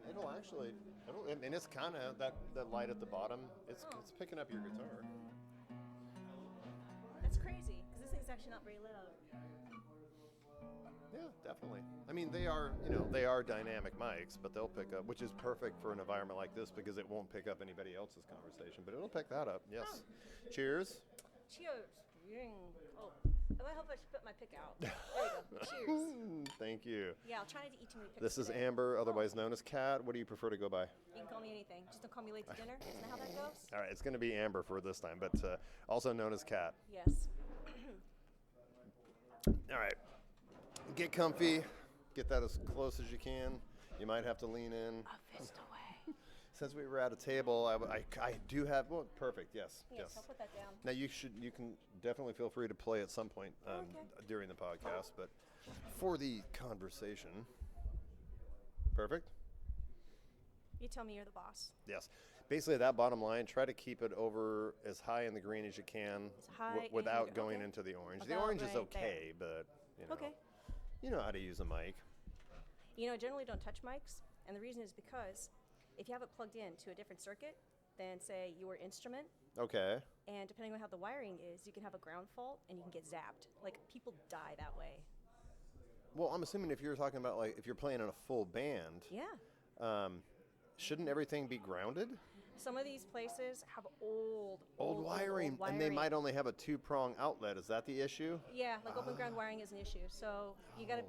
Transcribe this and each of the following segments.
and and it's kind of that light at the bottom. It's picking up your guitar. That's crazy, because this thing's actually not very loud. Yeah, definitely. I mean, they are dynamic mics, but they'll pick up, which is perfect for an environment like this because it won't pick up anybody else's conversation, but it'll pick that up. Yes. Cheers. Cheers. Oh, it might help if I should put my pick out. There we go. Cheers. Thank you. Yeah, I'll try not to eat too many picks This is today. Amber, otherwise known as Kat. What do you prefer to go by? You can call me anything. Just don't call me late to dinner. Isn't that how that goes? All right, it's going to be Amber for this time, but also known as Kat. Yes. All right. Get comfy. Get that as close as you can. You might have to lean in. A fist away. Since we were at a table, I do have, well, perfect, yes. Yes, I'll put that down. Now you can definitely feel free to play at some point Okay. during the podcast, but for the conversation, perfect? You tell me you're the boss. Yes. Basically, that bottom line, try to keep it over as high in the green as you can high without and- going okay. into the orange. The About orange is right okay, but Okay. you know how to use a mic. I generally don't touch mics, and the reason is because if you have it plugged in to a different circuit than, say, your instrument, Okay. and depending on how the wiring is, you can have a ground fault and you can get zapped. Like, people die that way. Well, I'm assuming if you're talking about, like, if you're playing in a full band, Yeah. shouldn't everything be grounded? Some of these places have old Wiring, and they might only have a two-prong outlet. Is that the issue? Yeah, like open ground wiring is an issue. So you got to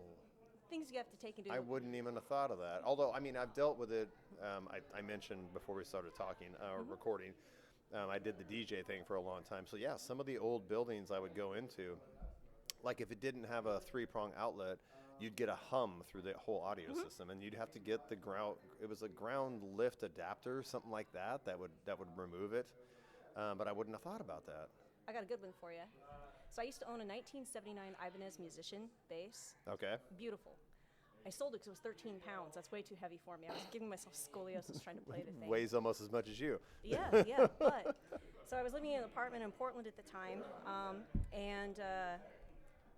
things you have to take into. I wouldn't even have thought of that. Although, I mean, I've dealt with it. I mentioned before we started talking or recording, I did the DJ thing for a long time. So yeah, some of the old buildings I would go into, like if it didn't have a three-prong outlet, you'd get a hum through the whole audio system, and you'd have to get the ground. It was a ground lift adapter, something like that. That would remove it. But I wouldn't have thought about that. I got a good one for you. So I used to own a 1979 Ibanez Musician bass. Okay. Beautiful. I sold it because it was 13 pounds. That's way too heavy for me. I was giving myself scoliosis trying to play the thing. Weighs almost as much as you. Yeah. But so I was living in an apartment in Portland at the time, and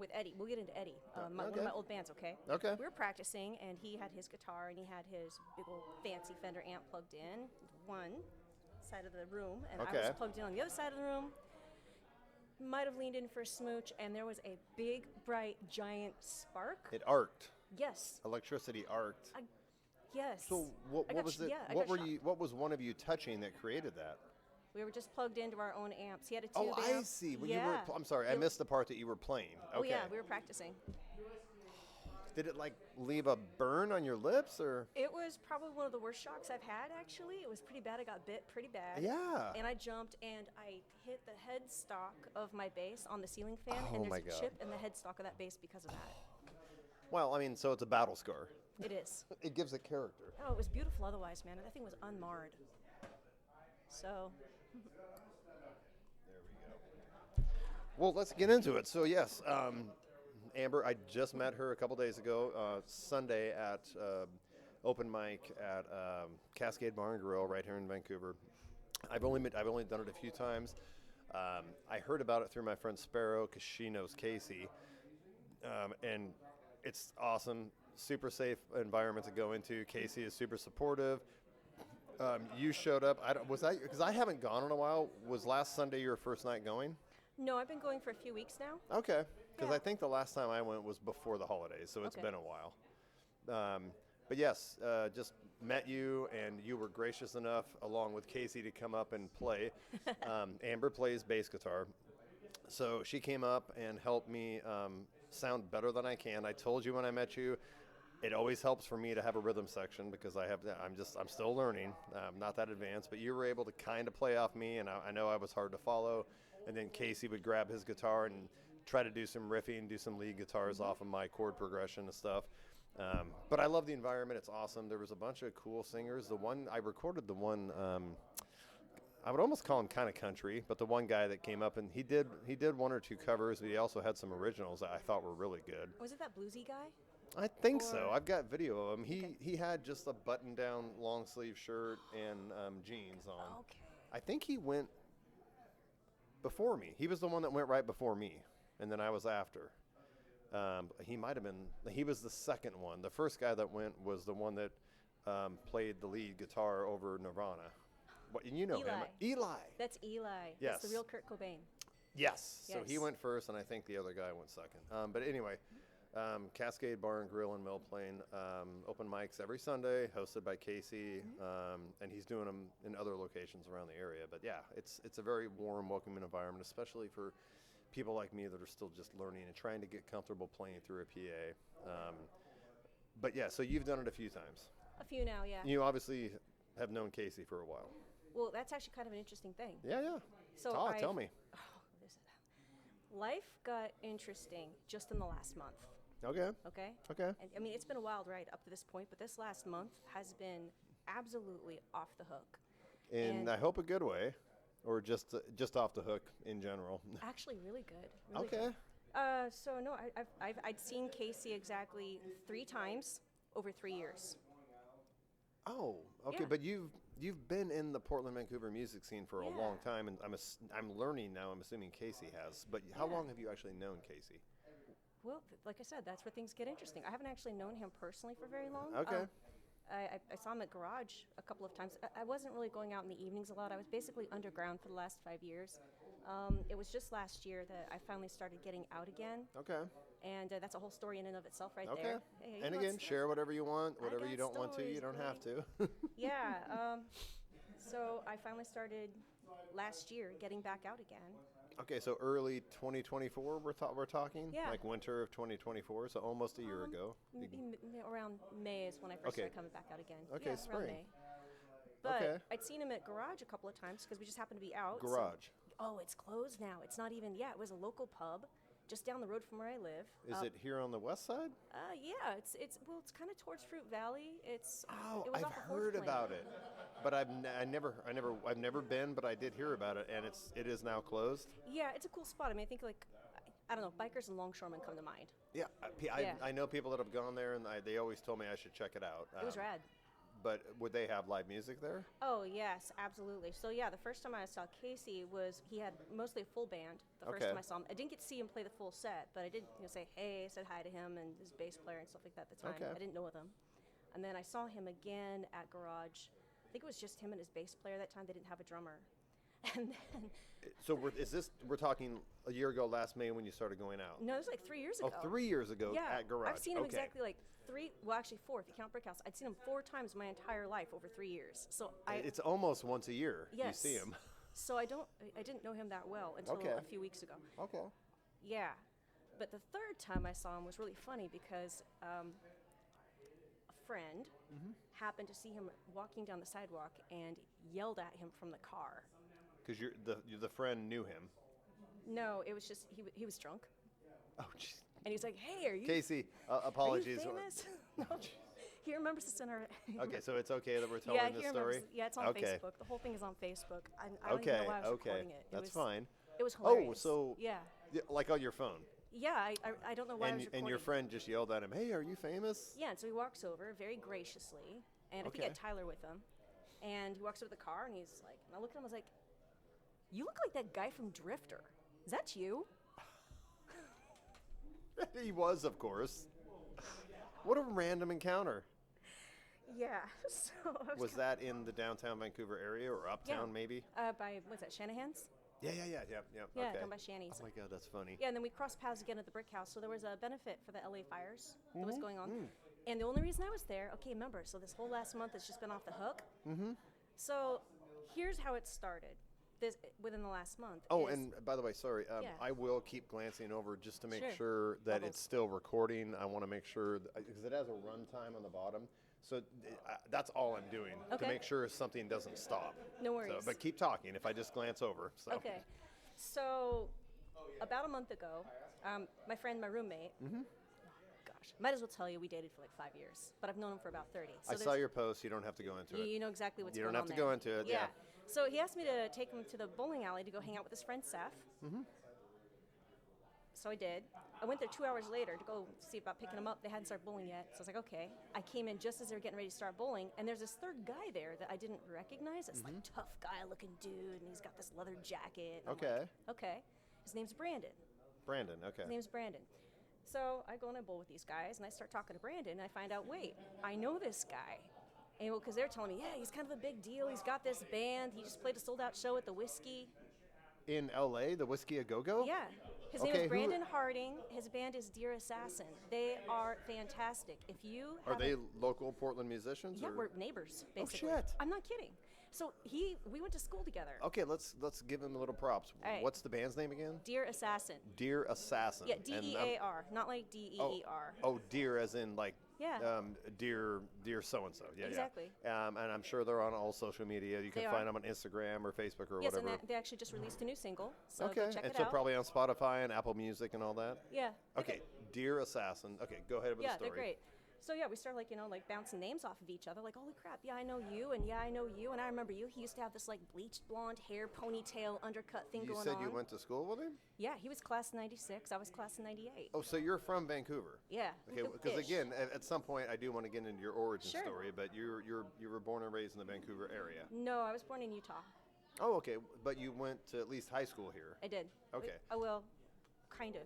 with Eddie. We'll get into Eddie, one of my old bands, okay? Okay. We were practicing, and he had his guitar, and he had his big old fancy Fender amp plugged in one side of the room, and I was plugged in on the other side of the room. Might have leaned in for a smooch, and there was a big, bright, giant spark. It arced. Yes. Electricity arced. Yes. So what was it? Yeah, What was one of you touching that created that? We were just plugged into our own amps. He had a tube Oh, amp. I see. When Yeah. you were, I'm sorry, I missed the part that you were playing. Okay. Oh yeah, we were practicing. Did it like leave a burn on your lips or? It was probably one of the worst shocks I've had, actually. It was pretty bad. I got bit pretty bad. Yeah. And I jumped and I hit the headstock of my bass on the ceiling fan, Oh and my there's a God. chip in the headstock of that bass because of that. Well, I mean, so it's a battle scar. It is. It gives it character. Oh, it was beautiful otherwise, man. That thing was unmarred. So, There we go. Well, let's get into it. So yes, Amber, I just met her a couple days ago, Sunday at open mic at Cascade Bar and Grill right here in Vancouver. I've only done it a few times. I heard about it through my friend Sparrow because she knows Casey, and it's awesome. Super safe environment to go into. Casey is super supportive. You showed up. Because I haven't gone in a while. Was last Sunday your first night going? no, I've been going for a few weeks now. Okay, because Yeah. I think the last time I went was before the holidays, so it's Okay. been a while. But yes, just met you, and you were gracious enough, along with Casey, to come up and play. Amber plays bass guitar, so she came up and helped me sound better than I can. I told you when I met you, it always helps for me to have a rhythm section because I'm still learning, not that advanced. But you were able to kind of play off me, and I know I was hard to follow. And then Casey would grab his guitar and try to do some riffing, do some lead guitars off of my chord progression and stuff. But I love the environment. It's awesome. There was a bunch of cool singers. I recorded the one, I would almost call him kind of country, but the one guy that came up and he did one or two covers, but he also had some originals that I thought were really good. Was it that bluesy guy? I think so. Or- I've got video of him. Okay. He had just a button-down long sleeve shirt and jeans on. Okay. I think he went before me. He was the one that went right before me, and then I was after. He might have been. He was the second one. The first guy that went was the one that played the lead guitar over Nirvana. What, and you know him. Eli. That's Eli. Yes. That's the real Kurt Cobain. Yes. So he Yes. went first, and I think the other guy went second. But anyway, Cascade Bar and Grill in Mill Plain, open mics every Sunday, hosted by Casey, and he's doing them in other locations around the area. But yeah, it's a very warm, welcoming environment, especially for people like me that are still just learning and trying to get comfortable playing through a PA. But yeah, so you've done it a few times. A few now, yeah. You obviously have known Casey for a while. Well, that's actually kind of an interesting thing. Yeah. So Tell me. Life got interesting just in the last month. Okay. Okay? Okay. And, I mean, it's been a wild ride up to this point, but this last month has been absolutely off the hook. In, And- I hope, a good way, or just off the hook in general. Actually, really good. Really Okay. Good. So no, I'd seen Casey exactly 3 times over 3 years. Oh, okay. Yeah. But you've been in the Portland, Vancouver music scene for a Yeah. long time, and I'm learning now. I'm assuming Casey has. But how Yeah. long have you actually known Casey? Well, like I said, that's where things get interesting. I haven't actually known him personally for very long. Okay. I saw him at Garage a couple of times. I wasn't really going out in the evenings a lot. I was basically underground for the last 5 years. It was just last year that I finally started getting out again, Okay. and that's a whole story in and of itself right Okay. there. Hey, And you again, want share whatever you want. Whatever got you don't want to, you stories, don't have to. Yeah. So I finally started last year getting back out again. Okay, so early 2024, we're talking? Yeah. Like winter of 2024, so almost a year ago. Around May is when I first Okay. started coming back out again. Okay, yeah, around spring. May. But Okay. I'd seen him at Garage a couple of times because we just happened to be out. so- Garage. Oh, it's closed now. It's not even. Yeah, it was a local pub just down the road from where I live. Is it here on the west side? Yeah, it's kind of towards Fruit Valley. It's Oh, it was I've off of Fourth heard Lane. about it, but I've never been, but I did hear about it, and it is now closed. Yeah, it's a cool spot. I mean, I think like I don't know, bikers and longshoremen come to mind. Yeah, Yeah. I know people that have gone there, and they always told me I should check it out. It was rad. But would they have live music there? Oh yes, absolutely. So yeah, the first time I saw Casey was he had mostly a full band. The first Okay. time I saw him, I didn't get to see him play the full set, but I did say hey, said hi to him and his bass player and stuff like that at the time. Okay. I didn't know them. And then I saw him again at Garage. I think it was just him and his bass player that time. They didn't have a drummer. And then So we're talking a year ago, last May, when you started going out? no, it was like 3 years ago. Oh, 3 years ago Yeah, at Garage. I've seen him Okay. exactly like 4 if you count Brickhouse. I'd seen him 4 times my entire life over 3 years. So It's almost once a year yes. you see him. So I didn't know him that well until Okay. a few weeks ago. Okay. Yeah, but the third time I saw him was really funny because a friend happened to see him walking down the sidewalk and yelled at him from the car. Because the friend knew him. No, it was just he was drunk, Oh, jeez. and he was like, "Hey, are you Casey, are you apologies. famous?" No. He remembers this in our. Okay, so it's okay that we're telling yeah, this he story? remembers. Yeah, it's on Okay. Facebook. The whole thing is on Facebook. I don't even know why I was recording it. That's fine. It was hilarious. Oh, so yeah, like on your phone, yeah. I don't know why I was recording. and your friend just yelled at him, "Hey, are you famous?" Yeah, and so he walks over very graciously, and I think he Okay. had Tyler with him. And he walks over to the car, and he's like, and I looked at him, I was like, "You look like that guy from Drifter. Is that you?" He was, of course. What a random encounter. Yeah. So I Was that in the downtown Vancouver area or uptown, maybe? by what's that, Shanahan's? Yeah. Yeah, Okay. down by Shanny's. Oh my God, that's funny. Yeah, and then we crossed paths again at the Brick House. So there was a benefit for the LA fires that Mm-hmm. was going on. And the only reason I was there, okay, remember, so this whole last month has just been off the hook. Mm-hmm. So here's how it started. Within the last month. Oh, is- and by the way, sorry, Yeah. I will keep glancing over just to make Sure. sure that Bubbles. it's still recording. I want to make sure, because it has a runtime on the bottom. So that's all I'm doing to Okay. make sure something doesn't stop. No worries. So, but keep talking if I just glance over. So. Okay. So, about a month ago, my friend, my roommate, gosh, might as well tell you we dated for like 5 years, but I've known him for about 30. So I saw there's- your post. You don't have to go into it. You know exactly what's You going don't on have to there. go into it, yeah. So he asked me to take him to the bowling alley to go hang out with his friend Seth. So I did. I went there 2 hours later to go see about picking him up. They hadn't started bowling yet. So I was like, okay. I came in just as they were getting ready to start bowling, and there's this third guy there that I didn't recognize. This like tough guy looking dude, and he's got this leather jacket. and I'm Okay. like, okay. His name's Brandon. Brandon, okay. His name's Brandon. So I go and I bowl with these guys, and I start talking to Brandon, and I find out, wait, I know this guy. And because they're telling me, yeah, he's kind of a big deal. He's got this band. He just played a sold-out show at the Whiskey. In L.A., the Whiskey A Go Go? Yeah. His name is Brandon Harding. His band is Dear Assassin. They are fantastic. If you Are they local Portland musicians? Yeah, or? we're neighbors, basically. Oh, shit. I'm not kidding. So we went to school together. Okay, let's give him a little props. All right. What's the band's name again? Dear Assassin. Dear Assassin. Yeah, D-E-A-R, not like D-E-E-R. Oh, dear as in like Yeah. dear so-and-so. Yeah, Exactly. Yeah. And I'm sure they're on all social media. You can They find are. them on Instagram or Facebook or Yes, whatever. and they actually just released a new single, so Okay, go check and it so out. probably on Spotify and Apple Music and all that? Yeah. Okay, Dear Assassin. Okay, go ahead with Yeah, the story. they're great. So yeah, we started like bouncing names off of each other. Like, holy crap, yeah, I know you, and yeah, I know you, and I remember you. He used to have this like bleached blonde hair, ponytail, undercut thing You going said on. you went to school with him? Yeah, he was class of '96. I was class of '98. Oh, so you're from Vancouver? Yeah. Okay, because Ish. again, at some point I do want to get into your origin Sure. story, but you were born and raised in the Vancouver area. No, I was born in Utah. Oh, okay, but you went to at least high school here. I did. Okay. Oh well, kind of.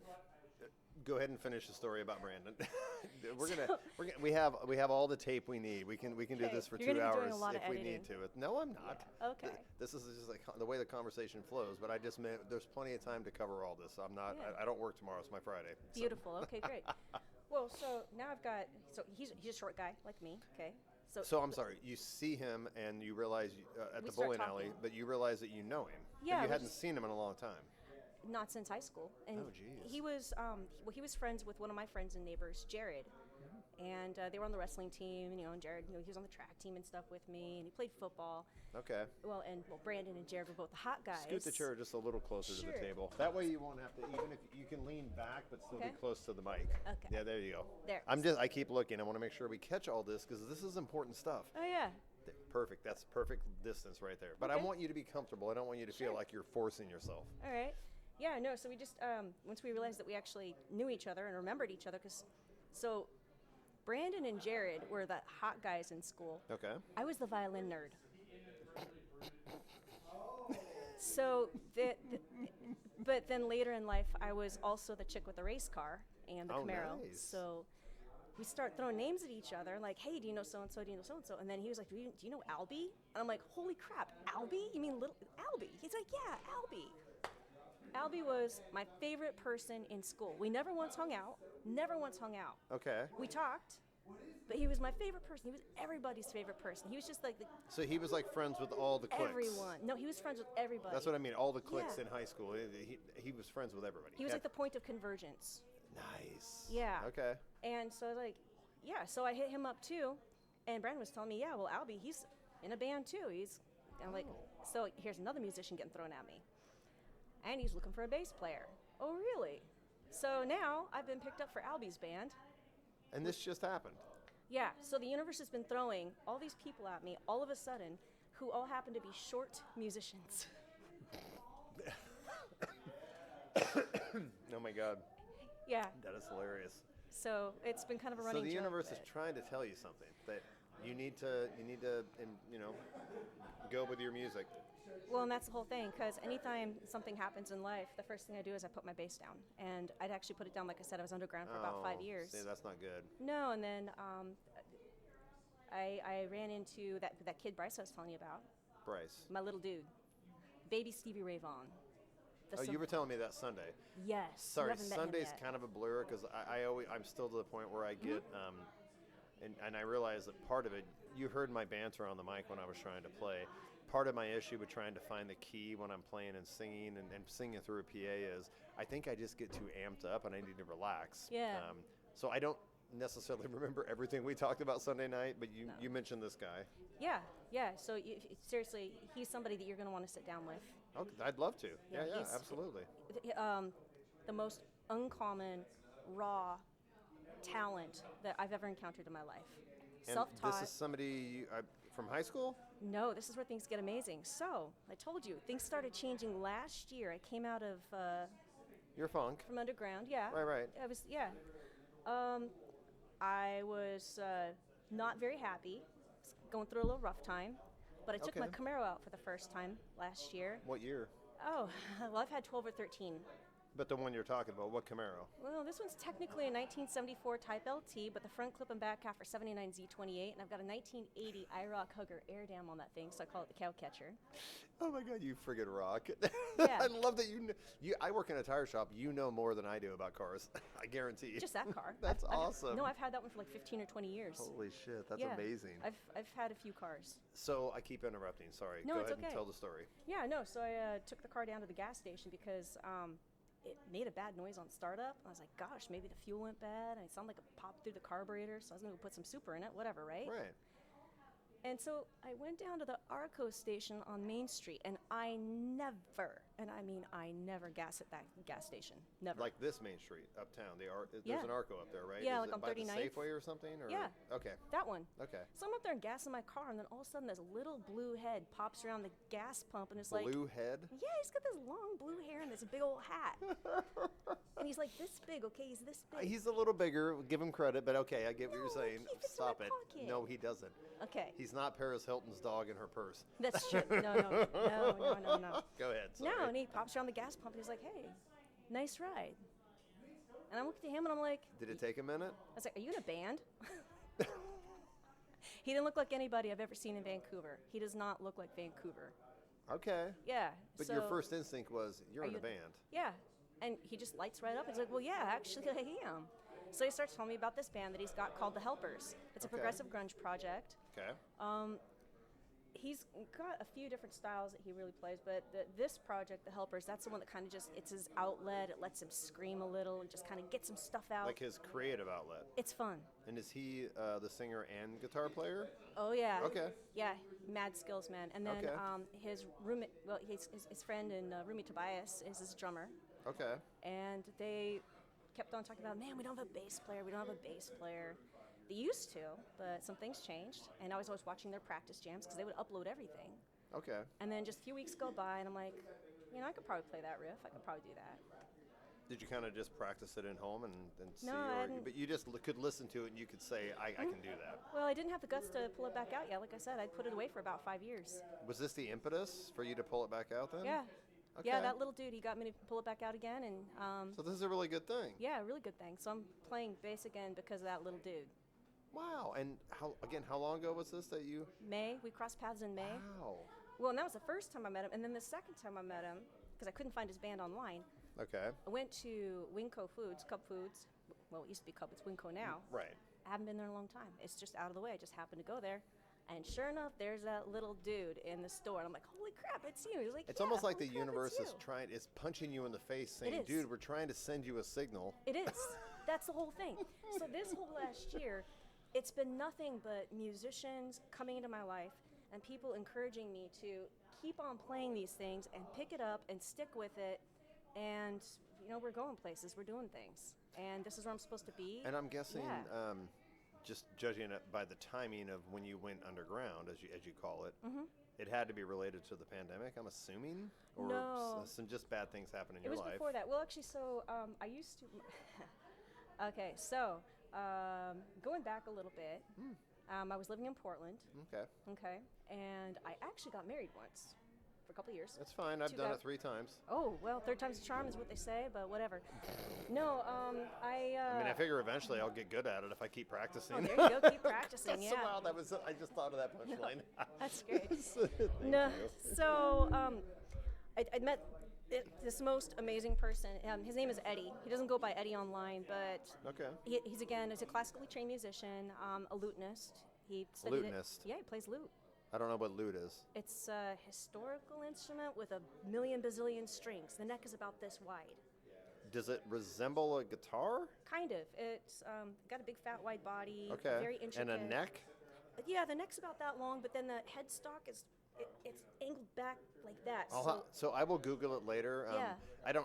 Go ahead and finish the story about Brandon. we have all the tape we need. We can do Okay, this for you're 2 gonna be doing hours a lot of if we editing. need to. No, I'm not. Okay. This is just like the way the conversation flows. But I just meant there's plenty of time to cover all this. I'm not. Yeah. I don't work tomorrow. It's my Friday. so- Beautiful. Okay, great. Well, so now I've got. So he's a short guy like me. Okay. So I'm sorry. You see him and you realize at We the start bowling alley, talking. but you realize that you know him. Yeah, But you we hadn't just- seen him in a long time. Not since high school. And Oh, geez. he was he was friends with one of my friends and neighbors, Jared. And they were on the wrestling team, and Jared, he was on the track team and stuff with me, and he played football. Okay. Well, Brandon and Jared were both the hot guys. Scoot the chair just a little closer to Sure. the table. That way you won't have to, even if you can lean back, but still Okay. be close to the mic. Okay. Yeah, there you go. There. I keep looking. I want to make sure we catch all this because this is important stuff. Oh yeah. Perfect. That's perfect distance right there. But I Okay. want you to be comfortable. I don't want you to feel Sure. like you're forcing yourself. All right. Yeah. No. So we just once we realized that we actually knew each other and remembered each other, so Brandon and Jared were the hot guys in school. Okay. I was the violin nerd. So, but then later in life, I was also the chick with the race car and the Oh, Camaro. nice. So we start throwing names at each other, like, "Hey, do you know so and so? Do you know so and so?" And then he was like, "Do you know Albie?" And I'm like, "Holy crap, Albie? You mean little Albie?" He's like, "Yeah, Albie." Albie was my favorite person in school. We never once hung out. Never once hung out. Okay. We talked, but he was my favorite person. He was everybody's favorite person. He was just like the So he was like friends with all the cliques. everyone. No, he was friends with everybody. That's what I mean. All the cliques Yeah. in high school. He was friends with everybody. He was like the point of convergence. Nice. Yeah. Okay. And so so I hit him up too, and Brandon was telling me, yeah, well, Albie, he's in a band too. I'm like, so here's another musician getting thrown at me, and he's looking for a bass player. Oh, really? So now I've been picked up for Albie's band. And this just happened. Yeah, so the universe has been throwing all these people at me all of a sudden who all happen to be short musicians. Oh my God. Yeah, That is hilarious. so it's been kind of a running So the joke, universe is but- trying to tell you something that you need to go with your music. Well, and that's the whole thing, because anytime something happens in life, the first thing I do is I put my bass down. And I'd actually put it down, like I said, I was underground for about 5 years. See, that's not good. No, and then I ran into that kid Bryce I was telling you about, Bryce. my little dude, baby Stevie Ray Vaughan. Oh, you were telling me that Sunday. Yes. you Sorry, haven't met him Sunday's yet. kind of a blur because I'm still to the point where I get, and I realize that part of it, you heard my banter on the mic when I was trying to play. Part of my issue with trying to find the key when I'm playing and singing and singing through a PA is I think I just get too amped up and I need to relax. Yeah. So I don't necessarily remember everything we talked about Sunday night, but you mentioned this guy. Yeah. So seriously, he's somebody that you're going to want to sit down with. Okay, I'd love to. Yeah, Yeah, he's- absolutely. The most uncommon, raw talent that I've ever encountered in my life. And Self-taught. this is somebody from high school? No, this is where things get amazing. So, I told you, things started changing last year. I came out of You're funk. from underground. Yeah. Right. I was I was not very happy, going through a little rough time, but I took my Okay. Camaro out for the first time last year. What year? Oh, well, I've had 12 or 13 But the one you're talking about, what Camaro? Well, this one's technically a 1974 Type LT, but the front clip and back half are 79 Z28, and I've got a 1980 IROC Hugger air dam on that thing, so I call it the cow catcher. Oh my God, you friggin' rock! Yeah. I love that you. I work in a tire shop. You know more than I do about cars. I guarantee. Just that car. That's awesome. No, I've had that one for like 15 or 20 years. Holy shit, that's Yeah. amazing. I've had a few cars. So I keep interrupting. Sorry. No, Go it's ahead and okay. tell the story. Yeah, no. So I took the car down to the gas station because it made a bad noise on startup. I was like, gosh, maybe the fuel went bad, and it sounded like it popped through the carburetor. So I was gonna go put some super in it, whatever, right? Right. And so I went down to the Arco station on Main Street, and I never, and I mean I never gas at that gas station. Never. Like this Main Street uptown. There's Yeah. an Arco up there, right? Yeah, Is like it on by the 39th. Safeway or something? Or? Yeah. Okay. That one. Okay. So I'm up there and gassing my car, and then all of a sudden this little blue head pops around the gas pump, and it's like, Blue head. yeah, he's got this long blue hair and this big old hat. And he's like this big, okay? He's this big. He's a little bigger. Give him credit, but okay, I get what No, you're saying. he fits in my Stop it. pocket. No, he doesn't. Okay. He's not Paris Hilton's dog in her purse. That's true. No. Go ahead. Sorry. No, and he pops around the gas pump, and he's like, hey, nice ride. And I looked at him, and I'm like, Did it take a minute? I was like, are you in a band? He didn't look like anybody I've ever seen in Vancouver. He does not look like Vancouver. Okay. Yeah. But so, your first instinct was, you're Are in a you- band. Yeah. And he just lights right up. He's like, well, yeah, actually, I am. So he starts telling me about this band that he's got called The Helpers. It's a Okay. progressive grunge project. Okay. He's got a few different styles that he really plays, but this project, The Helpers, that's the one that kind of just, it's his outlet. It lets him scream a little and just kind of get some stuff out. Like his creative outlet. It's fun. And is he the singer and guitar player? Oh, yeah. Okay. Yeah, mad skills, man. And then Okay. his roommate, well, his friend and roommate Tobias is his drummer. Okay. And they kept on talking about, man, we don't have a bass player. We don't have a bass player. They used to, but some things changed. And I was always watching their practice jams because they would upload everything. Okay. And then just a few weeks go by, and I'm like, I could probably play that riff. I could probably do that. Did you kind of just practice it in home and see? No, I didn't. But you just could listen to it and you could say, I can do that. Well, I didn't have the guts to pull it back out yet. Like I said, I'd put it away for about 5 years. Was this the impetus for you to pull it back out then? Yeah. Okay. Yeah, that little dude, he got me to pull it back out again. And So this is a really good thing. yeah, really good thing. So I'm playing bass again because of that little dude. Wow. And how long ago was this that you? We crossed paths in May. Wow. Well, and that was the first time I met him. And then the second time I met him, because I couldn't find his band online, Okay. I went to Winco Foods, Cub Foods. Well, it used to be Cub, it's Winco now. Right. I haven't been there in a long time. It's just out of the way. I just happened to go there. And sure enough, there's that little dude in the store. And I'm like, holy crap, it's you. He's like, It's yeah, almost like the holy crap, universe it's you. is punching you in the face saying, is. dude, we're trying to send you a signal. It is. That's the whole thing. So this whole last year, it's been nothing but musicians coming into my life and people encouraging me to keep on playing these things and pick it up and stick with it. And, we're going places, we're doing things. And this is where I'm supposed to be. And I'm guessing, Yeah. just judging it by the timing of when you went underground, as you call it, Mm-hmm. it had to be related to the pandemic, I'm assuming? Or No. some just bad things happen in It your was life? before that. Well, actually, so I used to. Okay, so going back a little bit, I was living in Portland. Okay. Okay, and I actually got married once for a couple of years. That's fine. I've Too done bad. it 3 times. Oh well, third time's a charm is what they say, but whatever. No, I mean, I figure eventually I'll get good at it if I I practicing. Oh, there you go. Keep practicing. Yeah, Somehow I just thought of that punchline. that's great. Thank No, you. so I met this most amazing person. His name is Eddie. He doesn't go by Eddie online, but Okay. he's a classically trained musician, a lutenist. He studied it. Lutenist. Yeah, he plays lute. I don't know what lute is. It's a historical instrument with a million bazillion strings. The neck is about this wide. Does it resemble a guitar? Kind of. It's got a big fat wide body. Okay. Very intricate. And a neck? Yeah, the neck's about that long, but then the headstock is it's angled back like that. So I will Google it later. Yeah.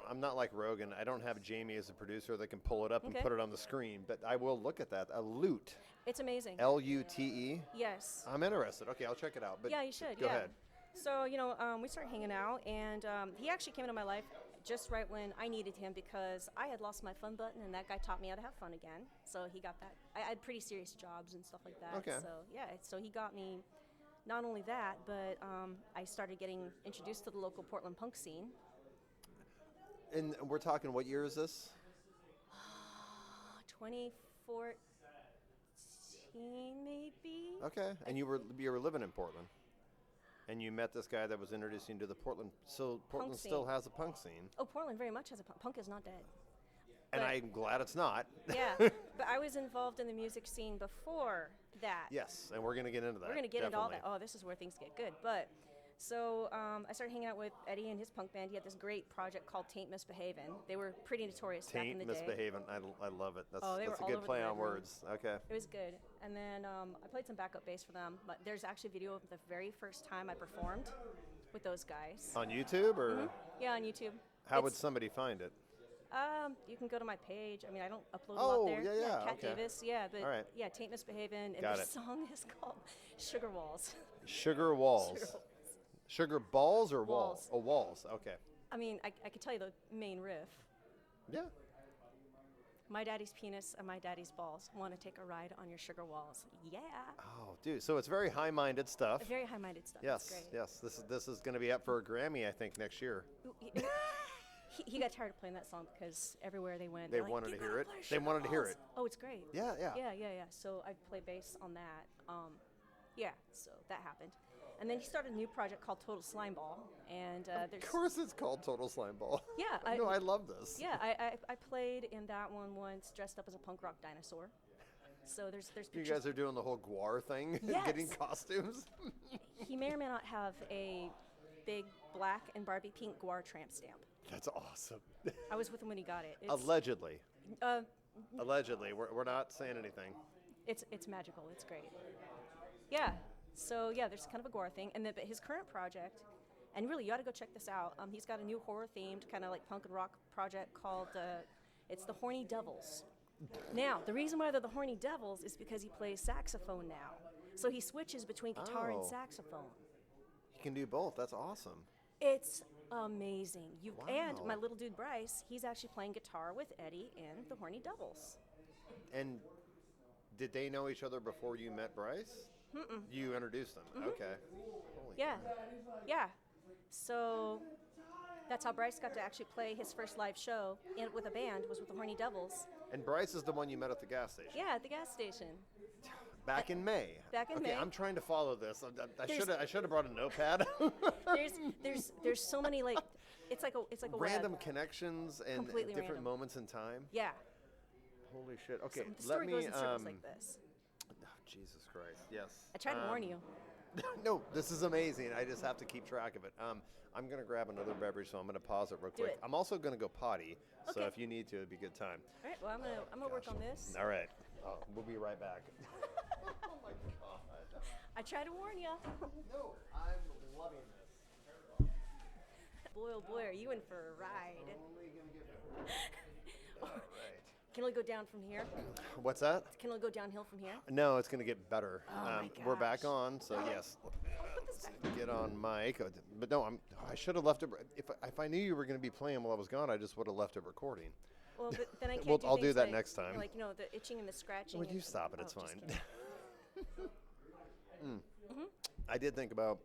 I'm not like Rogan. I don't have Jamie as a producer that can pull it up and Okay. put it on the screen, but I will look at that. A lute. It's amazing. Lute. Yes. I'm interested. Okay, I'll check it out. But Yeah, you should. Go yeah. ahead. So we started hanging out, and he actually came into my life just right when I needed him because I had lost my fun button, and that guy taught me how to have fun again. So he got that. I had pretty serious jobs and stuff like that. Okay. So yeah, so he got me. Not only that, but I started getting introduced to the local Portland punk scene. And we're talking, what year is this? 2014 maybe. Okay, and you were living in Portland, and you met this guy that was introducing you to the Portland. So Portland still has a punk scene, Oh, Portland very much has a punk is not dead. and But- I'm glad it's not. Yeah, but I was involved in the music scene before that. Yes, and we're gonna get into that. We're gonna get into all that. definitely. Oh, this is where things get good. But so I started hanging out with Eddie and his punk band. He had this great project called Taint Misbehavin'. They were pretty notorious back in Taint the day. Misbehavin'. I love it. That's, Oh, they that's were a all good over play the on Red Room. words. Okay. It was good. And then I played some backup bass for them. But there's actually a video of the very first time I performed with those guys. On YouTube, or Yeah, on YouTube. how would It's- somebody find it? You can go to my page. I mean, I don't upload a Oh, lot there. yeah, Cat okay. Davis. Yeah, but All right. yeah, Taint Misbehavin', and Got the it. song is called Sugar Walls. Sugar walls. Sugar balls or walls? Walls. Oh, walls. Okay. I mean, I could tell you the main riff. Yeah. My daddy's penis and my daddy's balls want to take a ride on your sugar walls. Yeah. Oh, dude. So it's very high-minded stuff. Very high-minded stuff. Yes. It's great. Yes. This is going to be up for a Grammy, I think, next year. He got tired of playing that song because everywhere they went, They they're like, wanted "You to hear gotta it. play They Sugar wanted to hear Walls." it. Oh, it's great. Yeah. Yeah. So I play bass on that. Yeah, so that happened. And then he started a new project called Total Slime Ball. And there's Of course, it's called Total Slime Ball. Yeah, No, I love this. yeah, I played in that one once dressed up as a punk rock dinosaur. So there's You pictures. guys are doing the whole Guar thing, getting Yes. costumes. He may or may not have a big black and Barbie pink Guar tramp stamp. That's awesome. I was with him when he got it. Allegedly. Uh, Allegedly. We're not saying anything. it's magical. It's great. Yeah. So yeah, there's kind of a gore thing, and then but his current project, and really you ought to go check this out. He's got a new horror themed kind of like punk and rock project called it's the Horny Devils. Now the reason why they're the Horny Devils is because he plays saxophone now, so he switches between guitar and Oh. saxophone. You can do both. That's awesome. It's amazing. And Wow. my little dude Bryce, he's actually playing guitar with Eddie and the Horny Devils. And did they know each other before you met Bryce? You introduced them. Okay. Holy Yeah, crap. yeah. So that's how Bryce got to actually play his first live show with a band, was with the Horny Devils. And Bryce is the one you met at the gas station. Yeah, at the gas station. Back in May. Back in okay, May. I'm trying to follow this. There's- I should have brought a notepad. There's so many like it's like a Random web. connections and Completely different random. moments in time. Yeah. Holy shit. Okay, So the let story me. goes in circles like this. oh, Jesus Christ. Yes. I tried to warn you. No, this is amazing. I just have to keep track of it. I'm gonna grab another beverage, so I'm gonna pause it real quick. it. I'm also gonna go potty, so Okay. if you need to, it'd be a good time. All right. Well, I'm gonna work on this. All right. We'll be right back. oh my God. I tried to warn you. No, I'm loving this. Boy, oh boy, are you in for a ride? Only gonna get All right. Can we go down from here? What's that? Can we go downhill from here? No, it's gonna get better. Oh my We're back gosh. on, so yes. this back. Get on mic. But no, I should have left it. If I knew you were gonna be playing while I was gone, I just would have left it recording. Well, but then I can't Well, do I'll do things that like, next time. Like, the itching and the scratching. Would you and- stop it? oh, It's just fine. kidding. I did think about.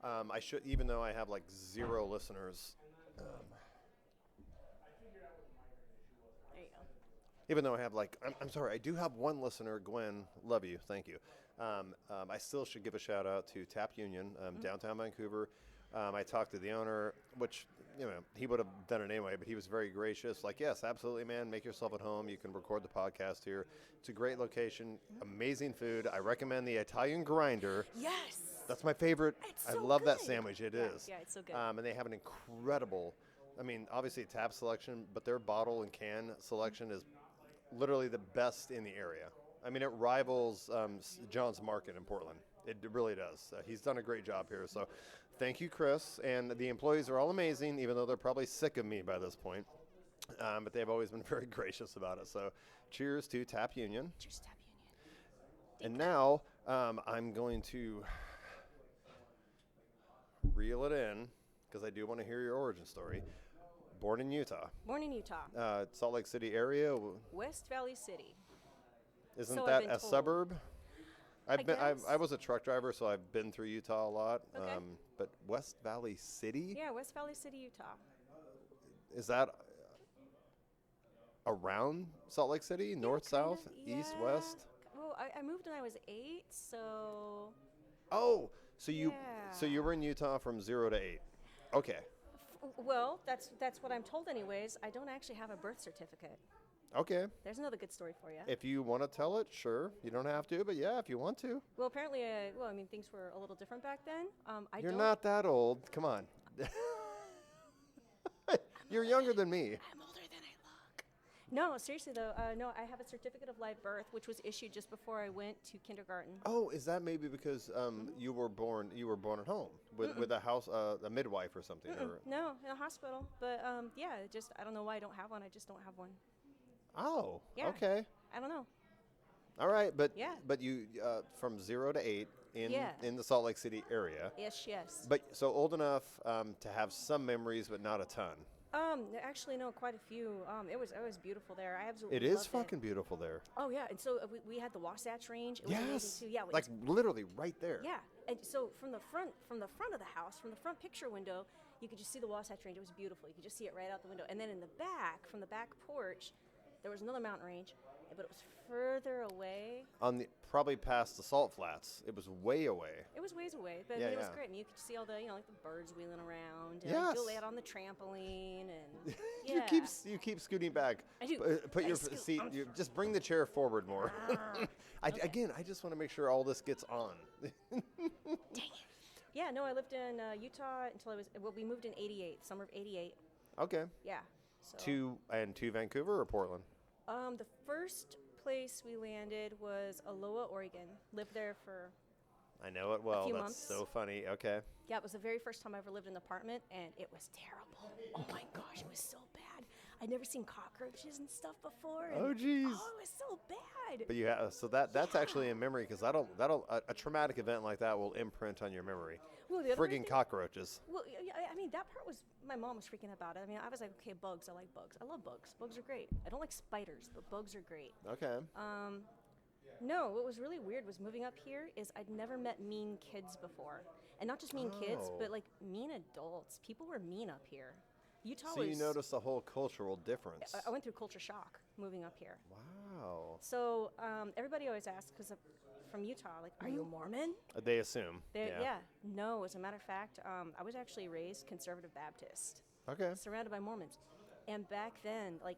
I should, even though I have like 0 listeners. There you go. Even though I have like, I'm sorry, I do have 1 listener, Gwen. Love you, thank you. I still should give a shout out to Tap Union, downtown Vancouver. I talked to the owner, which he would have done it anyway, but he was very gracious. Like, yes, absolutely, man. Make yourself at home. You can record the podcast here. It's a great location, amazing food. I recommend the Italian Grinder. Yes. That's my favorite. It's I so love that good. sandwich. It Yeah, is. yeah, it's so good. And they have an incredible, I mean, obviously tap selection, but their bottle and can selection is literally the best in the area. I mean, it rivals John's Market in Portland. It really does. He's done a great job here. So thank you, Chris. And the employees are all amazing, even though they're probably sick of me by this point. But they've always been very gracious about it. So cheers to Tap Union. Cheers, Tap Union. And now I'm going to reel it in because I do want to hear your origin story. Born in Utah, Born in Utah, Salt Lake City area. West Valley City. Isn't So I've that been a told. suburb? I guess. was a truck driver, so I've been through Utah a lot. Okay. But West Valley City? Yeah, West Valley City, Utah. is that around Salt Lake City? North, kind of, south, east, yeah. west? Well, I moved when I was 8, so Oh, so you yeah. were in Utah from 0 to 8. Okay. Well, that's what I'm told anyways. I don't actually have a birth certificate. Okay. There's another good story for you. If you want to tell it, sure. You don't have to, but yeah, if you want to. Well, apparently, I mean, things were a little different back then. You're not that old. Come on. You're younger than me. I'm older than I look. No, seriously though, no, I have a certificate of live birth, which was issued just before I went to kindergarten. Oh, is that maybe because you were born at home with a midwife or something? Or, No, in a hospital. But yeah, just I don't know why I don't have one. I just don't have one. oh, Yeah. okay. I don't know. All right, but Yeah. you from 0 to 8 Yeah. in the Salt Lake City area. Yes. But so old enough to have some memories, but not a ton. Actually, no, quite a few. It was beautiful there. I absolutely It is loved fucking beautiful there. Oh yeah, and so we had the Wasatch Range. It was amazing too. Yeah, like literally right there. yeah, and so from the front of the house, from the front picture window, you could just see the Wasatch Range. It was beautiful. You could just see it right out the window. And then in the back, from the back porch, there was another mountain range, but it was further away. On the probably past the Salt Flats. It was way away. It was ways away, but Yeah, it was yeah. great. And you could see all the, like the birds wheeling around. And Yes. go lay out on the trampoline, and yeah. You keep scooting back. I do. Put I your scoot. seat. I'm- Just bring the chair forward more. Okay. Again, I just want to make sure all this gets on. Dang it. Yeah, no, I lived in Utah until we moved in 88, summer of 88. Okay. Yeah. So. To Vancouver or Portland? The first place we landed was Aloha, Oregon. Lived there for, I know it well. few That's months. so funny. Okay. yeah, it was the very first time I ever lived in an apartment, and it was terrible. Oh my gosh, it was so bad. I'd never seen cockroaches and stuff before. And, Oh, geez. Oh, it was so bad. But you have so that's Yeah. actually a memory because a traumatic event like that will imprint on your memory. Well, the other Friggin' thing- cockroaches. Well, yeah, I mean, that part was, my mom was freaking about it. I mean, I was like, okay, bugs, I like bugs. I love bugs. Bugs are great. I don't like spiders, but bugs are great. Okay. No, what was really weird was moving up here is I'd never met mean kids before. And not just mean kids, Oh. but like mean adults. People were mean up here. Utah So was... you notice a whole cultural difference. I went through culture shock moving up here. Wow. So everybody always asks, because from Utah, like, are you Mormon? They assume. Yeah. No, as a matter of fact, I was actually raised conservative Baptist, Okay. surrounded by Mormons. And back then, like,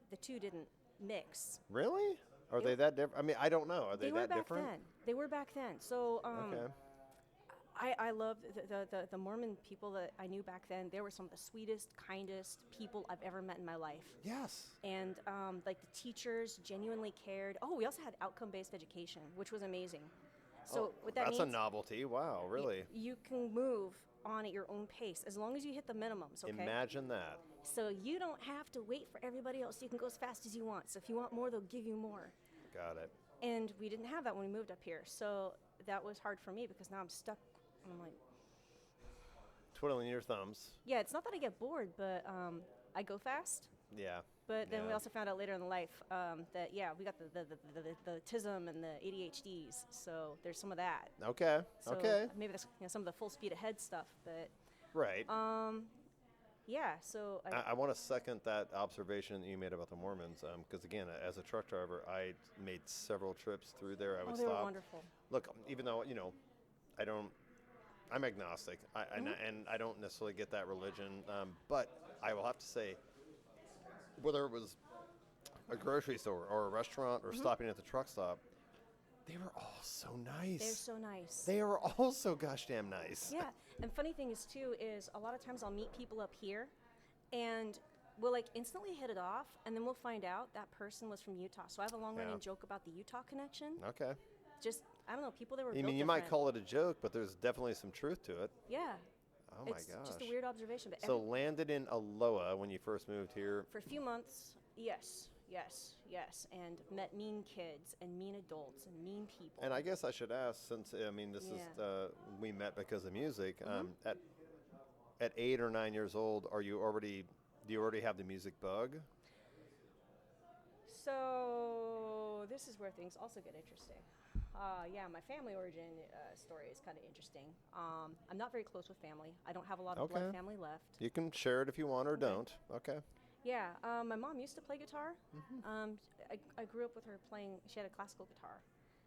the two didn't mix. Really? Are they that different? I mean, I don't know. Are they were that back different? then. They were back then. So Okay. I love the Mormon people that I knew back then. They were some of the sweetest, kindest people I've ever met in my life. Yes. And like the teachers genuinely cared. Oh, we also had outcome-based education, which was amazing. So what that That's means, a novelty. Wow, really? you can move on at your own pace as long as you hit the minimums. Okay. Imagine that. So you don't have to wait for everybody else. You can go as fast as you want. So if you want more, they'll give you more. Got it. And we didn't have that when we moved up here. So that was hard for me because now I'm stuck. And I'm like, Twiddling your thumbs. yeah, it's not that I get bored, but I go fast. Yeah. But then we Yeah. also found out later in life that, yeah, we got the TISM and the ADHDs. So there's some of that. Okay. So Okay. maybe that's some of the full speed ahead stuff. But Right. yeah, so I want to second that observation that you made about the Mormons, because again, as a truck driver, I made several trips through there. I would they were stop. wonderful. Look, even though I'm agnostic, and I don't necessarily get that religion, but I will have to say, whether it was a grocery store or a restaurant or stopping at the truck stop, they were all so nice. They're so nice. They are all so gosh damn nice. Yeah, and funny thing is too is a lot of times I'll meet people up here, and we'll like instantly hit it off, and then we'll find out that person was from Utah. So I have a long-running Yeah. joke about the Utah connection. Okay. Just I don't know, people that were. I built mean, you might different. call it a joke, but there's definitely some truth to it. Yeah. Oh my It's gosh. just a weird observation, but So landed in Aloha when you first moved here. for a few months, yes, and met mean kids and mean adults and mean people. And I guess I should ask, since I mean this is we met because of music. At 8 or 9 years old, do you already have the music bug? So this is where things also get interesting. Yeah, my family origin story is kind of interesting. I'm not very close with family. I don't have a lot of blood Okay. family left. You can share it if you want or don't. Okay. Yeah, my mom used to play guitar. I grew up with her playing. She had a classical guitar.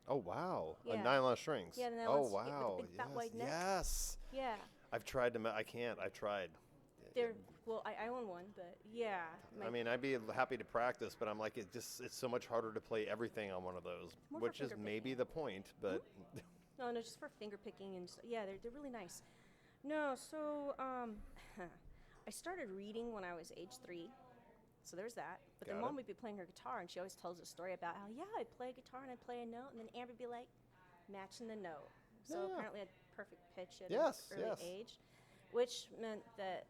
Oh, wow. Yeah. Nylon strings. Yeah, the Oh, nylon with the wow. big fat Yes. wide neck. Yes. Yeah, I've tried to. I can't. I've tried. they're well. I own one, but yeah. I mean, I'd be happy to practice, but I'm like, it's so much harder to play everything on one of those, More for which is finger maybe picking. the point. But No, just for finger picking and yeah, they're really nice. No, so I started reading when I was age 3, so there's that. But then Got mom it. would be playing her guitar, and she always tells a story about how I play a guitar and I play a note, and then Amber would be like matching the note. So Yeah. apparently I had perfect pitch at Yes, an early yes. age, which meant that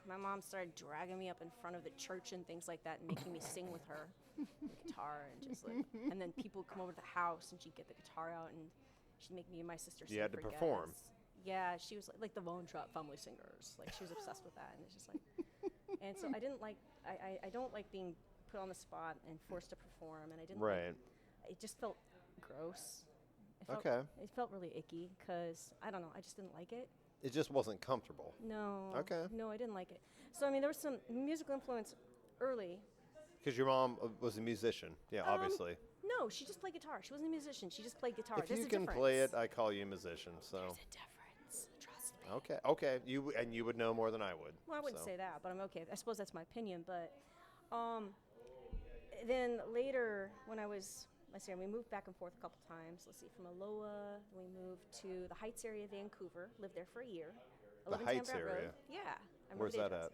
my mom started dragging me up in front of the church and things like that, and making me sing with her the guitar, and just like, and then people would come over to the house, and she'd get the guitar out, and she'd make me and my sister sing. You had to Forget perform. Us. Yeah, she was like the Von Trapp family singers. Like she was obsessed with that, and it's just like, and so I didn't like, I don't like being put on the spot and forced to perform, and I didn't. right. It just felt gross. It felt, Okay. It felt really icky because I don't know. I just didn't like it. It just wasn't comfortable. No. Okay. No, I didn't like it. So I mean, there was some musical influence early. Because your mom was a musician. Yeah, obviously. No, she just played guitar. She wasn't a musician. She just played guitar. If There's you a can difference. play it, I call you a musician. So. There's a difference. Trust me. Okay. Okay. You would know more than I would. Well, I wouldn't so. say that, but I'm okay. I suppose that's my opinion. But then later, when I was, let's see, we moved back and forth a couple times. Let's see, from Aloha, we moved to the Heights area of Vancouver. Lived there for a year. The 11 Heights Tambrat Road. area? Yeah. I remember Where's the that address.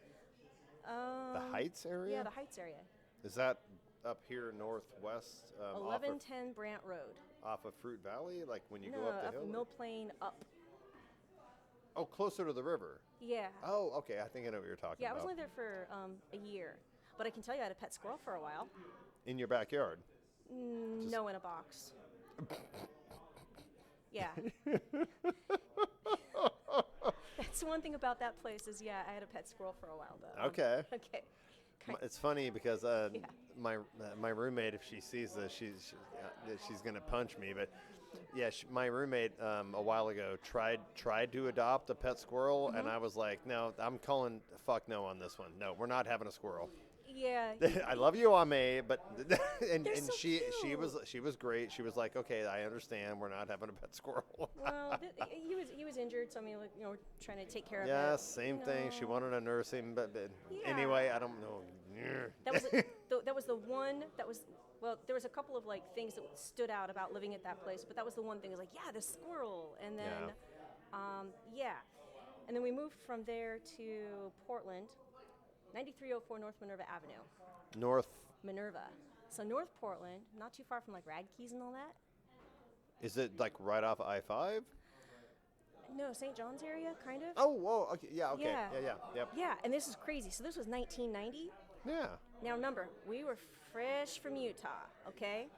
at? The Heights area? Yeah, the Heights area. Is that up here northwest? Off 1110 Brant Road. of Fruit Valley? Like when you No, go up the up hill? Mill Plain up. Oh, closer to the river. Yeah. Oh, okay. I think I know what you're talking Yeah, I about. was only there for a year. But I can tell you I had a pet squirrel for a while. In your backyard. No, in a box. Yeah. That's one thing about that place is, yeah, I had a pet squirrel for a while, but Okay. okay. It's funny because my roommate, if she sees this, she's gonna punch me. But yeah, my roommate a while ago tried to adopt a pet squirrel, and I was like, no, I'm calling fuck no on this one. No, we're not having a squirrel. Yeah. I love you, Ame, but and so she cute. was great. She was like, okay, I understand. We're not having a pet squirrel. Well, he was injured, so I mean, like, we're trying to take care of Yeah, it. same thing. She know. wanted to nurse him, but Yeah. anyway, I don't know. That was the one that was. Well, there was a couple of like things that stood out about living at that place, but that was the one thing. Is like, yeah, the squirrel, and then, and then we moved from there to Portland, 9304 North Minerva Avenue, North. Minerva. So North Portland, not too far from like Radke's and all that. Is it like right off I-5? No, St. John's area, kind of. Oh, whoa. Okay. Yeah. Okay. Yeah. Yep. Yeah, and this is crazy. So this was 1990. Yeah. Now remember, we were fresh from Utah, okay?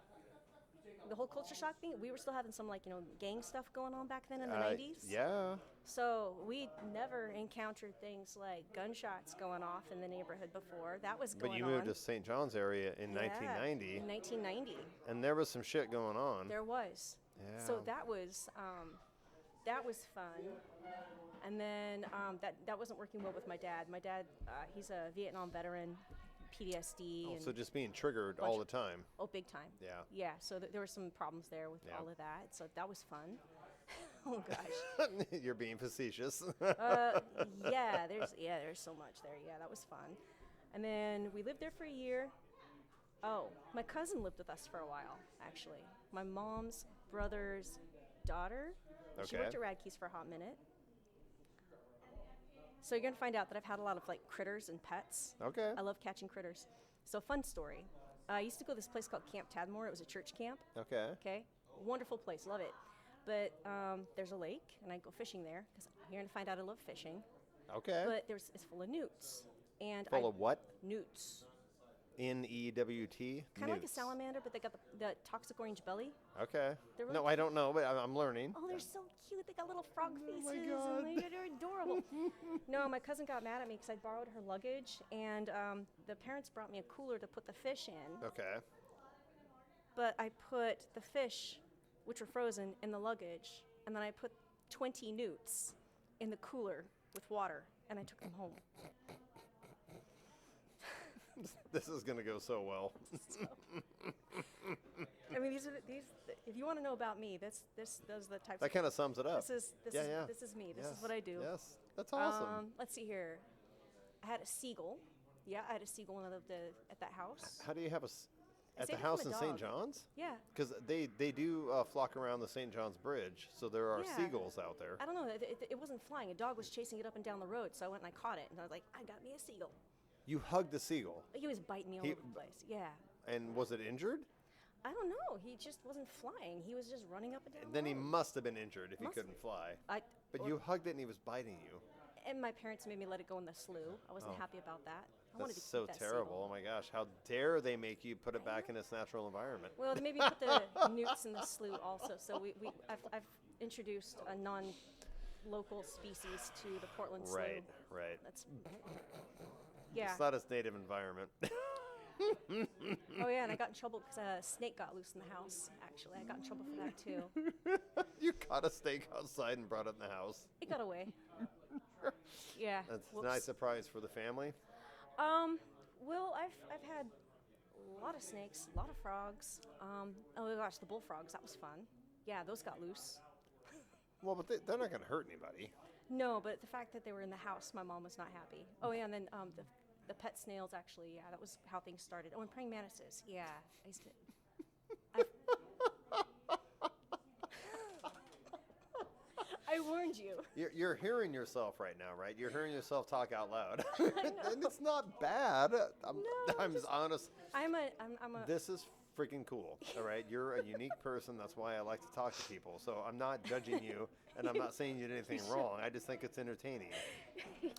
The whole culture shock thing, we were still having some like, gang stuff going on back then in the 90s. Yeah. So we never encountered things like gunshots going off in the neighborhood before. That was going But you on. moved to St. John's area in Yeah, 1990, In 1990, and there was some shit going on. there was. Yeah. So that was fun. And then that wasn't working well with my dad. My dad, he's a Vietnam veteran, PTSD. and So just being triggered all the time. Oh, big time. Yeah. Yeah, so there were some problems there with Yeah. all of that. So that was fun. Oh gosh. You're being facetious. There's so much there. Yeah, that was fun. And then we lived there for a year. Oh, my cousin lived with us for a while, actually. My mom's brother's daughter. She Okay. worked at Radke's for a hot minute. So you're gonna find out that I've had a lot of like critters and pets. Okay. I love catching critters. So fun story. I used to go to this place called Camp Tadmore. It was a church camp. Okay. Okay, wonderful place, love it. But there's a lake, and I go fishing there because you're gonna find out I love fishing. Okay. But it's full of newts, and Full of what? newts, N-E-W-T? kind of like a Newts. salamander, but they got the toxic orange belly. Okay. They're No, really I don't know, but I'm learning. Oh, they're so cute. They got little frog faces, my and God. they're adorable. No, my cousin got mad at me because I borrowed her luggage, and the parents brought me a cooler to put the fish in. Okay. But I put the fish which were frozen, in the luggage, and then I put 20 newts in the cooler with water, and I took them home. This is going to go so well. I mean, these. If you want to know about me, those are the types. That kind of sums it up. This is me. This is what I do. Yes, that's awesome. Let's see here. I had a seagull. Yeah, I had a seagull when I lived at that house. How do you have I at the saved it house from in a St. dog. John's? Yeah. Because they do flock around the St. John's Bridge, so there are Yeah. seagulls out there. I don't know. It wasn't flying. A dog was chasing it up and down the road, so I went and I caught it, and I was like, I got me a seagull. You hugged the seagull, He was biting me all over the place. Yeah. and was it injured? I don't know. He just wasn't flying. He was just running up and down. Then the he road. must have been injured if he Must couldn't fly. But or- you hugged it and he was biting you. And my parents made me let it go in the slough. I wasn't happy about that. I wanted That's to so keep that terrible. seagull. Oh my gosh, how dare they make you put it back in its natural environment? Well, they maybe put the newts in the slough also. So I've introduced a non-local species to the Portland slough. Right. That's yeah. It's not its native environment. Oh yeah, and I got in trouble because a snake got loose in the house. Actually, I got in trouble for that too. You caught a steak outside and brought it in the house. It got away. Yeah. That's a whoops. nice surprise for the family. Well, I've had a lot of snakes, a lot of frogs. Oh my gosh, the bullfrogs, that was fun. Yeah, those got loose. Well, but they're not going to hurt anybody. No, but the fact that they were in the house, my mom was not happy. Oh yeah, and then the pet snails actually, yeah, that was how things started. Oh, and praying mantises, yeah. I used to. I warned you. You're hearing yourself right now, right? You're hearing yourself talk out loud. And it's not bad. I'm honest. I'm a. This is freaking cool, all right? You're a unique person. That's why I like to talk to people. So I'm not judging you, and I'm not saying you did anything wrong. I just think it's entertaining. Yeah.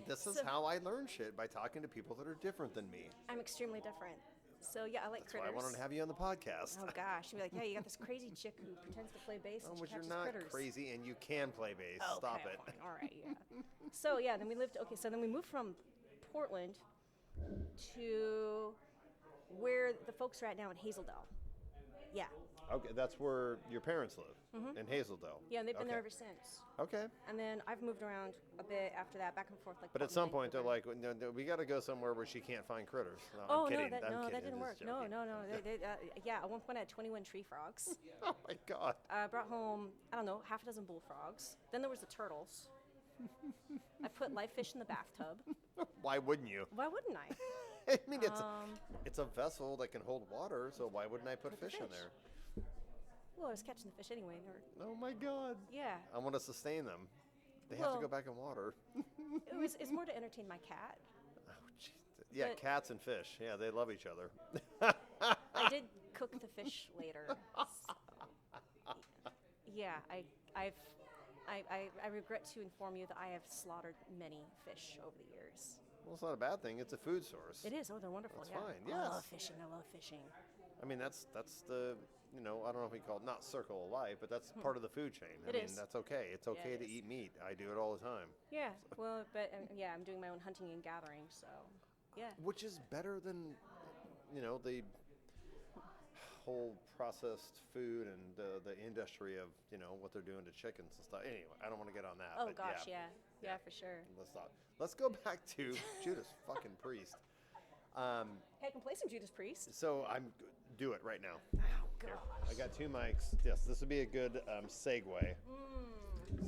This is So- how I learn shit, by talking to people that are different than me. I'm extremely different. So yeah, I like That's why critters. I wanted to have you on the podcast. Oh gosh, you'd be like, hey, you got this crazy chick who pretends to play bass Oh, and but she you're catches not critters. crazy, and you can play bass. Oh, Stop okay, it. fine. All right, yeah. So yeah, then we lived. Okay, so then we moved from Portland to where the folks are at now in Hazeldale. Yeah, Okay, that's where your parents live, in Hazeldale. yeah, and they've been there Okay. ever since. Okay. And then I've moved around a bit after that, back and forth. Like. But at Portland, some point, they're Vancouver. like, no, we got to go somewhere where she can't find critters. No, Oh I'm kidding. no, I'm that kidding. didn't I'm work. just No, joking. yeah, at one point I had 21 tree frogs. Oh my God. I brought home, I don't know, half a dozen bullfrogs. Then there was the turtles. I put live fish in the bathtub. Why wouldn't you? Why wouldn't I? I mean, it's a vessel that can hold water, so why wouldn't I put Put the fish in fish. there? Well, I was catching the fish anyway. Oh my God. Yeah. I want to sustain them. They have Well- to go back in water. It's more to entertain my cat. Oh, jeez. Yeah, But- cats and fish. Yeah, they love each other. I did cook the fish later. So, yeah, I regret to inform you that I have slaughtered many fish over the years. Well, it's not a bad thing. It's a food source. It is. Oh, they're wonderful. That's yeah. fine, Oh, I yes. love fishing. I love fishing. I mean, that's the, I don't know if we call it not circle of life, but that's part of the food chain. I It mean, is. that's okay. It's okay it to is. eat meat. I do it all the time. Yeah. Well, but yeah, I'm doing my own hunting and gathering. So, yeah. Which is better than, the whole processed food and the industry of, what they're doing to chickens and stuff. Anyway, I don't want to get on that. Oh but gosh, yeah. yeah, for sure. Let's not. Let's go back to Judas fucking Priest. Hey, I can play some Judas Priest. So do it right now. Oh Here, gosh. I got 2 mics. Yes, this would be a good segue.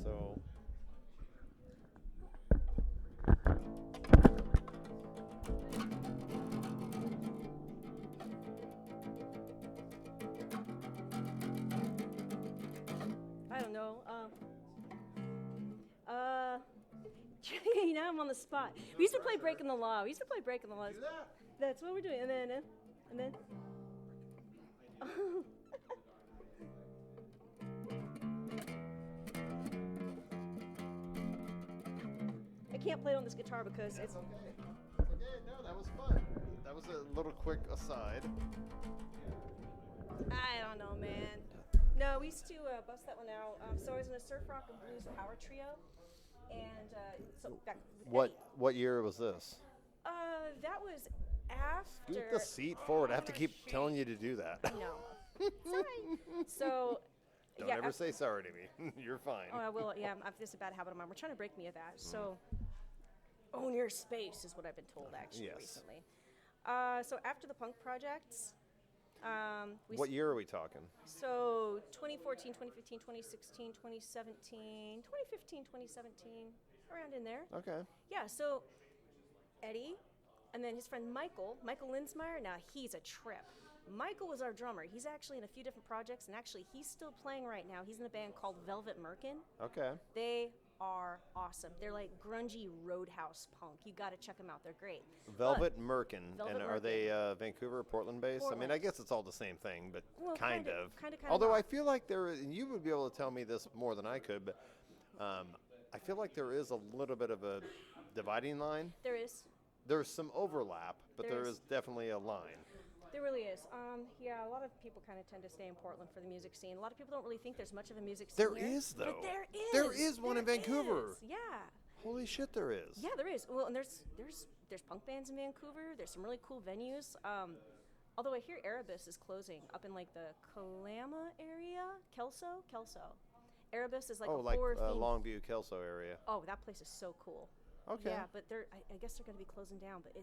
So. I don't know. Now I'm on the spot. We used to play Breaking the Law. That's what we're doing. And then. I can't play it on this guitar because it's. Okay. No, that was fun. That was a little quick aside. I don't know, man. No, we used to bust that one out. So I was in a surf rock and blues power trio, and so back. What year was this? That was after. Scoot the seat forward. I have to Oh, keep shit. telling you to do that. No. Sorry. So Don't Yeah, ever say sorry to me. You're fine. Oh, I will. Yeah, this is a bad habit of mine. We're trying to break me of that. So, own your space is what I've been told actually Yes. recently. So after the punk projects, What year are we talking? so 2014, 2015, 2016, 2017, 2015, 2017, around in there. Okay. Yeah. So Eddie, and then his friend Michael Linsmeyer. Now he's a trip. Michael was our drummer. He's actually in a few different projects, and actually he's still playing right now. He's in a band called Velvet Merkin. Okay. They are awesome. They're like grungy roadhouse punk. You got to check them out. They're great. Velvet Merkin. Velvet And are they Vancouver, Portland based? I mean, Portland. I guess it's all the same thing, but Well, kind kinda- of. kinda Although not. I feel like and you would be able to tell me this more than I could, but I feel like there is a little bit of a dividing line. There is. There's some overlap, but There there is. is definitely a line. There really is. Yeah, a lot of people kind of tend to stay in Portland for the music scene. A lot of people don't really think there's much of a music scene There here. is, though. But there is. There is one in There Vancouver. is. Yeah. Holy shit, there is. Yeah, there is. Well, and there's punk bands in Vancouver. There's some really cool venues. Although I hear Erebus is closing up in like the Kalama area, Kelso. Erebus is like Oh, a like horror themed. Longview, Kelso area. Oh, that place is so cool. Okay. Yeah, but I guess they're going to be closing down. But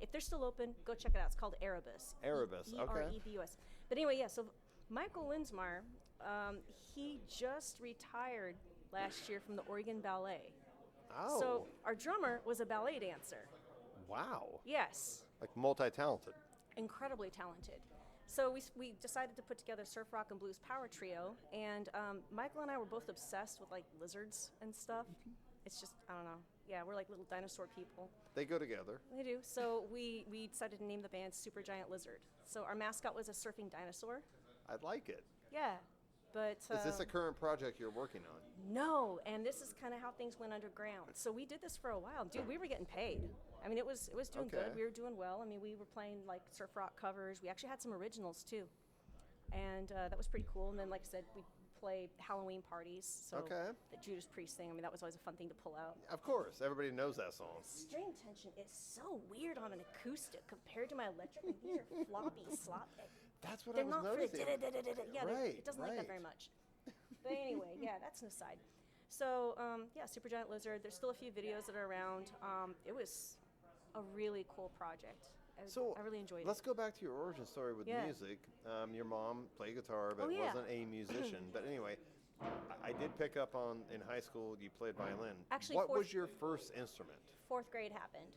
if they're still open, go check it out. It's called Erebus. Erebus, okay. Erebus. But anyway, yeah. So Michael Linsmeyer, he just retired last year from the Oregon Ballet. Oh. So our drummer was a ballet dancer. Wow. Yes, Like multi-talented. incredibly talented. So we decided to put together surf rock and blues power trio, and Michael and I were both obsessed with like lizards and stuff. It's just, I don't know. Yeah, we're like little dinosaur people. They go together. They do. So we decided to name the band Super Giant Lizard. So our mascot was a surfing dinosaur. I like it. Yeah, but Is this a current project you're working on? no, and this is kind of how things went underground. So we did this for a while, dude. We were getting paid. I mean, it was doing Okay. good. We were doing well. I mean, we were playing like surf rock covers. We actually had some originals too, and that was pretty cool. And then, like I said, we play Halloween parties. So Okay. the Judas Priest thing. I mean, that was always a fun thing to pull out. Of course, everybody knows that song. String tension is so weird on an acoustic compared to my electric. I mean, these are floppy slop. That's what They're I was not for the noticing. yeah. Right, It doesn't like that right. very much. But anyway, yeah, that's an aside. So yeah, Super Giant Lizard. There's still a few videos that are around. It was a really cool project. I really enjoyed let's it. go back to your origin story with Yeah. music. Your mom played guitar, but Oh, yeah. wasn't a musician. But anyway, I did pick up on in high school you played violin. Actually, what fourth- was your first instrument? 4th grade happened.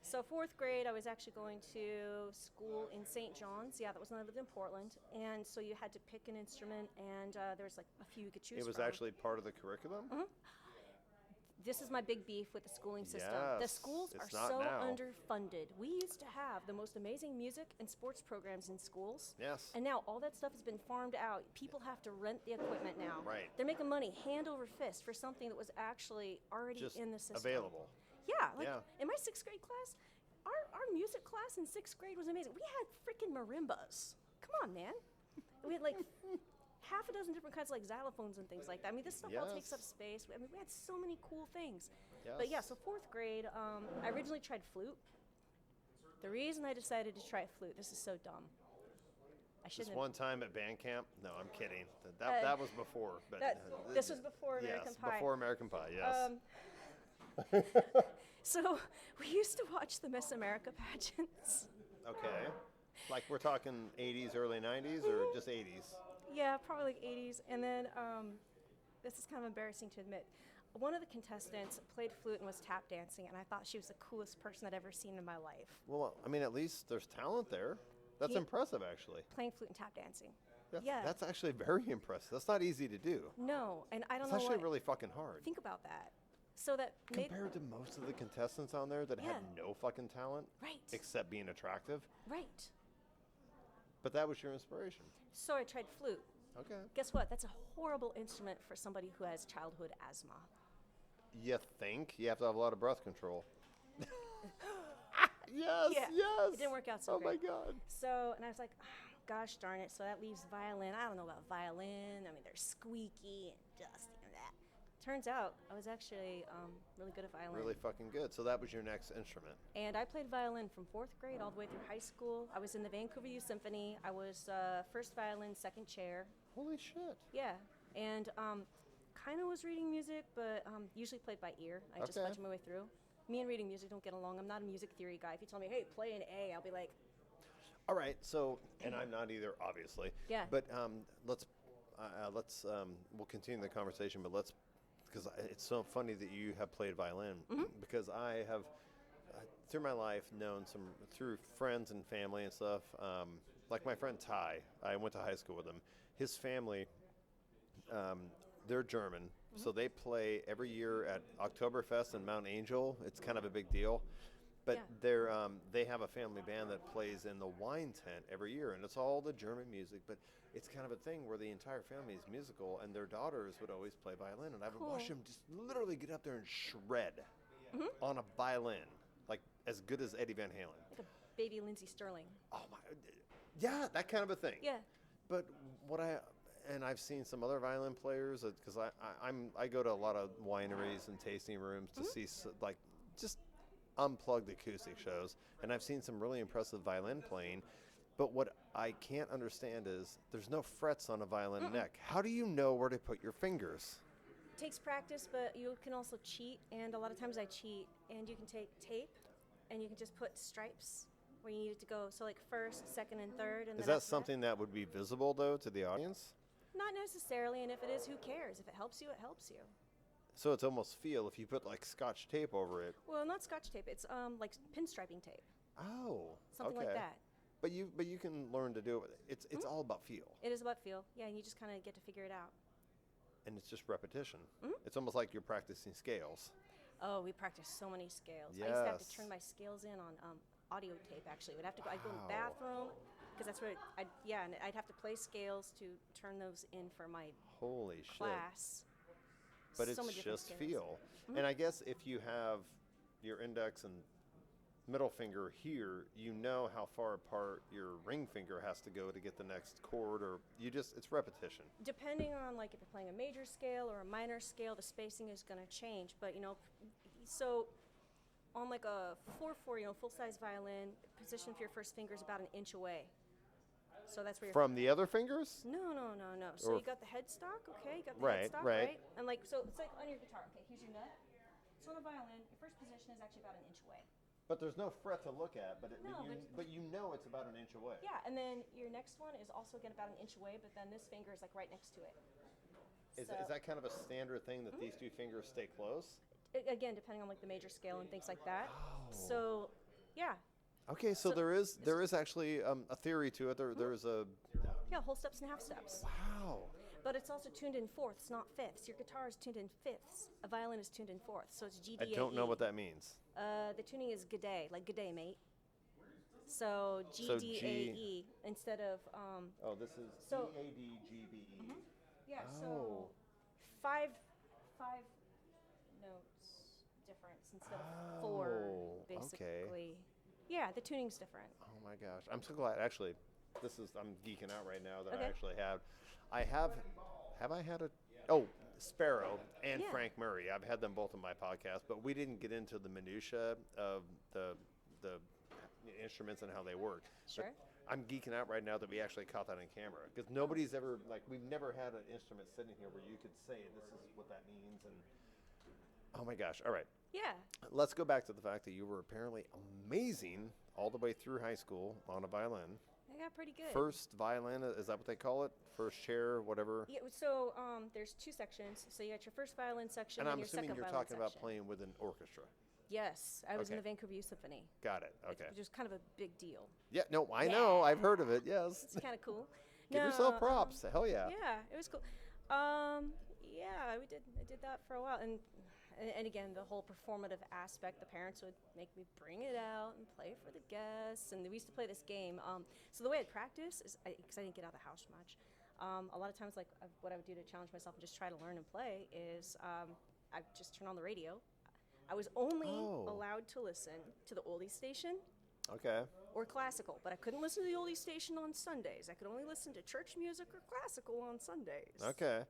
So 4th grade, I was actually going to school in St. John's. Yeah, that was when I lived in Portland. And so you had to pick an instrument, and there was like a few you could choose It was from. actually part of the curriculum. This is my big beef with the schooling system. The Yes, schools it's are not so now. underfunded. We used to have the most amazing music and sports programs in schools. Yes. And now all that stuff has been farmed out. People have to rent the equipment now. Right. They're making money hand over fist for something that was actually already Just in the system. available. Yeah, like Yeah. in my 6th grade class, our music class in 6th grade was amazing. We had freaking marimbas. Come on, man. We had like half a dozen different kinds of like xylophones and things like that. I mean, this stuff all takes up Yes. space. I mean, we had so many cool things. Yes. But yeah, so 4th grade, I originally tried flute. The reason I decided to try flute, this is so dumb. I Just shouldn't have. one time at band camp. No, I'm kidding. That was before. But This was before American yes, Pie. before American Pie. Yes. So we used to watch the Miss America pageants. Okay. Like we're talking 80s, early 90s, or just 80s? Yeah, probably like 80s. And then this is kind of embarrassing to admit. One of the contestants played flute and was tap dancing, and I thought she was the coolest person I'd ever seen in my life. Well, I mean, at least there's talent there. That's Yeah. impressive, actually. Playing flute and tap dancing. That's, Yeah. That's actually very impressive. That's not easy to do. No, and I don't It's know actually what. really fucking hard. Think about that. So that made Compared to most of the contestants on there that Yeah. had no fucking talent right, except being attractive. right. But that was your inspiration. So I tried flute. Okay. Guess what? That's a horrible instrument for somebody who has childhood asthma. You think you have to have a lot of breath control. Yes, Yeah, yes. it didn't work out so Oh great. my god. So, and I was like, oh, gosh darn it. So that leaves violin. I don't know about violin. I mean, they're squeaky and dusty and that. Turns out I was actually really good at violin. Really fucking good. So that was your next instrument. And I played violin from 4th grade all the way through high school. I was in the Vancouver Youth Symphony. I was first violin, second chair, Holy shit. Yeah, and kind of was reading music, but usually played by ear. I just Okay. fudge my way through. Me and reading music don't get along. I'm not a music theory guy. If you tell me, hey, play an A, I'll be like, All right, so, and I'm not either, obviously. Yeah. But let's we'll continue the conversation, but because it's so funny that you have played violin, because I have, through my life, known through friends and family and stuff, like my friend Ty, I went to high school with him. His family, they're German, so they play every year at Oktoberfest in Mount Angel. It's kind of a big deal. But Yeah. they have a family band that plays in the wine tent every year, and it's all the German music. But it's kind of a thing where the entire family is musical, and their daughters would always play violin, and I would watch Cool. them just literally get up there and shred on a violin, like as good as Eddie Van Halen. like a baby Lindsey Sterling. Oh my, yeah, that kind of a thing. Yeah. But I've seen some other violin players because I go to a lot of wineries and tasting rooms to see like just unplugged acoustic shows, and I've seen some really impressive violin playing. But what I can't understand is there's no frets on a violin neck. How do you know where to put your fingers? Takes practice, but you can also cheat, and a lot of times I cheat, and you can take tape, and you can just put stripes where you need it to go. So like first, second, and third, and Is then that after something that would be visible though to the audience? Not necessarily, and if it is, who cares? If it helps you, it helps you. So it's almost feel if you put like Scotch tape over it. Well, not Scotch tape. It's like pinstriping tape, Oh, something okay. like that. But you can learn to do it. It's all about feel, It is about feel, yeah, and you just kind of get to figure it out. and it's just repetition. It's almost like you're practicing scales. Oh, we practice so many scales. I used to have to Yes. turn my scales in on audio tape. Actually, would have to go. I'd go in the Wow. bathroom because that's where and I'd have to play scales to turn those in for my Holy shit. class. But So it's many different just scales. feel. And I guess if you have your index and middle finger here, you know how far apart your ring finger has to go to get the next chord, or it's repetition. Depending on like if you're playing a major scale or a minor scale, the spacing is going to change. But so on like a 4/4, full-size violin, position for your first finger is about an inch away. So that's where your From the other fingers? No. So Or you got the headstock, okay? You got the Right, headstock, right. right? And like, so it's like on your guitar, okay? Here's your nut. So on a violin, your first position is actually about an inch away. But there's no fret to look at, No, but you know it's about an inch away. Yeah, and then your next one is also again about an inch away, but then this finger is like right next to it. Is So- that kind of a standard thing that these two fingers stay close? Again, depending on like the major scale and things like that. Oh. So, yeah, Okay, so So there is actually a theory to it. There's a whole steps and half steps. wow. But it's also tuned in fourths, not fifths. Your guitar is tuned in fifths. A violin is tuned in fourths, so it's G D I A E. don't know what that means. The tuning is g'day, like g'day, mate. So So G D A E instead of Oh, this is So- GADGBE. yeah. Oh. So five notes difference instead of four, Oh, okay. basically. Yeah, the tuning's different. Oh my gosh, I'm so glad. Actually, I'm geeking out right now that Okay. I actually have. I have I had a Sparrow and Yeah. Frank Murray. I've had them both on my podcast, but we didn't get into the minutia of the instruments and how they work. But Sure. I'm geeking out right now that we actually caught that on camera because nobody's ever we've never had an instrument sitting here where you could say this is what that means and oh my gosh. All right. Yeah. Let's go back to the fact that you were apparently amazing all the way through high school on a violin. I got pretty good. First violin, is that what they call it? First chair, whatever. Yeah. So there's two sections. So you got your first violin section And I'm your assuming second you're violin talking about section. playing with an orchestra. Yes, I was in Okay. the Vancouver Youth Symphony. Got it. Okay. Which is kind of a big deal. Yeah, no, I know. I've heard of it. It's Yes. kind of cool. Give No, yourself props. Hell yeah. Yeah, it was cool. Yeah, I did that for a while, and again, the whole performative aspect. The parents would make me bring it out and play for the guests, and we used to play this game. So the way I'd practice is because I didn't get out of the house much. A lot of times, like what I would do to challenge myself and just try to learn and play is I just turn on the radio. I was only Oh. allowed to listen to the oldies station Okay. or classical, but I couldn't listen to the oldies station on Sundays. I could only listen to church music or classical on Sundays. Okay.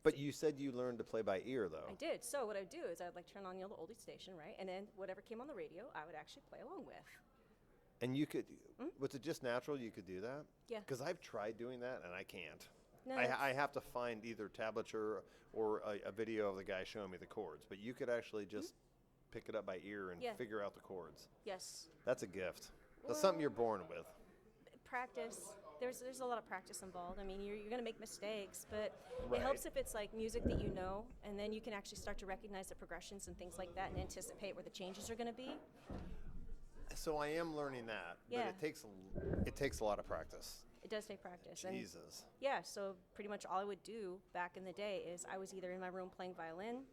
But you said you learned to play by ear, though. I did. So what I would do is I'd like turn on the oldies station, right? And then whatever came on the radio, I would actually play along with. And you could, was it just natural you could do that? Yeah. Because I've tried doing that and I can't. No, I have to find either tablature or a video of the guy showing me the chords. But you could actually just pick it up by ear and Yeah. figure out the chords. yes. That's a gift. That's something you're born with. Practice. There's a lot of practice involved. I mean, you're going to make mistakes, but Right. it helps if it's like music that you know, and then you can actually start to recognize the progressions and things like that and anticipate where the changes are going to be. So I am learning that, Yeah. but it takes a lot of practice. It does take practice. And Jesus. yeah, so pretty much all I would do back in the day is I was either in my room playing violin,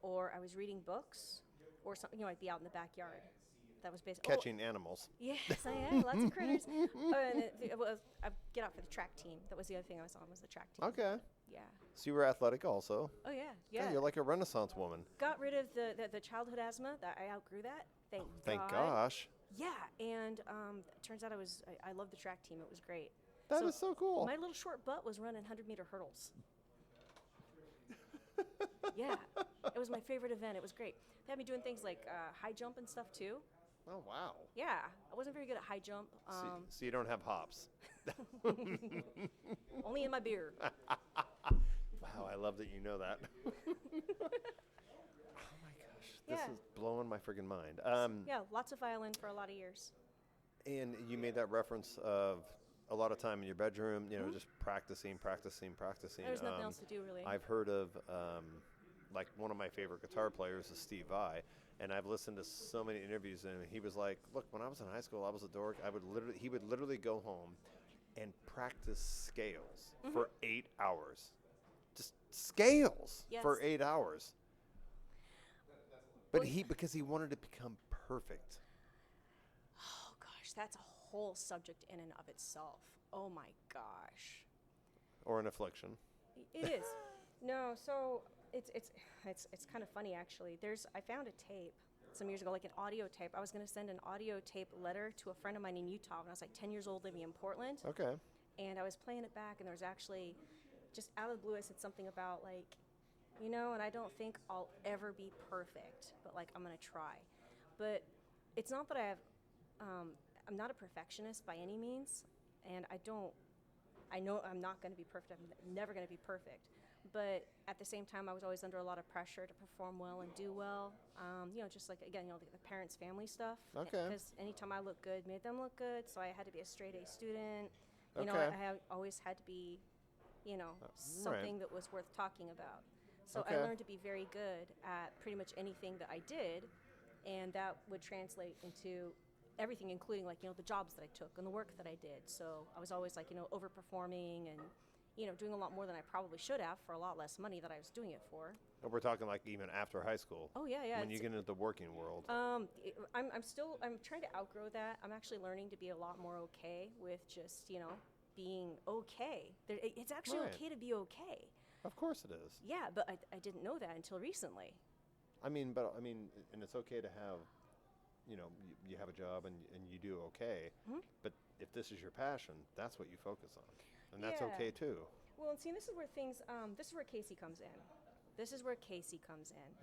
or I was reading books, or something. You know, I'd be out in the backyard. That was basically Catching animals. Yes, I am. Lots of critters. And I'd get out for the track team. That was the other thing I was on, was the track team. Okay. Yeah. So you were athletic also. Oh yeah, Yeah, yeah. you're like a Renaissance woman. Got rid of the childhood asthma. That I outgrew that. Thank God. gosh. Yeah, and turns out I loved the track team. It was great. That is so cool. My little short butt was running 100-meter hurdles. Yeah, it was my favorite event. It was great. They had me doing things like high jump and stuff too. Oh, wow. Yeah, I wasn't very good at high jump. So you don't have hops. Only in my beer. Wow, I love that you know that. Oh my gosh, this Yeah. is blowing my friggin' mind. Yeah, lots of violin for a lot of years. And you made that reference of a lot of time in your bedroom, you know, Mm-hmm. just practicing. There's nothing else to do really. I've heard of, like, one of my favorite guitar players is Steve Vai, and I've listened to so many interviews, and he was like, "Look, when I was in high school, I was a dork. He would literally go home and practice scales for 8 hours, just scales for Yes. 8 hours." But Well, because he wanted to become perfect. Oh gosh, that's a whole subject in and of itself. Oh my gosh. Or an affliction. It is. No, so it's kind of funny actually. I found a tape some years ago, like an audio tape. I was going to send an audio tape letter to a friend of mine in Utah when I was like 10 years old, living in Portland. Okay. And I was playing it back, and there was actually, just out of the blue, I said something about like, you know, and I don't think I'll ever be perfect, but like I'm gonna try. But it's not that I'm not a perfectionist by any means, and I know I'm not gonna be perfect. I'm never gonna be perfect. But at the same time, I was always under a lot of pressure to perform well and do well. You know, just like, again, you know, the parents' family stuff. Okay. Because anytime I looked good, made them look good. So I had to be a straight A student. You know, Okay. always had to be, you know, right. something that was worth talking about. So Okay. I learned to be very good at pretty much anything that I did, and that would translate into everything, including like, you know, the jobs that I took and the work that I did. So I was always like, you know, overperforming and, you know, doing a lot more than I probably should have for a lot less money that I was doing it for. And we're talking like even after high school. Oh yeah, yeah. When you get into the working world. I'm trying to outgrow that. I'm actually learning to be a lot more okay with just, you know, being okay. It's actually Right. okay to be okay. Of course it is. Yeah, but I didn't know that until recently. And it's okay to have, you know, you have a job and you do okay. Mhm. But if this is your passion, that's what you focus on. And that's Yeah. okay too. Well, and see, this is where this is where Casey comes in.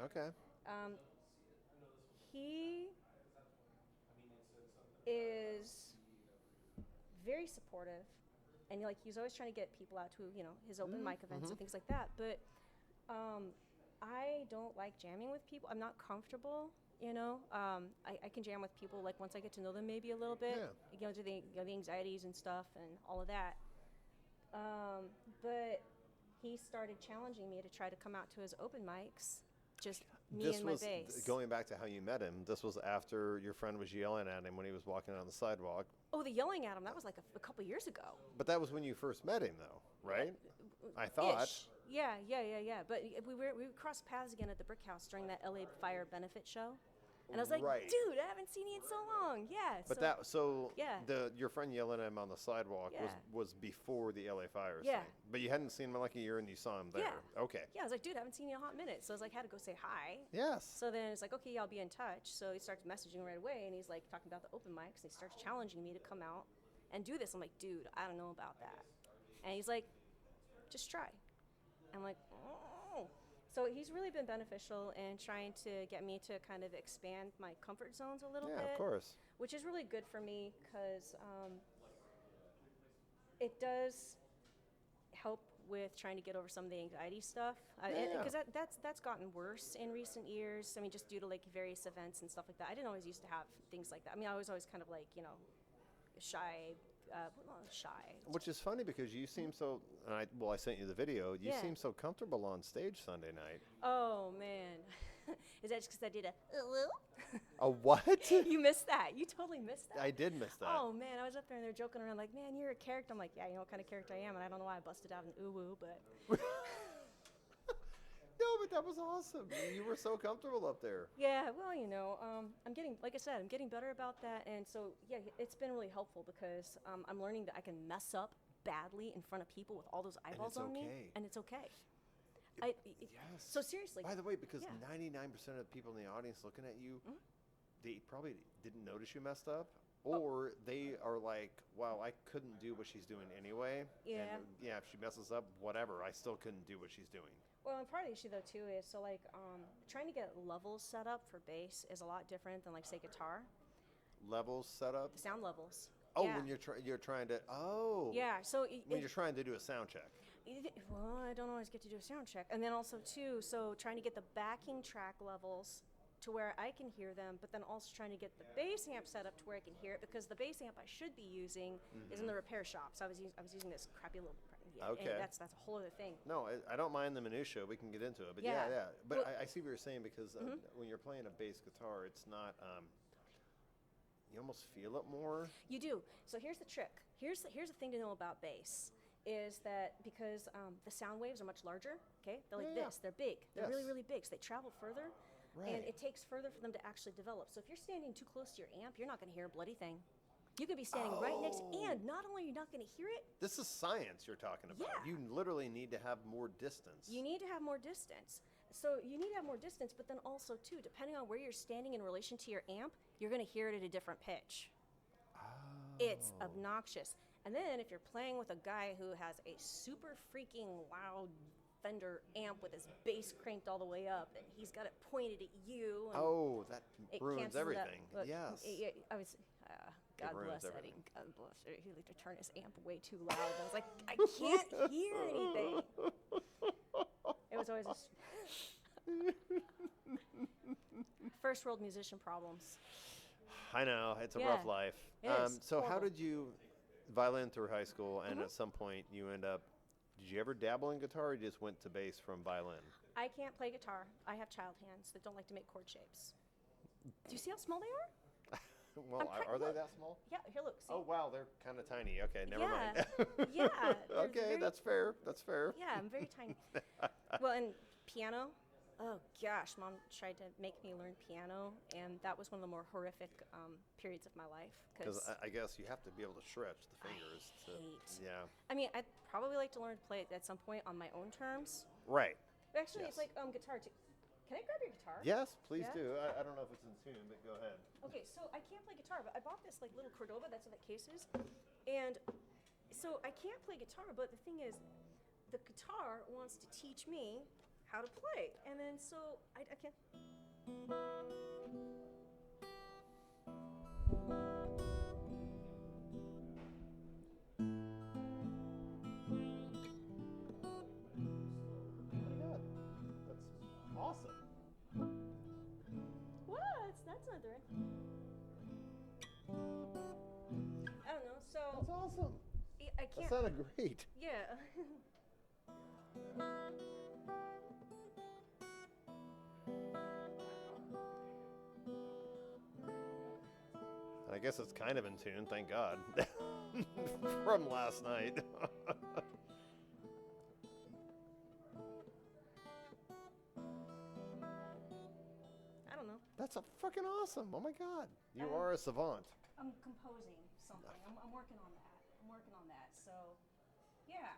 Okay. He is very supportive, and like he's always trying to get people out to, you know, his open mic events and things like that. But I don't like jamming with people. I'm not comfortable. You know, I can jam with people like once I get to know them maybe a little bit. Yeah. You know, the anxieties and stuff and all of that. But he started challenging me to try to come out to his open mics, just me This and my was bass. going back to how you met him. This was after your friend was yelling at him when he was walking on the sidewalk. Oh, the yelling at him, that was like a couple years ago. But that was when you first met him, though, right? I thought. Ish. Yeah. But we crossed paths again at the Brick House during that LA Fire benefit show. And I was like, Right. dude, I haven't seen you in so long. Yeah. But Yeah. your friend yelling at him on the sidewalk Yeah. was before the LA fires Yeah. thing. But you hadn't seen him in like a year and you saw him there. Yeah. Okay. Yeah, I was like, dude, I haven't seen you in a hot minute. So I was like, had to go say hi. Yes. So then it's like, okay, yeah, I'll be in touch. So he starts messaging right away, and he's like talking about the open mics, and he starts challenging me to come out and do this. I'm like, dude, I don't know about that. And he's like, just try. I'm like, oh. So he's really been beneficial in trying to get me to kind of expand my comfort zones a little Yeah, bit. of course. Which is really good for me because it does help with trying to get over some of the anxiety stuff. Yeah. Because that's gotten worse in recent years. I mean, just due to like various events and stuff like that. I didn't always used to have things like that. I mean, I was always kind of like, you know, shy. Shy. Which is funny because you seem so. I sent you the video. You Yeah. seem so comfortable on stage Sunday night. Oh man, is that just because I did a? A what? You missed that. You totally missed that. I did miss that. Oh man, I was up there and they're joking around like, man, you're a character. I'm like, yeah, you know what kind of character I am, and I don't know why I busted out an ooh woo, but No, but that was awesome. You were so comfortable up there. yeah, well, you know, I'm getting, like I said, I'm getting better about that, and so yeah, it's been really helpful because I'm learning that I can mess up badly in front of people with all those eyeballs it's on me, okay. and it's okay. Yes. So seriously, By the way, because yeah. 99% of the people in the audience looking at you, Mhm. they probably didn't notice you messed up, or they are like, "Wow, I couldn't do what she's doing anyway." Yeah. And yeah, if she messes up, whatever, I still couldn't do what she's doing. well, and part of the issue though too is so like trying to get levels set up for bass is a lot different than like say guitar, Levels set up. the sound levels. Oh, yeah. when you're trying to. Oh. Yeah, so When you're trying to do a sound check. well, I don't always get to do a sound check, and then also too, so trying to get the backing track levels to where I can hear them, but then also trying to get the bass amp set up to where I can hear it because the bass amp I should be using is in the repair shop. So I was using this crappy little. Yeah, Okay. And that's a whole other thing. No, I don't mind the minutia. We can get into it, but yeah. Yeah. But Well- I see what you're saying because when you're playing a bass guitar, it's not. You almost feel it more. You do. So here's the trick. Here's the thing to know about bass is that because the sound waves are much larger, okay? They're like Yeah. this. They're big. They're really, Yes. really big. So they travel further, Right. and it takes further for them to actually develop. So if you're standing too close to your amp, you're not going to hear a bloody thing. You could be standing right next, and not only are you not going to hear it, This is science you're talking about. Yeah. You literally need to have more distance. you need to have more distance. So you need to have more distance, but then also too, depending on where you're standing in relation to your amp, you're going to hear it at a different pitch. It's obnoxious. And then if you're playing with a guy who has a super freaking loud Fender amp with his bass cranked all the way up, and he's got it pointed at you. And Oh, that it ruins cancels out. everything. Look, yes. I was. God ruins bless Eddie. everything. God bless Eddie. He liked to turn his amp way too loud. And I was like, I can't hear anything. It was always first world musician problems. I know it's a Yeah, rough life. it is. So how Horrible. did you violin through high school, and at some point you end up? Did you ever dabble in guitar, or you just went to bass from violin? I can't play guitar. I have child hands that don't like to make chord shapes. Do you see how small they are? Well, are they that small? Yeah, here, look. See? Oh wow, they're kind of tiny. Okay, never Yeah. mind. Yeah, they're Okay, very- that's fair. That's fair. Yeah, I'm very tiny. Well, and piano. Oh gosh, Mom tried to make me learn piano, and that was one of the more horrific periods of my life. Because I guess you have to be able to stretch the fingers. hate- Yeah. I mean, I'd probably like to learn to play it at some point on my own terms. Right. But actually, it's Yes. like guitar too. Can I grab your guitar? Yes, please Yeah? do. I don't know if it's in tune, but go ahead. Okay, so I can't play guitar, but I bought this like little Cordova. That's what that case is. And so I can't play guitar, but the thing is, the guitar wants to teach me how to play, and then so I can't. That's awesome. What? That's not the right. I don't know. So That's awesome. I That can't. sounded great. Yeah. I guess it's kind of in tune, thank God. From last night. I don't know. That's a fucking awesome. Oh my God. You are a savant. I'm composing something. I'm working on that. I'm working on that. So, yeah,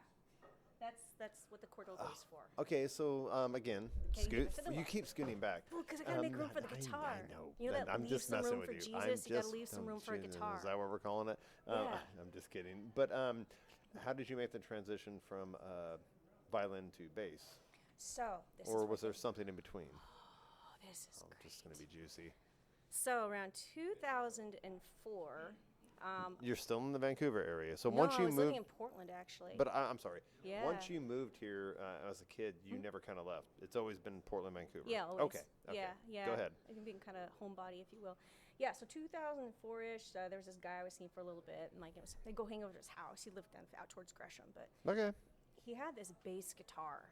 that's what the Cordova is for. Okay, so again, Okay, give it to the you left. keep scooting back. Well, because I gotta make room for the I guitar. know. You know that I'm leave just some messing room with for you. Jesus. You gotta leave some room for a guitar. Is that what we're calling it? Yeah. I'm just kidding. But how did you make the transition from violin to bass? So this Or is was there something in between? this is Oh, great. just going to be juicy. So around 2004, You're still in the Vancouver area. So No, once I you was living moved, in Portland, actually. but I'm sorry. Yeah. Once you moved here as a kid, you never kind of left. It's always been Portland, Vancouver. Yeah, always. Okay. Yeah, yeah. Go ahead. I can be kind of homebody, if you will. Yeah, so 2004-ish, there was this guy I was seeing for a little bit, and like I'd go hang over to his house. He lived down out towards Gresham, but Okay. he had this bass guitar.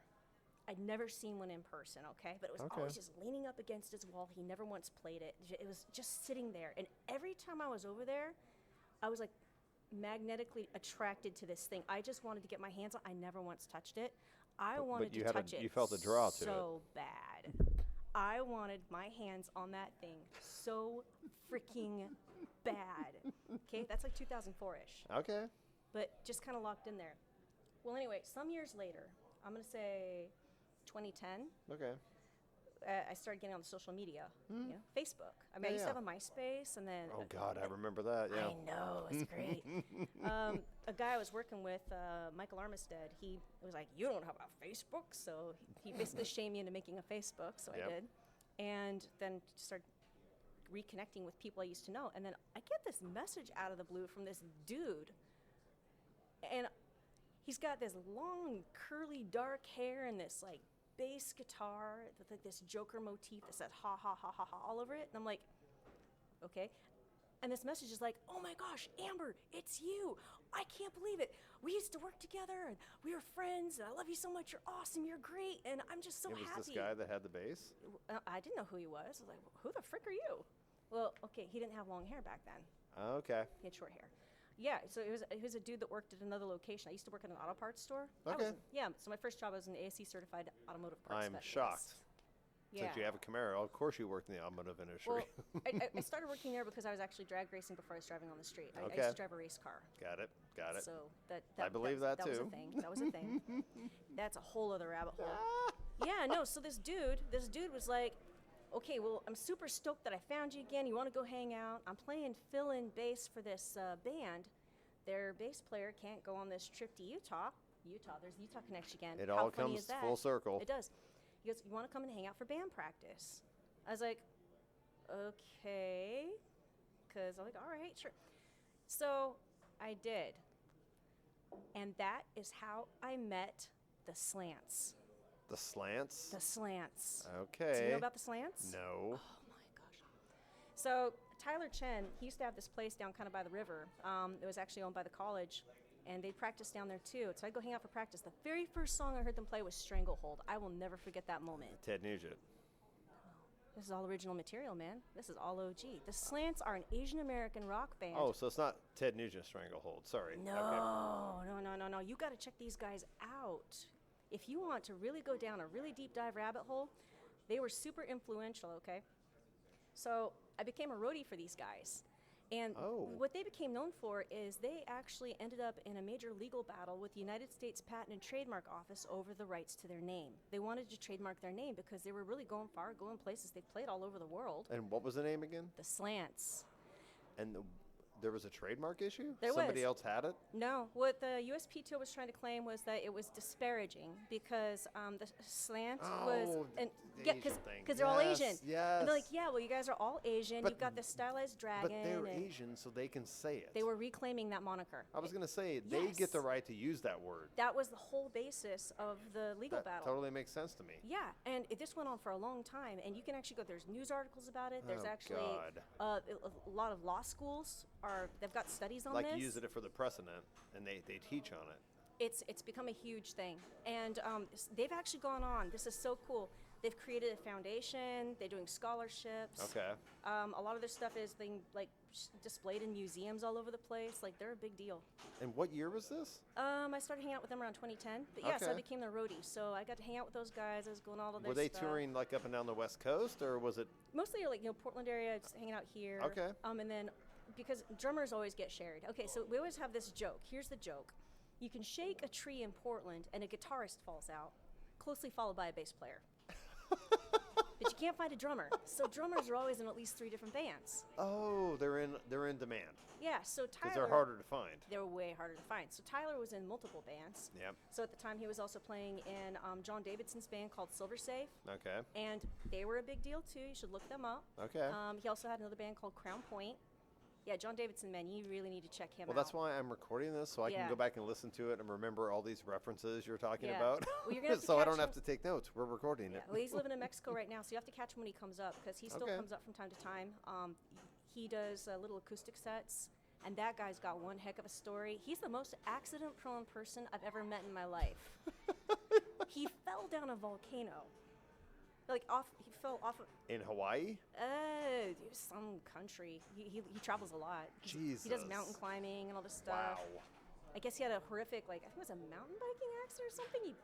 I'd never seen one in person, okay? But it was Okay. always just leaning up against his wall. He never once played it. It was just sitting there. And every time I was over there, I was like magnetically attracted to this thing. I just wanted to get my hands on it. I never once touched it. I wanted you to had touch it you felt a draw to it. so bad. I wanted my hands on that thing so freaking bad. Okay, that's like 2004-ish. Okay. But just kind of locked in there. Well, anyway, some years later, I'm going to say 2010, Okay. I started getting on social media, Facebook. I mean, I used to have a MySpace, and then Oh God, I remember that. Yeah. I know, it's great. A guy I was working with, Michael Armistead, he was like, "You don't have a Facebook," so he basically shamed me into making a Facebook, so Yep. I did, and then started reconnecting with people I used to know, and then I get this message out of the blue from this dude, and he's got this long, curly, dark hair and this like bass guitar with like this Joker motif that says "ha ha ha ha ha" all over it, and I'm like, okay. And this message is like, "Oh my gosh, Amber, it's you! I can't believe it. We used to work together, and we were friends. And I love you so much. You're awesome. You're great, and I'm just so It was happy." this guy that had the bass. I didn't know who he was. I was like, "Who the frick are you?" Well, okay, he didn't have long hair back then. Okay. He had short hair. Yeah, so it was a dude that worked at another location. I used to work at an auto parts store. Okay. So my first job was an ASE certified automotive parts I'm specialist. shocked. Yeah. Since you have a Camaro, of course you worked in the automotive industry. Well, I started working there because I was actually drag racing before I was driving on the street. I Okay. used to drive a race car. Got it. Got it. So that I believe that was a too. thing. That was a thing. That's a whole other rabbit hole. Yeah, no. So this dude was like, "Okay, well, I'm super stoked that I found you again. You want to go hang out? I'm playing fill-in bass for this band. Their bass player can't go on this trip to Utah. There's the Utah connection again. It How all funny comes is that? full circle. It does. He goes, "You want to come and hang out for band practice?" I was like, "Okay," because I'm like, "All right, sure." So I did, and that is how I met the Slants. The slants. The Slants. Okay. Do you know about the Slants? No. Oh my gosh. So Tyler Chen, he used to have this place down kind of by the river. It was actually owned by the college, and they'd practice down there too. So I'd go hang out for practice. The very first song I heard them play was Stranglehold. I will never forget that moment. Ted Nugent. This is all original material, man. This is all OG. The Slants are an Asian American rock band. Oh, so it's not Ted Nugent Stranglehold. Sorry. No, Okay. no. You got to check these guys out. If you want to really go down a really deep dive rabbit hole, they were super influential, okay? So I became a roadie for these guys. And Oh. what they became known for is they actually ended up in a major legal battle with the United States Patent and Trademark Office over the rights to their name. They wanted to trademark their name because they were really going far, going places. They played all over the world. And what was the name again? The Slants. And there was a trademark issue? There Somebody was. else had it? No, what the USPTO was trying to claim was that it was disparaging because the slant was Oh, and the because Asian thing. they're all Yes, Asian. yes. And they're like, yeah, well, you guys are all Asian. But- You've got this stylized dragon. But they're and Asian, so they can say it. they were reclaiming that moniker. I was going to say, they Yes. get the right to use that word. That was the whole basis of the legal That battle. totally makes sense to me. Yeah, and this went on for a long time, and you can actually go. There's news articles about it. There's Oh, actually God. A lot of law schools they've got studies on Like this. using it for the precedent, and they teach on it. It's become a huge thing, and they've actually gone on. This is so cool. They've created a foundation. They're doing scholarships. Okay. A lot of their stuff is being like displayed in museums all over the place. Like they're a big deal. And what year was this? I started hanging out with them around 2010. But yeah, so I Okay. became their roadie. So I got to hang out with those guys. I was going all of their Were they stuff. touring like up and down the West Coast, or was it? Mostly like Portland area, just hanging out here. Okay. And then because drummers always get shared. Okay, so we always have this joke. Here's the joke: you can shake a tree in Portland, and a guitarist falls out, closely followed by a bass player. But you can't find a drummer. So drummers are always in at least 3 different bands. Oh, they're in demand Yeah. So because Tyler. they're harder to find. They were way harder to find. So Tyler was in multiple bands. Yep. So at the time, he was also playing in John Davidson's band called Silver Safe, Okay. and they were a big deal too. You should look them up. Okay. He also had another band called Crown Point. Yeah, John Davidson, man, you really need to check him Well, out. that's why I'm recording this, so I can Yeah. go back and listen to it and remember all these references you're talking Yeah. about. Well, you're gonna have to so I catch don't have him- to take notes. We're recording Yeah, it. well, he's living in Mexico right now, so you have to catch him when he comes up because he still Okay. comes up from time to time. He does little acoustic sets, and that guy's got one heck of a story. He's the most accident-prone person I've ever met in my life. He fell down a volcano. He fell off of In Hawaii? some country. He travels a lot. He does Jesus. mountain climbing and all this stuff. Wow. I guess he had a horrific, I think it was a mountain biking accident or something. He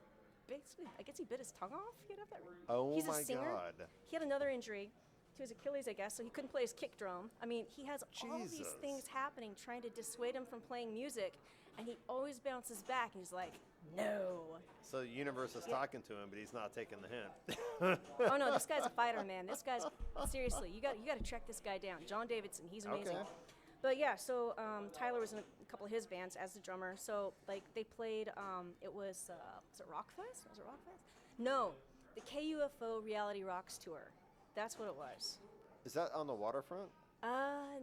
basically, I guess he bit his tongue off. He'd have that. Oh He's my a singer. God. He had another injury to his Achilles, I guess, so he couldn't play his kick drum. I mean, he has all these Jesus. things happening trying to dissuade him from playing music, and he always bounces back, and he's like, no. So the universe is Yeah. talking to him, but he's not taking the hint. Oh no, this guy's a fighter, man. This guy's seriously, you got to track this guy down. John Davidson, he's amazing. Okay. But yeah, so Tyler was in a couple of his bands as the drummer. So they played. It was it Rockfest? Was it Rockfest? No, the KUFO Reality Rocks tour. That's what it was. Is that on the waterfront?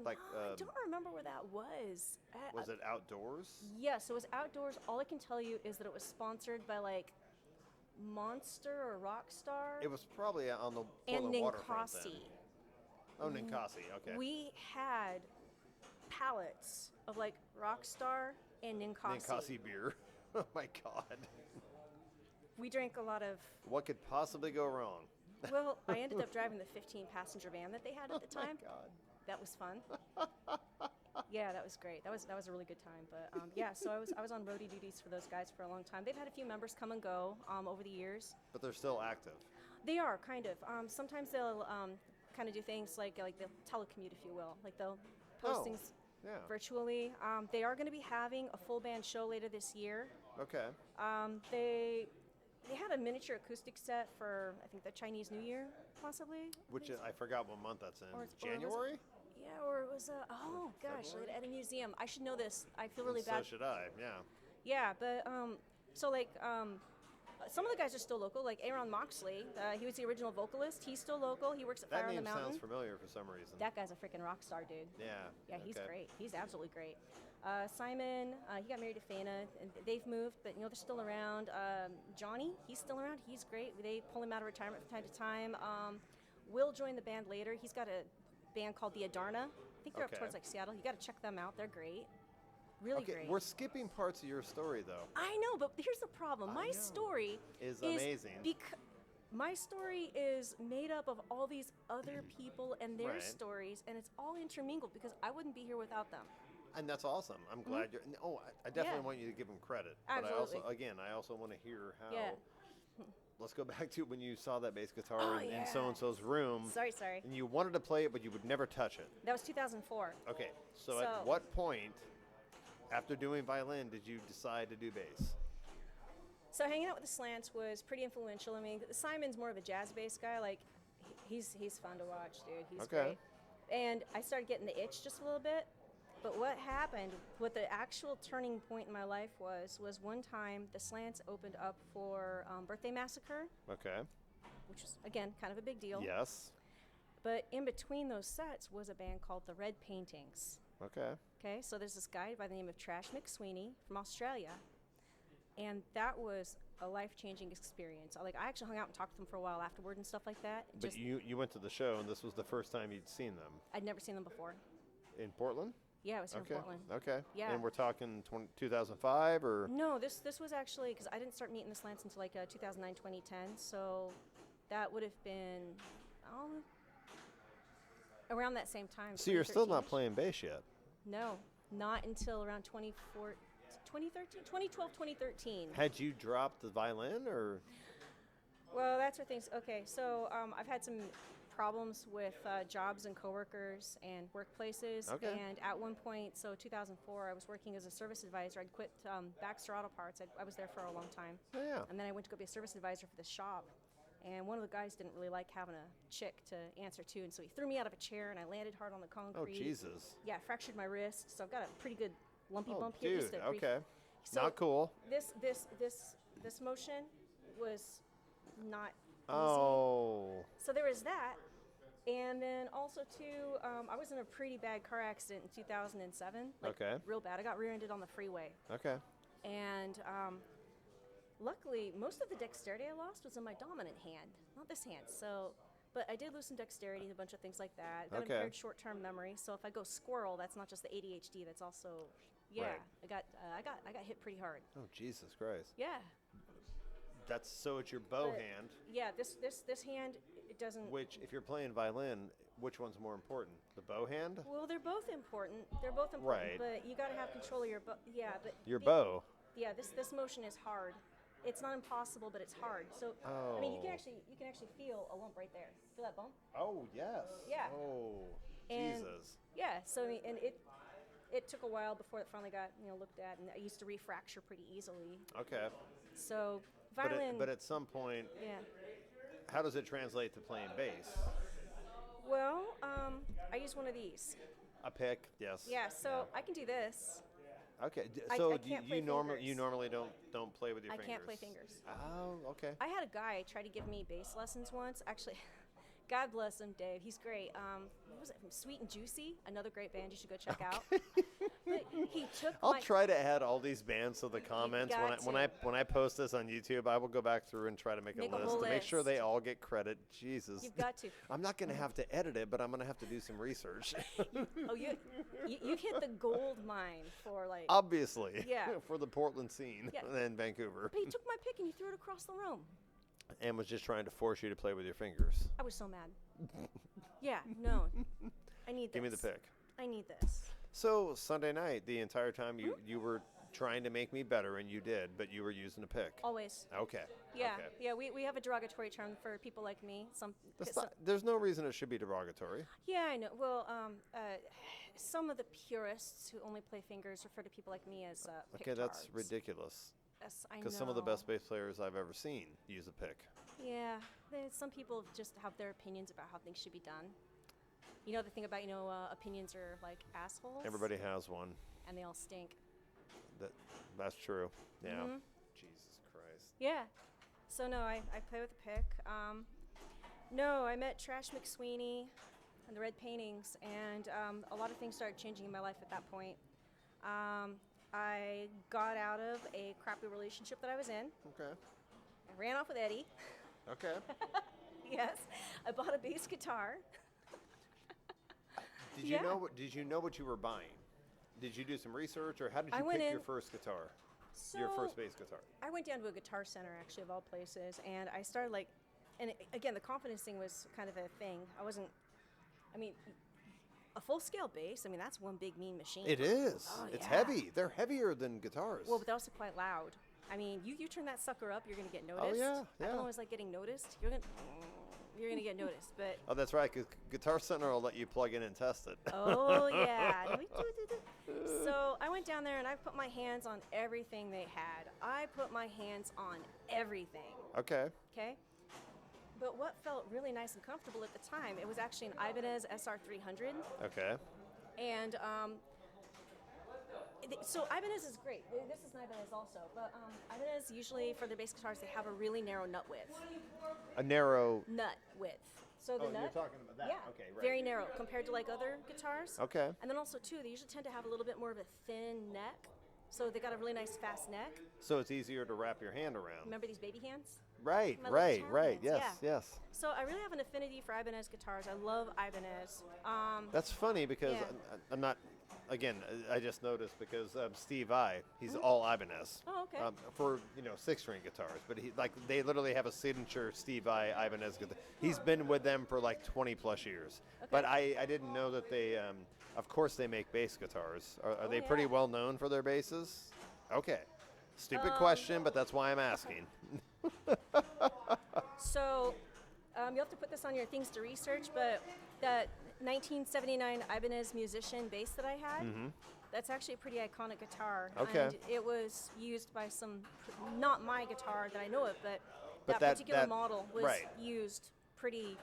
Like, No, I don't remember where that was. Was it outdoors? Yes, it was outdoors. All I can tell you is that it was sponsored by Monster or Rockstar It was probably on the and Portland waterfront then. Ninkasi. Oh, Ninkasi. Okay. We had pallets of Rockstar and Ninkasi. Ninkasi beer. Oh my God. We drank a lot of. What could possibly go wrong? Well, I ended up driving the 15-passenger van that they had at the time. Oh my God. That was fun. Yeah, that was great. That was a really good time. But yeah, so I was on roadie duties for those guys for a long time. They've had a few members come and go over the years. But they're still active. They are kind of. Sometimes they'll kind of do things like they'll telecommute, if you will. They'll post Oh, things Yeah. virtually. They are going to be having a full band show later this year. Okay. They had a miniature acoustic set for I think the Chinese New Year, possibly. Which I forgot what month that's in. Or it's- or was it- January? Yeah, or it was oh gosh, February? at a museum. I should know this. I feel really And so bad. should I. Yeah. Yeah, but some of the guys are still local. Like Aaron Moxley, he was the original vocalist. He's still local. He works at That Fire on the name Mountain. sounds familiar for some reason. That guy's a freaking rock star, dude. Yeah. Yeah, he's okay. great. He's absolutely great. Simon, he got married to Fana, and they've moved, but they're still around. Johnny, he's still around. He's great. They pull him out of retirement from time to time. Will joined the band later. He's got a band called the Adarna. I think they're Okay. up towards Seattle. You got to check them out. They're great. Really Okay, great. we're skipping parts of your story though. I know, but here's the problem. I My know. story Is amazing. My story is made up of all these other people and their Right. stories, and it's all intermingled because I wouldn't be here without them. And that's awesome. I'm glad you're. No, I definitely Yeah. want you to give them credit. Absolutely. But I also want to hear how. Yeah. Let's go back to when you saw that bass guitar Oh, in yeah. so and so's room, Sorry. and you wanted to play it, but you would never touch it. That was 2004. Okay, so So- at what point, after doing violin, did you decide to do bass? So hanging out with the Slants was pretty influential. I mean, Simon's more of a jazz bass guy. He's fun to watch, dude. He's Okay. great. And I started getting the itch just a little bit. But what the actual turning point in my life was one time the Slants opened up for Birthday Massacre, Okay. which was, again, kind of a big deal. Yes. But in between those sets was a band called the Red Paintings. Okay. Okay, so there's this guy by the name of Trash McSweeney from Australia, and that was a life-changing experience. I actually hung out and talked with them for a while afterward and stuff like that. But you went to the show, and this was the first time you'd seen them I'd never seen them before. in Portland. Yeah, it was here Okay. in Portland. Okay. Yeah. And we're talking 2005 or. No, this was actually because I didn't start meeting the Slants until 2009, 2010. So that would have been around that same time. So you're still not 2013-ish. playing bass yet. No, not until around 2012, 2013. Had you dropped the violin or? Well, that's where things. Okay, so I've had some problems with jobs and coworkers and workplaces. Okay. And at one point, so 2004, I was working as a service advisor. I'd quit Baxter Auto Parts. I was there for a long time. Oh, yeah. And then I went to go be a service advisor for the shop. And one of the guys didn't really like having a chick to answer to, and so he threw me out of a chair, and I landed hard on the Oh concrete. Jesus. Yeah, fractured my wrist, so I've got a pretty good lumpy Oh bump here. dude. Just a brief- Okay. So Not cool. This motion was not easy. Oh. So there was that, And then also too, I was in a pretty bad car accident in 2007. Like, Okay. real bad. I got rear-ended on the freeway. Okay. And luckily, most of the dexterity I lost was in my dominant hand, not this hand. So, but I did lose some dexterity, a bunch of things like that. Got Okay. impaired short-term memory. So if I go squirrel, that's not just the ADHD. That's also, yeah. Right. I got hit pretty hard. Oh, Jesus Christ. Yeah. That's so it's your bow But, hand, Yeah. This hand, it doesn't. which, if you're playing violin, which one's more important? The bow hand? Well, they're both important. They're both important. Right. But you got to have control of your bow. Yeah. But Your bow. Yeah. This motion is hard. It's not impossible, but it's hard. So I mean, you can actually feel a lump right there. Feel that bump? Oh, yes. Yeah. Oh, And- Jesus. Yeah. So I mean, and it took a while before it finally got looked at, and I used to refracture pretty easily. Okay. So But violin. but at some point, Yeah. how does it translate to playing bass? Well, I use one of these. A pick, yes. Yeah. So I can do this. Okay. I So can't play you fingers. normally don't play with your I fingers. can't play fingers. Oh, okay. I had a guy try to give me bass lessons once. Actually, God bless him, Dave. He's great. What was it? From Sweet and Juicy, another great band you should go check out. But he took I'll my. try to add all these bands to the comments when got when I post this on YouTube. I will go back through and try to make Make a a list whole to make sure they list. all get credit. Jesus. You've got to. I'm not going to have to edit it, but I'm going to have to do some research. Oh, you hit the gold mine for like. Obviously. Yeah. For the Portland scene Yeah. in Vancouver. But he took my pick and he threw it across the room. And was just trying to force you to play with your fingers. I was so mad. Yeah, no. I need this. Give me the pick. I need this. So Sunday night, the entire time you were trying to make me better, and you did, but you were using a pick. Always. Okay. Yeah, Okay. yeah. We have a derogatory term for people like me. There's no reason it should be derogatory. Yeah, I know. Well, some of the purists who only play fingers refer to people like me as Okay, that's picktards. ridiculous. Yes, I know. Because some of the best bass players I've ever seen use a pick. Yeah, some people just have their opinions about how things should be done. You know the thing about opinions are like assholes. Everybody has one. And they all stink. That's true. Yeah. Mhm. Jesus Christ. Yeah. So no, I play with a pick. No, I met Trash McSweeney and the Red Paintings, and a lot of things started changing in my life at that point. I got out of a crappy relationship that I was in. Okay. I ran off with Eddie. Okay. Yes. I bought a bass guitar. Did Yeah. you know what you were buying? Did you do some research, or how did I you went pick in- your first guitar? So Your first bass guitar. I went down to a guitar center, actually, of all places, and I started again, the confidence thing was kind of a thing. I mean, a full-scale bass, I mean, that's one big mean machine. It is. Oh, It's yeah. heavy. They're heavier than guitars. Well, but they're also quite loud. I mean, you turn that sucker up, you're gonna get noticed. Oh, yeah, I yeah. don't always like getting noticed. You're gonna get noticed, but Oh, that's right, because Guitar Center will let you plug in and test it. oh yeah. So I went down there and I put my hands on everything they had. I put my hands on everything. Okay. Okay. But what felt really nice and comfortable at the time, it was actually an Ibanez SR300, Okay. and so Ibanez is great. This is an Ibanez also, but Ibanez usually for their bass guitars they have a really narrow nut width. A narrow. Nut width. So the Oh, nut. you're talking about that. Yeah. Okay, right. Very narrow compared to like other guitars. Okay. And then also too, they usually tend to have a little bit more of a thin neck, so they got a really nice fast neck. So it's easier to wrap your hand around. Remember these baby hands? Right, My little right, child right. hands, Yes, yeah. yes. So I really have an affinity for Ibanez guitars. I love Ibanez. That's funny because Yeah. I'm not. Again, I just noticed because Steve Vai, he's all Ibanez. Oh, okay. For 6-string guitars, but they literally have a signature Steve Vai Ibanez guitar. He's been with them for like 20 plus years. But I didn't know that they. Of course, they make bass guitars. Are they pretty yeah. well known for their basses? Okay. Stupid question, but that's why I'm asking. So you'll have to put this on your things to research, but that 1979 Ibanez Musician bass that I had, that's actually a pretty iconic guitar. Okay. And it was used by not my guitar that I know of, but, But that particular model was right. used pretty.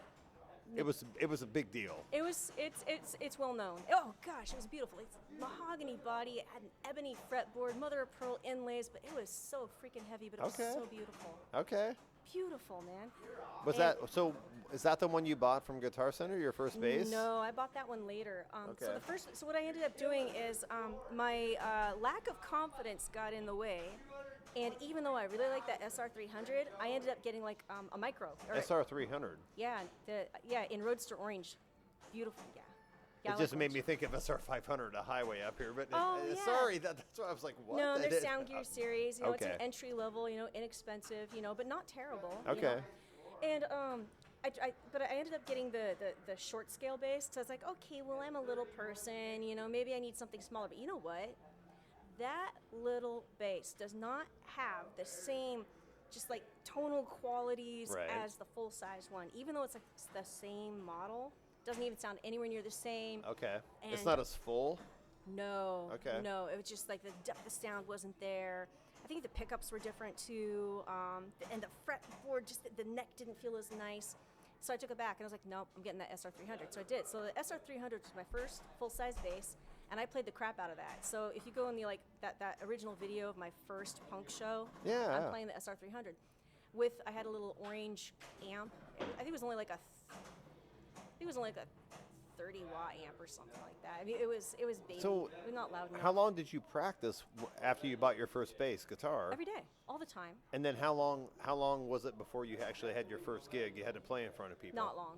It was a big deal. It's well known. Oh gosh, it was beautiful. It's mahogany body. It had an ebony fretboard, mother of pearl inlays, but it was so freaking heavy. But it was Okay. so beautiful. Okay. Beautiful, man. Was And- that so? Is that the one you bought from Guitar Center, your first bass? No, I bought that one later. Okay. So what I ended up doing is my lack of confidence got in the way, and even though I really like that SR300, I ended up getting like a micro. SR300. Yeah, in Roadster Orange, beautiful. Yeah. Yeah, It just made me think of SR500, a highway up here. But yeah. sorry, that's why I was like, what? No, I there's did- Sound Gear series. You know, it's Okay. an entry level. You know, inexpensive. You know, but not terrible. Okay. You know? And but I ended up getting the short scale bass. So I was like, okay, well, I'm a little person. You know, maybe I need something smaller. But you know what? That little bass does not have the same, just like tonal qualities Right. as the full size one. Even though it's like the same model, doesn't even sound anywhere near the same. Okay. It's And- not as full. No. Okay. No, it was just like the depth of sound wasn't there. I think the pickups were different too, and the fretboard, just the neck didn't feel as nice. So I took it back and I was like, nope, I'm getting that SR300. So I did. So the SR300 was my first full-size bass, and I played the crap out of that. So if you go in the that original video of my first punk show, Yeah. I'm playing the SR300. I had a little orange amp. I think it was only like a 30-watt amp or something like that. I mean, it was baby. So, it was not loud enough. How long did you practice after you bought your first bass guitar? Every day, all the time. And then how long was it before you actually had your first gig? You had to play in front of people. Not long.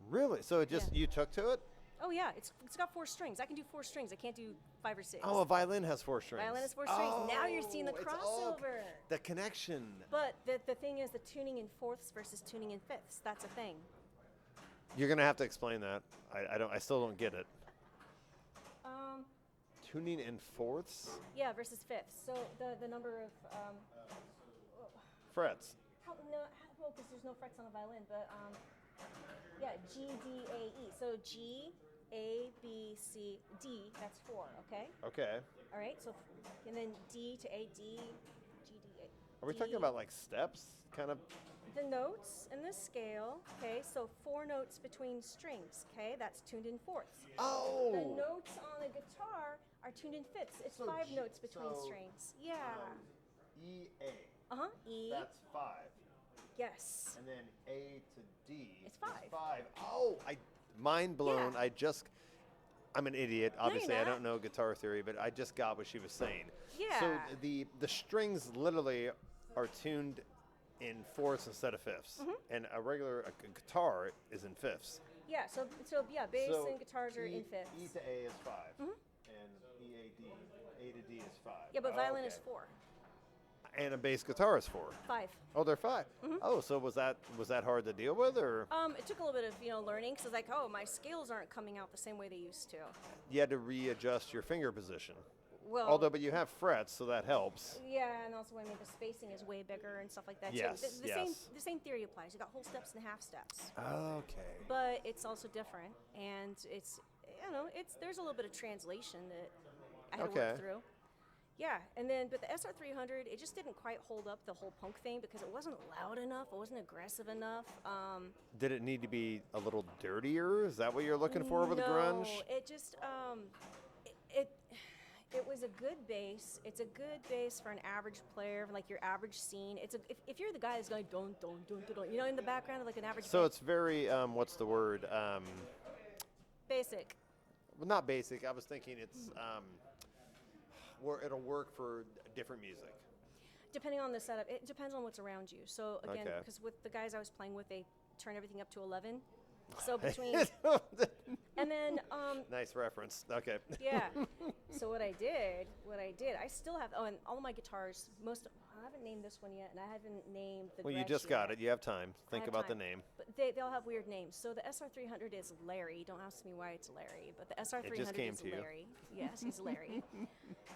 Really? So it just Yeah. you took to it? Oh yeah, it's got 4 strings. I can do 4 strings. I can't do 5 or 6. Oh, a violin has 4 strings. Violin has 4 strings. Now you're seeing the it's all crossover. the connection. But the thing is, the tuning in fourths versus tuning in fifths. That's a thing. You're gonna have to explain that. I still don't get it. Tuning in fourths, Yeah, versus fifths. So the number of frets. well, because there's no frets on a violin, but yeah, G, D, A, E. So G, A, B, C, D. That's 4. Okay. Okay. All right. So and then D to A, D, G, D, A. Are we D. talking about like steps, kind of? The notes in the scale, okay, so 4 notes between strings, okay, that's tuned in fourths. The Oh. notes on a guitar are tuned in fifths. It's So 5 G- notes between so, strings. Yeah. E A. E. That's 5. Yes. And then A to D. It's 5. is 5. Oh, mind blown. Yeah. I'm an idiot. you're Obviously, I not. don't know guitar theory, but I just got what she was saying. Yeah. So the strings literally are tuned in fourths instead of fifths, Mm-hmm. and a guitar is in fifths. Yeah, so yeah, bass So and guitars are in E fifths. to A is 5, and E A to D is 5. Yeah, but Oh, violin okay. is 4. And a bass guitar is 4. 5. Oh, they're 5. Mm-hmm. Oh, so was that hard to deal with, or It took a little bit of learning because like, oh, my scales aren't coming out the same way they used to. you had to readjust your finger position? Well, But you have frets, so that helps. yeah, and also I mean the spacing is way bigger and stuff like that. Yes, too. yes. The same theory applies. You got whole steps and half steps. Okay. But it's also different, and there's a little bit of translation that I had to Okay. work through. Yeah, but the SR300, it just didn't quite hold up the whole punk thing because it wasn't loud enough, it wasn't aggressive enough. Did it need to be a little dirtier? Is that what you're looking for with grunge? No, it just it was a good bass. It's a good bass for an average player, for like your average scene. If you're the guy that's going don don don don, don, in the background of like an average. So band, it's very what's the word? basic. Well, not basic. I was thinking it's where it'll work for different music. Depending on the setup, it depends on what's around you. So again, Okay. because with the guys I was playing with, they turn everything up to 11. So between and then Nice reference. Okay. yeah. So what I did, I still have. Oh, and all of my guitars. I haven't named this one yet, and I haven't named the. Well, you Gretsch just got yet. it. You have time. Think have about time. the name. But they all have weird names. So the SR300 is Larry. Don't ask me why it's Larry, but the SR300 came is to you. Larry. Yes, he's Larry.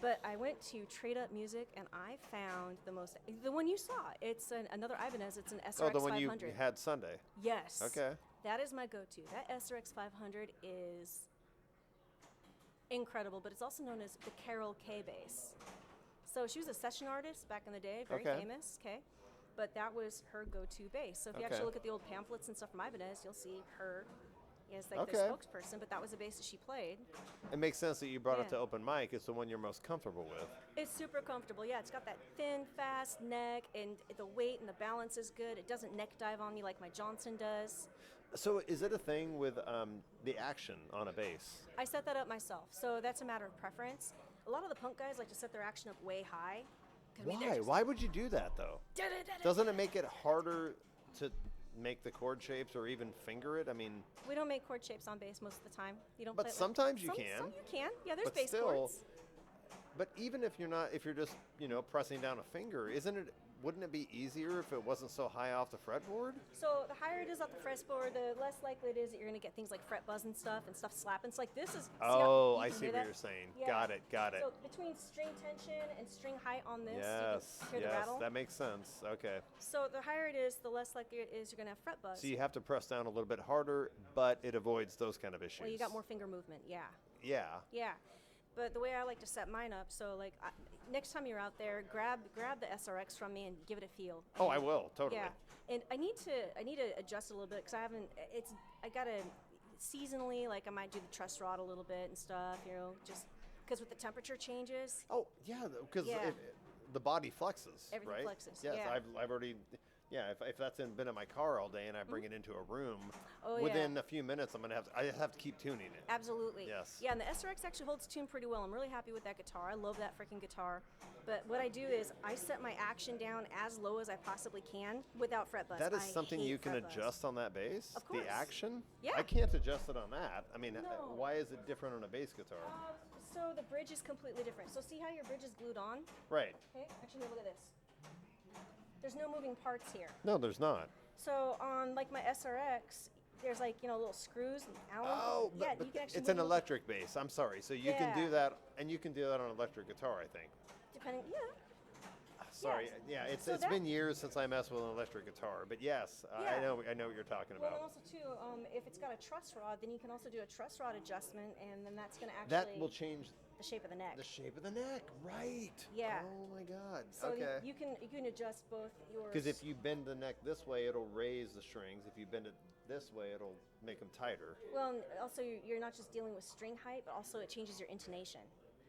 But I went to Trade Up Music and I found the one you saw. It's another Ibanez. It's an SRX 500. Oh, the one you had Sunday. Yes. Okay. That is my go-to. That SRX 500 is incredible, but it's also known as the Carol K bass. So she was a session artist back in the day, very Okay. famous, okay? But that was her go-to bass. So if you Okay. actually look at the old pamphlets and stuff from Ibanez, you'll see her, as like Okay. the spokesperson, but that was the bass that she played. It makes sense that you brought it to Yeah. open mic. It's the one you're most comfortable with. It's super comfortable. Yeah, it's got that thin, fast neck, and the weight and the balance is good. It doesn't neck dive on me like my Johnson does. So is it a thing with the action on a bass? I set that up myself, so that's a matter of preference. A lot of the punk guys like to set their action up way high. 'Cause, I mean, they're Why? just Why would you do that though? da-da-da-da. Doesn't it make it harder to make the chord shapes or even finger it? I mean, We don't make chord shapes on bass most of the time. You don't. But play it sometimes you some, can. Some you can. Yeah, there's But bass still, chords. but even if you're just pressing down a finger, wouldn't it be easier if it wasn't so high off the fretboard? So the higher it is off the fretboard, the less likely it is that you're going to get things like fret buzz and stuff slapping. It's like this is. Oh, you I can see hear what that? you're saying. Yeah. Got it. So between string tension and string height on this, Yes, you can hear the rattle. that makes sense. Okay. So the higher it is, the less likely it is you're going to have fret buzz. So you have to press down a little bit harder, but it avoids those kind of issues. Well, you got more finger movement. Yeah. Yeah. Yeah. But the way I like to set mine up, so like next time you're out there, grab the SRX from me and give it a feel. Oh, I will totally. Yeah, and I need to adjust a little bit because I gotta seasonally, like I might do the truss rod a little bit and stuff, just because with the temperature changes. Oh, yeah, because Yeah. the body flexes, Everything right? flexes, Yes, yeah. I've already. Yeah, if that's been in my car all day and I bring it into a room, Oh, yeah. within a few minutes I have to keep tuning it. Absolutely. Yes. Yeah, and the SRX actually holds tune pretty well. I'm really happy with that guitar. I love that freaking guitar. But what I do is I set my action down as low as I possibly can without fret buzz. That is I something hate you can fret buzz. adjust on that bass? Of course. The action? Yeah. I can't adjust it on that. I mean, No. why is it different on a bass guitar? So the bridge is completely different. So see how your bridge is glued on? Right. Okay, actually, look at this. There's no moving parts here. No, there's not. So on like my SRX, there's like little screws and Allen. Oh, yeah, but you can actually it's an move- electric bass. I'm sorry. So you can do Yeah. that, and you can do that on an electric guitar, I think. Depending, yeah. Sorry. Yeah, it's So been that- years since I messed with an electric guitar, but yes, I Yeah. know what you're talking Well, and about. also too, if it's got a truss rod, then you can also do a truss rod adjustment, and then that's going to That actually will change the shape of the neck. the shape of the neck, right? Yeah. Oh my God. So okay. you can adjust both yours. Because if you bend the neck this way, it'll raise the strings. If you bend it this way, it'll make them tighter. Well, and also you're not just dealing with string height, but also it changes your intonation.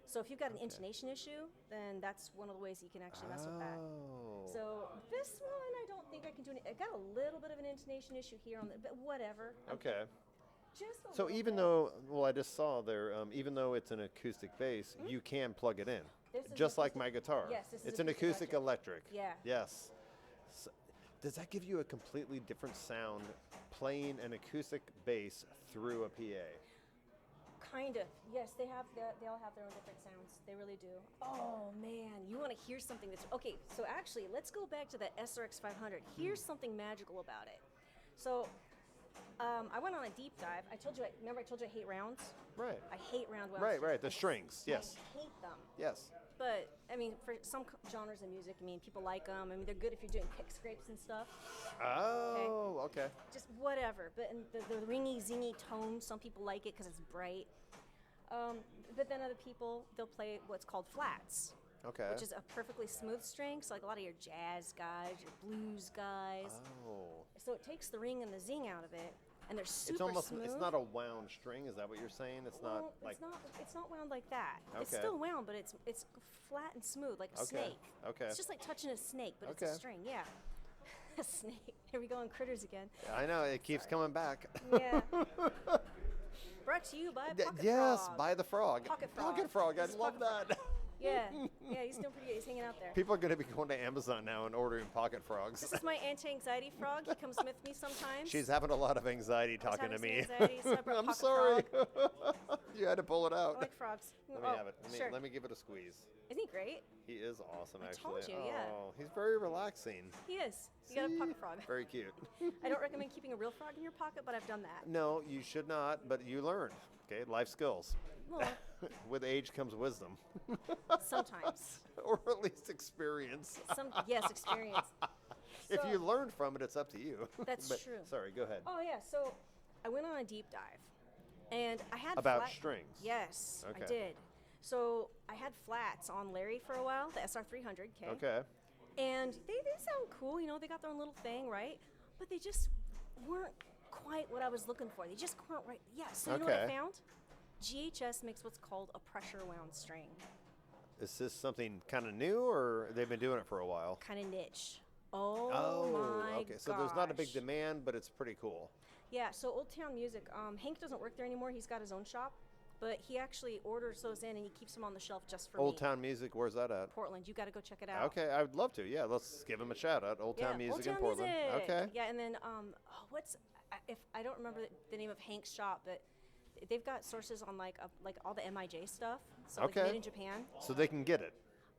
So if you've got an intonation issue, then that's one of the ways you can actually mess with that. Oh. So this one, I don't think I can do it. I got a little bit of an intonation issue here on the, but whatever. Okay. Just a So little even bit. though, well, I just saw there, even though it's an acoustic bass, you can plug it in, This is just like acoustic- my guitar. Yes, this is it's an acoustic acoustic electric. Yeah. Yes. So, does that give you a completely different sound playing an acoustic bass through a PA? Kind of. Yes, they all have their own different sounds. They really do. Oh man, you want to hear something that's okay. So actually, let's go back to the SRX 500. Here's something magical about it. So I went on a deep dive. I told you I hate rounds. Right. I hate round wound Right, strings. right. The strings. Yes. I hate them. Yes. But I mean, for some genres of music, I mean, people like them. I mean, they're good if you're doing pick scrapes and stuff. Oh, okay. Just whatever. But in the ringy, zingy tone, some people like it because it's bright. But then other people, they'll play what's called flats, Okay. which is a perfectly smooth string. So like a lot of your jazz guys, your blues guys. Oh. So it takes the ring and the zing out of it, and they're super It's almost, smooth. it's not a wound string, is that what you're saying? It's Well, not like, it's not wound like that. It's Okay. still wound, but it's flat and smooth like a Okay, snake. okay. It's just like touching a snake, but it's Okay. a string. Yeah. A snake. Here we go on critters again. I know, it keeps coming back. Yeah. Brought to you by Pocket Yes, Frog. by the frog. Pocket Pocket Frog. frog, I It's love Pocket that. Yeah. Yeah, he's doing pretty good. He's hanging out there. People are going to be going to Amazon now and ordering pocket frogs. This is my anti-anxiety frog. He comes with me sometimes. She's having a lot of anxiety I was talking to having me. some anxiety, so I brought I'm Pocket sorry. Frog. You had to pull it I out. like frogs. Let me Oh, have it. Sure. Let me give it a squeeze. Isn't he great? He is awesome, I actually. told you, yeah. Oh, he's very relaxing. He is. You got a See? pocket frog. Very cute. I don't recommend keeping a real frog in your pocket, but I've done that. No, you should not, but you learn. Okay, life skills. Well, With age comes wisdom, sometimes. or at least experience. Yes, experience. If So- you learn from it, it's up to you. That's But- true. Sorry, go ahead. Oh yeah, so I went on a deep dive, and I had About flat- strings. Yes, Okay. I did. So I had flats on Larry for a while, the SR300. Okay. And they sound cool, they got their own little thing, right? But they just weren't quite what I was looking for. They just weren't right. Yeah, so you know what I Okay. found? GHS makes what's called a pressure wound string. Is this something kind of new, or they've been doing it for a while? Kind of niche. Oh, my okay. So there's not a big gosh. demand, but it's pretty cool. Yeah, so Old Town Music, Hank doesn't work there anymore. He's got his own shop, but he actually orders those in and he keeps them on the shelf just for Old me. Town Music, where's that at? Portland, you got to go check it out. Okay, I would love to. Yeah, let's give him a shout out. Old Town Music Old in Town Portland. Music. Okay. Yeah, and then what's if I don't remember the name of Hank's shop, but they've got sources on like all the MIJ stuff. So like Okay. made in Japan. So they can get it.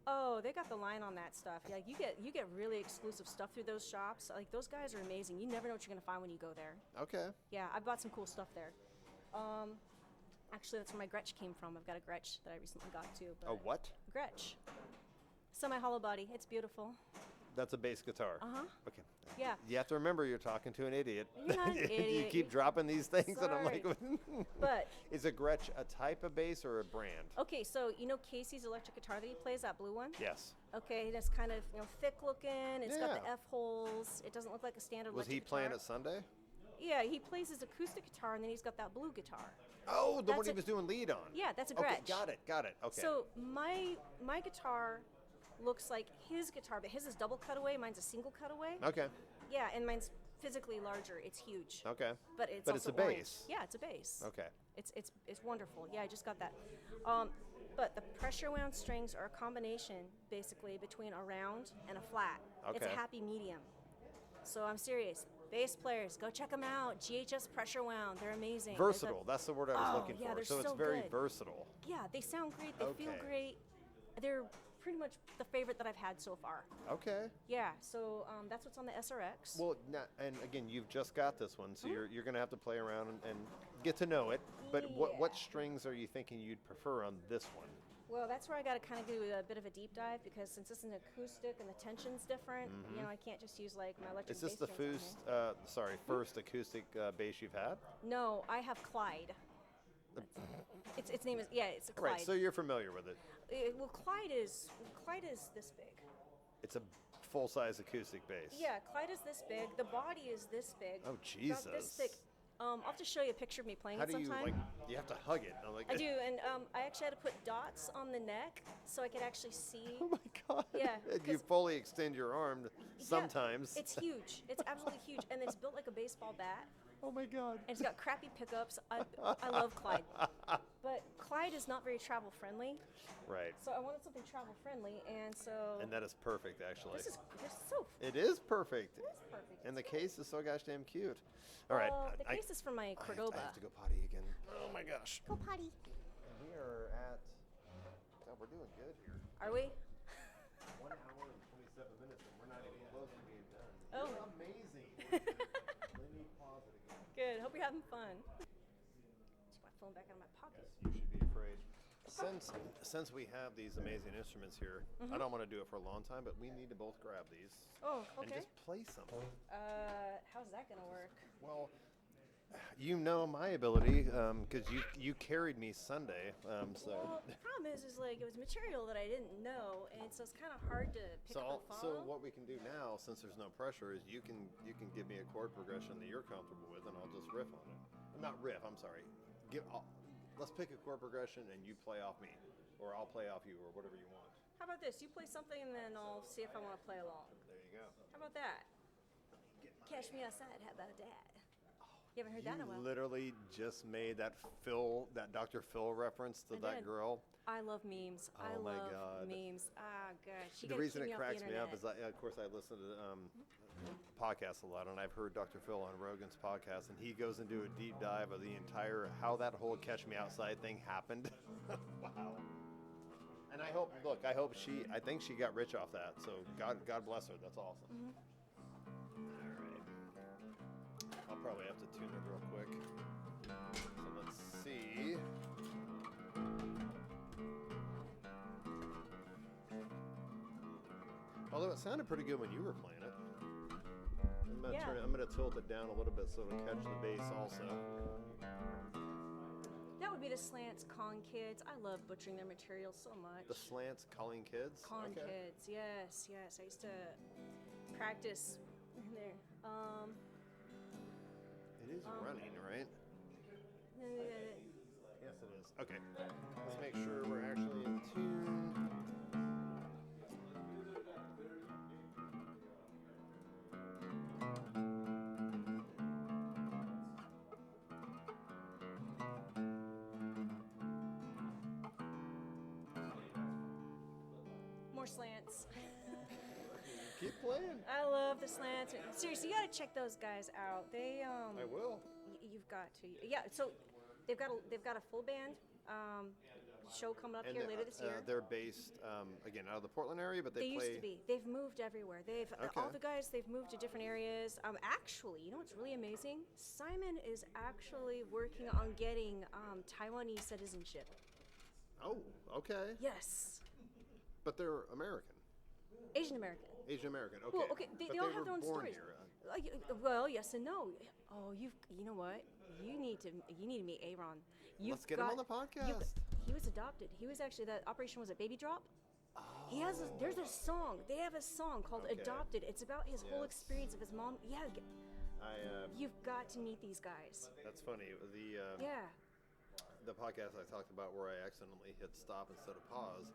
Oh, they got the line on that stuff. Yeah, you get really exclusive stuff through those shops. Like those guys are amazing. You never know what you're gonna find when you go there. Okay. Yeah, I bought some cool stuff there. Actually, that's where my Gretsch came from. I've got a Gretsch that I recently got too. A what? Gretsch. Semi-hollow body. It's beautiful. That's a bass guitar. Uh huh. Okay. Yeah. You have to remember you're talking to an idiot. You're not an You idiot. keep dropping these things, and I'm like, But is a Gretsch a type of bass or a brand? okay, so you know Casey's electric guitar that he plays, that blue one? Yes. Okay, that's kind of thick looking. It's got the Yeah. F holes. It doesn't look like a standard Was he electric playing guitar. it Sunday? Yeah, he plays his acoustic guitar and then he's got that blue guitar. Oh, the one That's he a- was doing lead on. Yeah, that's a Okay, Gretsch. got it. Okay. So my guitar looks like his guitar, but his is double cutaway. Mine's a single cutaway. Okay. Yeah, and mine's physically larger. It's huge. Okay. But it's But it's also a orange. bass. Yeah, it's a bass. Okay. It's wonderful. Yeah, I just got that. But the pressure wound strings are a combination basically between a round and a flat. It's a Okay. happy medium. So I'm serious. Bass players, go check them out. GHS pressure wound. They're amazing. There's a- Versatile. That's the word I was Oh, looking yeah, for. they're So it's so very good. versatile. Yeah, they sound great. They feel Okay. great. They're pretty much the favorite that I've had so far. Okay. Yeah, so that's what's on the SRX. Well, and again, you've just got this one, so Mm-hmm. you're going to have to play around and get to know it. But what Yeah. strings are you thinking you'd prefer on this one? Well, that's where I got to kind of do a bit of a deep dive because since it's an acoustic and the tension's different, I can't just use like my electric Is this bass the strings on here. first acoustic bass you've had? No, I have Clyde. Its name is it's a Clyde. Right, so you're familiar with it. Well, Clyde is this big. It's a full-size acoustic bass. Yeah, Clyde is this big. The body is this big. Oh, About Jesus. this thick. I'll have to show you a picture of me playing How it do you, sometime. you have to hug it. I'm like, I do, and I actually had to put dots on the neck so I could actually see. Oh, my God. Yeah, And you 'cause- fully extend your arm Yeah, sometimes. it's huge. It's absolutely huge, and it's built like a baseball bat. Oh, my God. And it's got crappy pickups. I love Clyde, but Clyde is not very travel friendly. Right. So I wanted something travel friendly, and so And that is perfect, actually. this is so. It is perfect. It is perfect. And the case is so gosh damn cute. All right. The case is from my I have Cordoba. to go potty again. Oh my gosh. Go potty. We are at. God, we're doing good here. Are we? 1 hour and 27 minutes, and we're not even close to being done. Oh. You're amazing. Let me pause it again. Good. Hope you're having fun. Take my phone back out of my pocket. You should be afraid. Since we have these amazing instruments here, I don't want to do it for a long time, but we need to both grab these Oh, and okay. just play something. How's that gonna work? Well, you know my ability because you carried me Sunday. So Well, the problem is like it was material that I didn't know, and so it's kind of hard to pick up and so follow. what we can do now, since there's no pressure, is you can give me a chord progression that you're comfortable with, and I'll just riff on it. Not riff. I'm sorry. Let's pick a chord progression and you play off me, or I'll play off you, or whatever you want. How about this? You play something, and then I'll see if I want to play along. There you go. How about that? Catch me outside. How about that? You haven't heard that in a You while. literally just made that Dr. Phil reference to I that did. girl. I love memes. I Oh my love God. memes. Ah, gosh. You The gotta reason it keep me off cracks the me up internet. is, of course, I listen to podcasts a lot, and I've heard Dr. Phil on Rogan's podcast, and he goes into a deep dive of the entire how that whole "Catch Me Outside" thing happened. Wow. And I think she got rich off that. So God bless her. That's awesome. All right. I'll probably have to tune it real quick. So let's see. Although it sounded pretty good when you were playing it. Yeah. I'm gonna tilt it down a little bit so it'll catch the bass also. That would be the Slants Con Kids. I love butchering their material so much. The Slants Calling Kids. Con Okay. Kids, yes. I used to practice in there. It is running, right? Yes, it is. Okay. Let's make sure we're actually in tune. More slants. Keep playing. I love the slants. Seriously, you gotta check those guys out. They I will. You've got to. Yeah. So they've got a full band show coming up And here later this year. they're based again out of the Portland area, but They they play. used to be. They've moved everywhere. They've all the guys. They've moved to different areas. Actually, you know what's really amazing? Simon is actually working on getting Taiwanese citizenship. Oh, okay. Yes. But they're American. Asian American. Asian American. Okay. Well, okay. They But all were have their own born stories. Here. Well, yes and no. Oh, you know what? You need to meet Aaron. Let's get him on the podcast. He was adopted. He was actually, that operation was a baby drop. Oh. There's a song. They have a song called Okay. Adopted. It's about his whole Yes. experience of his mom. Yeah, I. you've got to meet these guys. That's funny. Yeah. The podcast I talked about where I accidentally hit stop instead of pause.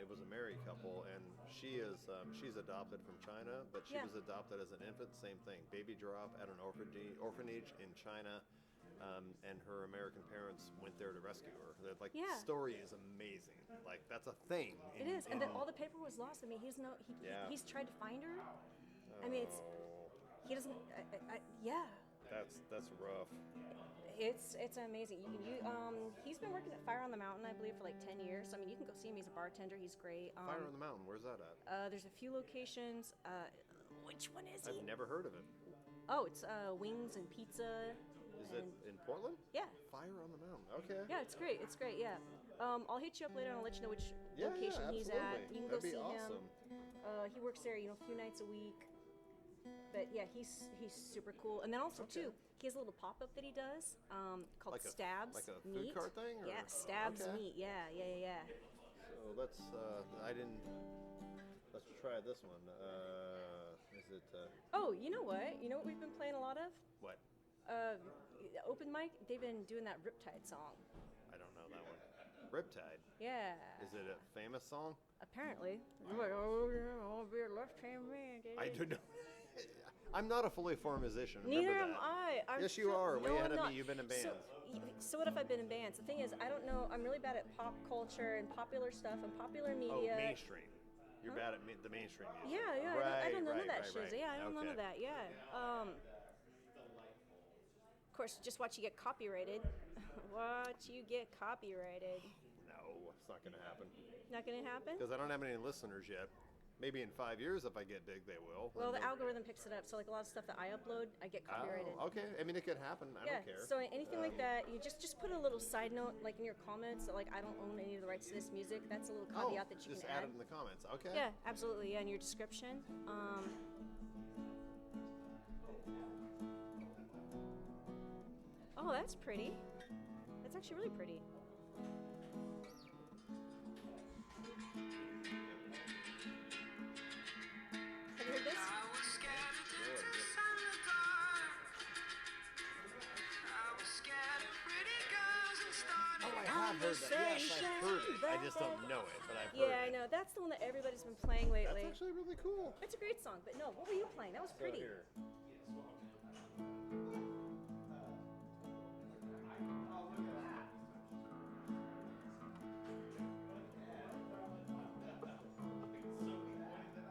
It was a married couple, and she's adopted from China, but she Yeah. was adopted as an infant. Same thing, baby drop at an orphanage in China, and her American parents went there to rescue her. Like Yeah. the story is amazing. Like that's a thing. It is, and then all the paper was lost. I mean, Yeah. he's tried to find her. I mean, he doesn't. Yeah. That's rough. It's amazing. He's been working at Fire on the Mountain, I believe, for like 10 years. I mean, you can go see him. He's a bartender. He's great. Fire on the Mountain. Where's that at? There's a few locations. Which one is he? I've never heard of it. Oh, it's Wings and Pizza. Is it in Portland? Yeah. Fire on the Mountain. Okay. Yeah, it's great. It's great. Yeah. I'll hit you up later and I'll let you know which Yeah, location he's at. absolutely. You can That'd go be see awesome. him. He works there, a few nights a week. But yeah, he's super cool. And then also too, he has a little pop up that he does called Like a- Stabs like a food Meat. cart thing, or- Yeah, Stabs Okay. Meat. Yeah. So let's. Let's try this one. Is it? Oh, you know what? You know what we've been playing a lot of? What? Open mic. They've been doing that Riptide song. I don't know that one. Riptide. Yeah. Is it a famous song? Apparently. You're like, oh, yeah, I'll be a left-hand man. I don't know. I'm not a fully formed musician. Remember Neither am that. I. Yes, you are. Way No, ahead I'm of not. me. You've been in bands. So what if I've been in bands? The thing is, I don't know. I'm really bad at pop culture and popular stuff and popular Oh, media. mainstream. You're bad at the mainstream music. Yeah. I don't know none of that shit. Right. Yeah, I don't know none of Okay. that. Yeah. Of course, just watch you get copyrighted. Watch you get copyrighted. No, it's not going to happen. Not gonna happen. Because I don't have any listeners yet. Maybe in 5 years, if I get big, they will. Well, And the then- algorithm picks it up. So like a lot of stuff that I upload, I get copyrighted. Oh, okay. I mean, it could happen. I Yeah, don't care. so anything like that, you just put a little side note, like in your comments, that, like I don't own any of the rights to this music. That's a little caveat that you just can add add. it in the comments. Okay. Yeah, absolutely. Yeah, in your description. Oh, that's pretty. That's actually really pretty. Have you heard this? Oh, I have heard that. Yes, I've heard it. I just don't know it, but I've heard Yeah, I it. know. That's the one that everybody's been playing lately. That's actually really cool. It's a great song, but no, what were you playing? That was pretty. So here.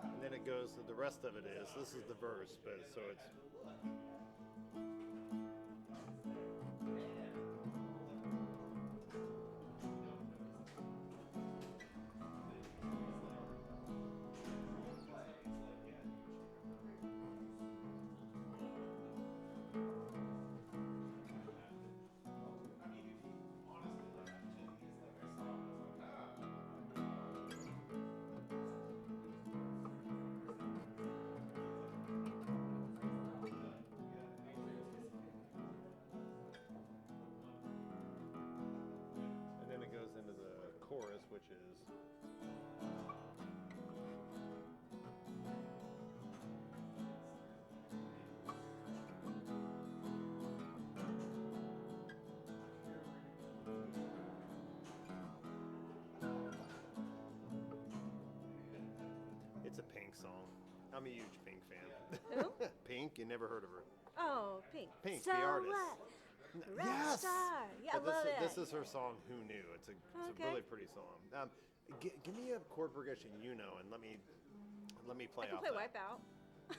And then it goes to the rest of it is this is the verse, but so it's. And then it goes into the chorus, which is. Pink song. I'm a huge Pink fan. Who? Pink, you never heard of her. Oh, Pink. Pink, So the artist. What? Rock Yes! star. Yeah, I But love it. This is her song, Who Knew. It's a Okay. really pretty song. Give me a chord progression you know, and let me play I can off play that. Wipeout.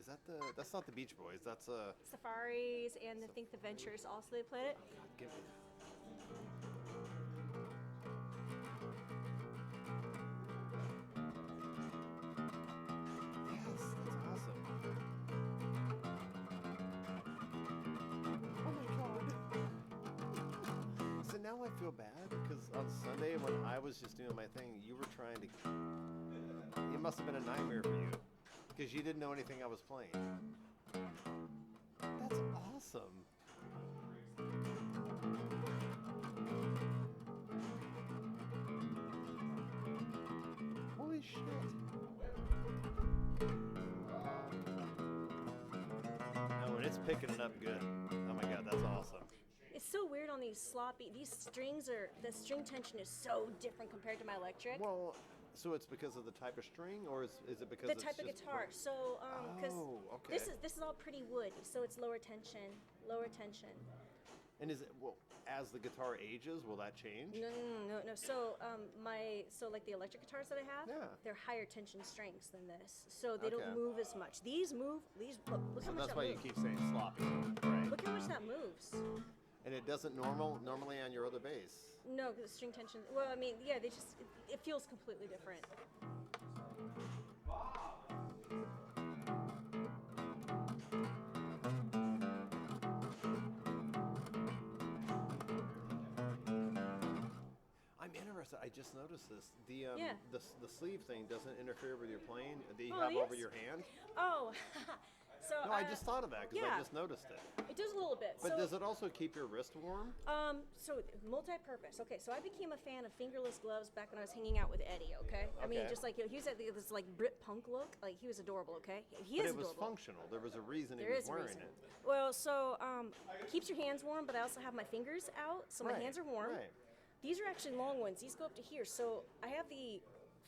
Is that that's not the Beach Boys. That's Safaris and I think the Ventures also they played it. give me Yes, that's awesome. Oh my god. So now I feel bad because on Sunday when I was just doing my thing, you were trying to. It must have been a nightmare for you because you didn't know anything I was playing. That's awesome. Holy shit. Oh, and it's picking it up good. Oh my god, that's awesome. It's so weird on these sloppy. These strings are the string tension is so different compared to my electric. Well, so it's because of the type of string, or is it because The it's type of just guitar. So, because Oh, okay. this is all pretty wood, so it's lower tension, lower tension. And is it as the guitar ages, will that change? No. So, like the electric guitars that I have, Yeah. they're higher tension strings than this, so they Okay. don't move as much. These move. Look So how much that's that why you moves. keep saying sloppy, right? Look how much that moves. And it doesn't normally on your other bass. No, because the string tension. Well, I mean, yeah, it feels completely different. I'm interested. I just noticed this. The Yeah. the sleeve thing doesn't interfere with your playing that you Oh, have over yes. your hand. Oh, so No, I just thought of that because I yeah. just noticed it. it does a little bit. But so, does it also keep your wrist warm? So multi-purpose. Okay, so I became a fan of fingerless gloves back when I was hanging out with Eddie. Okay, I mean, Okay. just like he was at this like Brit punk look. Like he was adorable. Okay, he But is it was adorable. functional. There was a reason There he was is a wearing reason. it. Well, so keeps your hands warm, but I also have my fingers out, so my Right, hands are warm. right. These are actually long ones. These go up to here. So I have the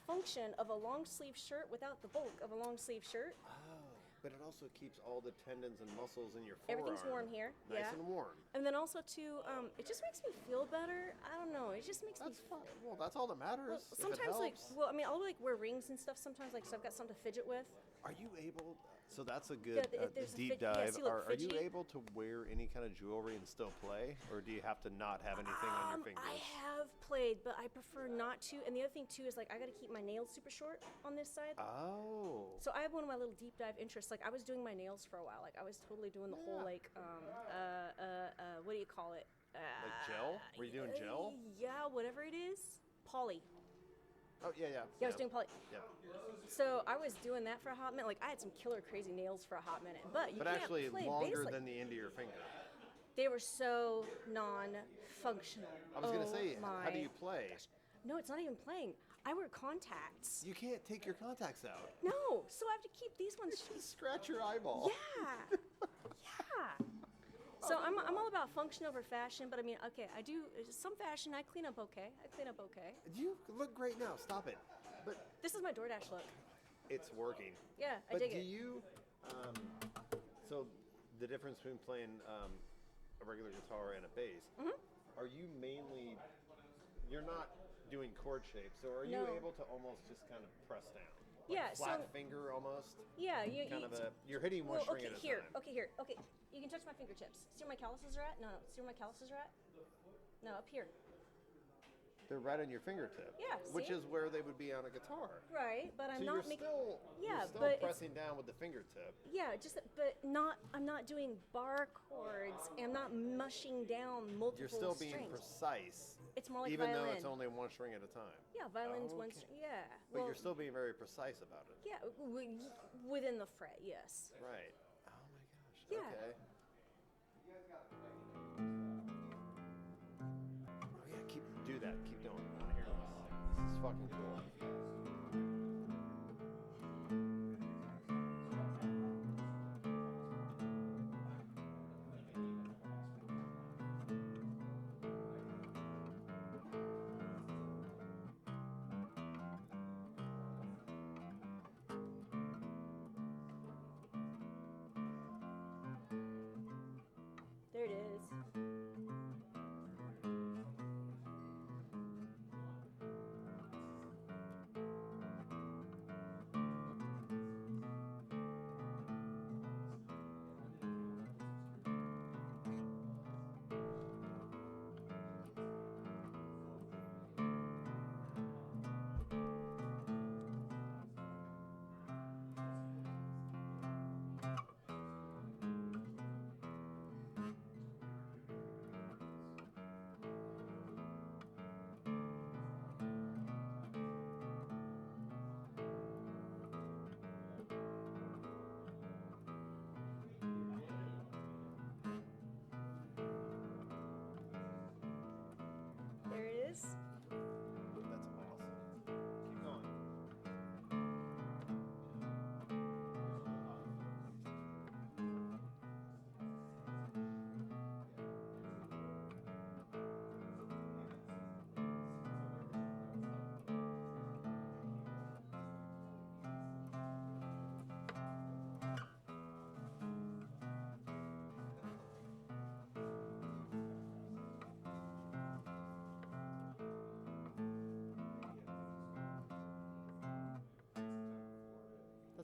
function of a long sleeve shirt without the bulk of a long sleeve shirt. Oh, but it also keeps all the tendons and muscles in your forearm Everything's warm here. nice Yeah. and warm. And then also too, it just makes me feel better. I don't know. It just makes That's me. fine. Well, that's all that matters. Well, if it sometimes like, helps. well, I mean, I'll like wear rings and stuff sometimes, like so I've got something to fidget with. Are you able? So that's a good if there's a deep yeah, dive. see, look, Are you fidgety. able to wear any kind of jewelry and still play, or do you have to not have anything on your fingers? I have played, but I prefer not to. And the other thing too is like I got to keep my nails super short on this side. Oh. So I have one of my little deep dive interests. Like I was doing my nails for a while. Like I was totally doing the whole like what do you call it? Like gel? Were you doing gel? Yeah, whatever it is. Poly. Oh yeah. Yeah, I was doing poly. Yeah. So I was doing that for a hot minute. Like I had some killer crazy nails for a hot minute. But you But can't actually, play longer bass like- than the end of your finger. They were so non-functional. I was gonna Oh say, how do my you play? gosh. No, it's not even playing. I wear contacts. You can't take your contacts out. No, so I have to keep these ones. Just scratch your eyeball. Yeah, yeah. So I'm all about function over fashion, but I mean, okay, I do some fashion. I clean up okay. You look great now. Stop it. But This is my DoorDash look. it's working. Yeah, I But dig do it. you? So the difference between playing a regular guitar and a bass. Mm-hmm. Are you mainly? You're not doing chord shapes, so are you No. able to almost just kind of press down? Yeah, Flat so- finger almost. Yeah, Kind of a. You're hitting one Well, string okay, at a here. time. Okay, here. Okay, you can touch my fingertips. See where my calluses are at? No. See where my calluses are at? No, up here. They're right on your fingertip. Yeah, Which see? is where they would be on a guitar. Right, but I'm So not you're making. still, Yeah, you're still but it's- pressing down with the fingertip. Yeah, I'm not doing bar chords. I'm not mushing down multiple You're still being strings. precise, It's more like even violin. though it's only one string at a time. Yeah, violin's one Okay. string. Yeah. But well, you're still being very precise about it. Yeah, within the fret, yes. Right. Oh my gosh. Yeah. Okay. Oh yeah, do that. Keep doing it. I want to hear this. This is fucking cool.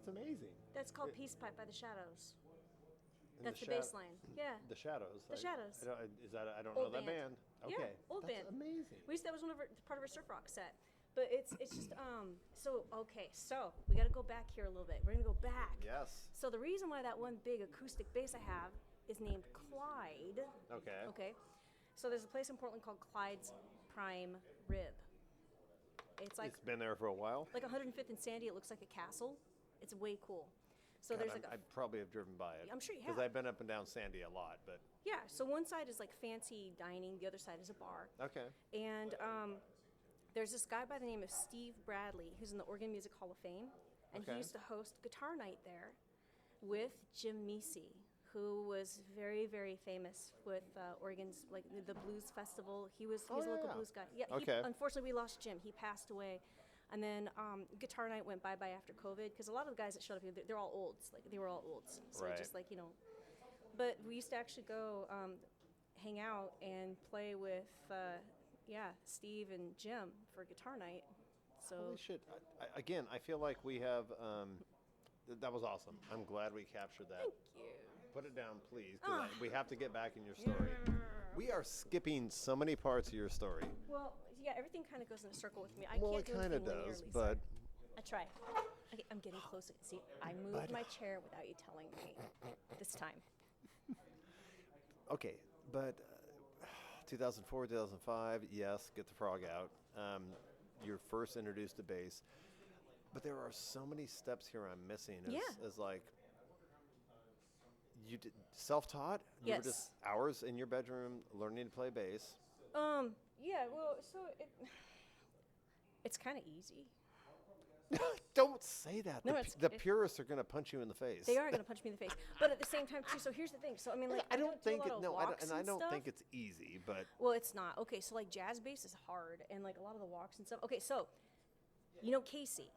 That's amazing. That's called Peace Pipe by the Shadows. And That's the bass line. Yeah. The Shadows. The Shadows. I don't know Old that band. band. Okay. Yeah, old That's band. amazing. That was part of our surf rock set. But it's just so we got to go back here a little bit. We're gonna go back. Yes. So the reason why that one big acoustic bass I have is named Clyde. Okay. Okay. So there's a place in Portland called Clyde's Prime Rib. It's like It's been there for a while. like 105th and Sandy. It looks like a castle. It's way cool. So God, there's like I probably have driven by it. I'm sure you Because have. I've been up and down Sandy a lot, but yeah. So one side is like fancy dining. The other side is a bar. okay. And there's this guy by the name of Steve Bradley who's in the Oregon Music Hall of Fame, and Okay. he used to host Guitar Night there with Jim Meese, who was very, very famous with Oregon's like the blues festival. He was a local yeah. blues guy. Yeah. Okay. Unfortunately, we lost Jim. He passed away. And then Guitar Night went bye-bye after COVID because a lot of the guys that showed up here, they're all olds. Like they were all olds. So Right. just like but we used to actually go hang out and play with Steve and Jim for Guitar Night. So Holy shit. Again, I feel like we have, that was awesome. I'm glad we captured that. thank you. Put it down, please, because we have to get back in your story. We are skipping so many parts of your story. Well, yeah, everything kind of goes in a circle with me. I Well, can't it do kind of anything does, linearly, but I try. Okay, I'm getting closer. See, I moved my chair without you telling me this time. okay. But 2004, 2005, yes, Get the Frog Out. You're first introduced to bass, but there are so many steps here I'm missing. As like, you did self-taught. You were Yes. just hours in your bedroom learning to play bass. Yeah, well, so it's kind of easy. Don't say that. No, The purists are going to punch you in the face. They are going to punch me in the face. But at the same time, too, so here's the thing. So, I mean, like, I don't think do a it. lot of No, I don't, walks and I and don't stuff. think it's easy. But Well, it's not. Okay, so, like, jazz bass is hard, and, like, a lot of the walks and stuff. Okay, so, Casey.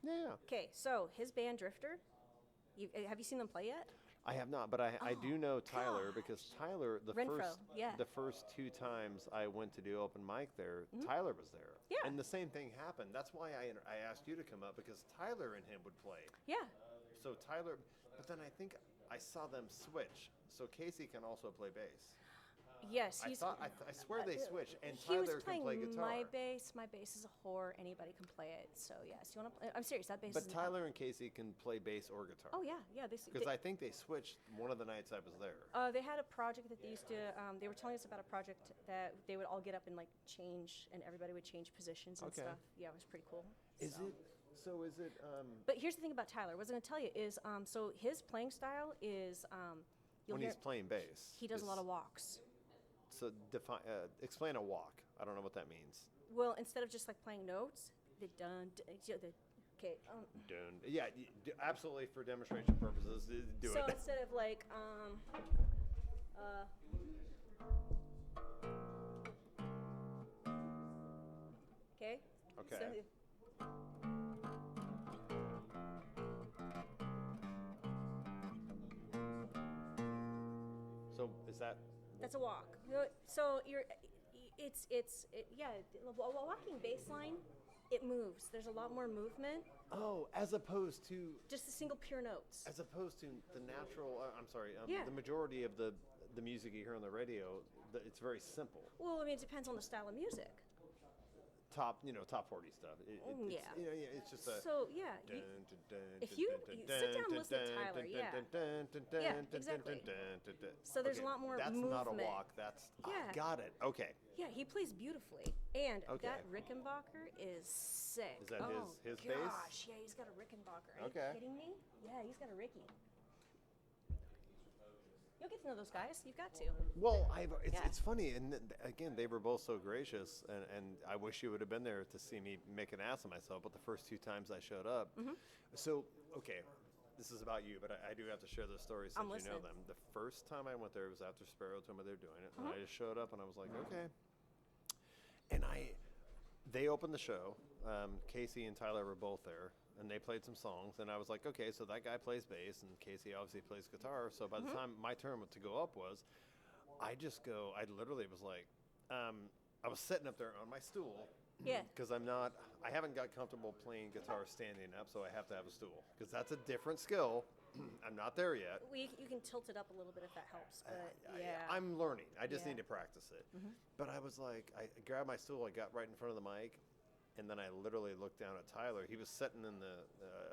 yeah, Okay, so his band Drifter, have you seen them play yet? I have not. But I do know Tyler because Tyler Renfro, yeah. the first two times I went to do open mic there, Tyler was there. Yeah. And the same thing happened. That's why I asked you to come up because Tyler and him would play. Yeah. So Tyler, but then I think I saw them switch. So Casey can also play bass. Yes, I he's. swear they switched, and He was Tyler can playing play guitar. my bass. My bass is a whore. Anybody can play it. So yes, you want to play? I'm serious. That bass. But is Tyler and Casey can play bass or guitar. Oh yeah, yeah. Because I think they switched one of the nights I was there. They had a project that they used to. They were telling us about a project that they would all get up and like change, and everybody would change positions and Okay. stuff. Yeah, it was pretty cool. Is it? So is it? But here's the thing about Tyler. What I was going to tell you is, so his playing style is, you'll When hear he's playing bass, he does a lot of walks. So explain a walk. I don't know what that means. Well, instead of just like playing notes, the okay. Dun. Yeah, absolutely for demonstration purposes, do So it. instead of like, okay. Okay. So, So is that? that's a walk. So walking bass line, it moves. There's a lot more movement. Oh, as opposed to Just the single pure notes. the natural. I'm sorry. Yeah. The majority of the music you hear on the radio, it's very simple. Well, I mean, it depends on the style of music. Top 40 stuff. Yeah. It's just a. So yeah, if you sit down and listen to Tyler, yeah. Yeah, exactly. So there's a lot more That's not a movement. walk. That's Yeah. got it. Okay. Yeah, he plays beautifully, and Okay. that Rickenbacker is sick. Is that his gosh, bass? yeah, he's got a Rickenbacker. Are Okay. you kidding me? Yeah, he's got a Ricky. You'll get to know those guys. You've got to. Well, Yeah. it's funny, and again, they were both so gracious, and I wish you would have been there to see me make an ass of myself. But the first two times I showed up, so okay, this is about you, but I do have to share those stories since I'm you know listening. them. The first time I went there was after Sparrow told me they were doing it, and I just showed up and I was like, okay, and they opened the show. Casey and Tyler were both there. And they played some songs, and I was like, okay, so that guy plays bass, and Casey obviously plays guitar. So by the time my turn to go up was, I literally was like, I was sitting up there on my stool, Yeah. Because I haven't got comfortable playing guitar standing up, so I have to have a stool. Because that's a different skill. I'm not there yet. Well, you can tilt it up a little bit if that helps, but yeah. I'm learning. I just Yeah. need to practice it. But I was like, I grabbed my stool, I got right in front of the mic, and then I literally looked down at Tyler. He was sitting in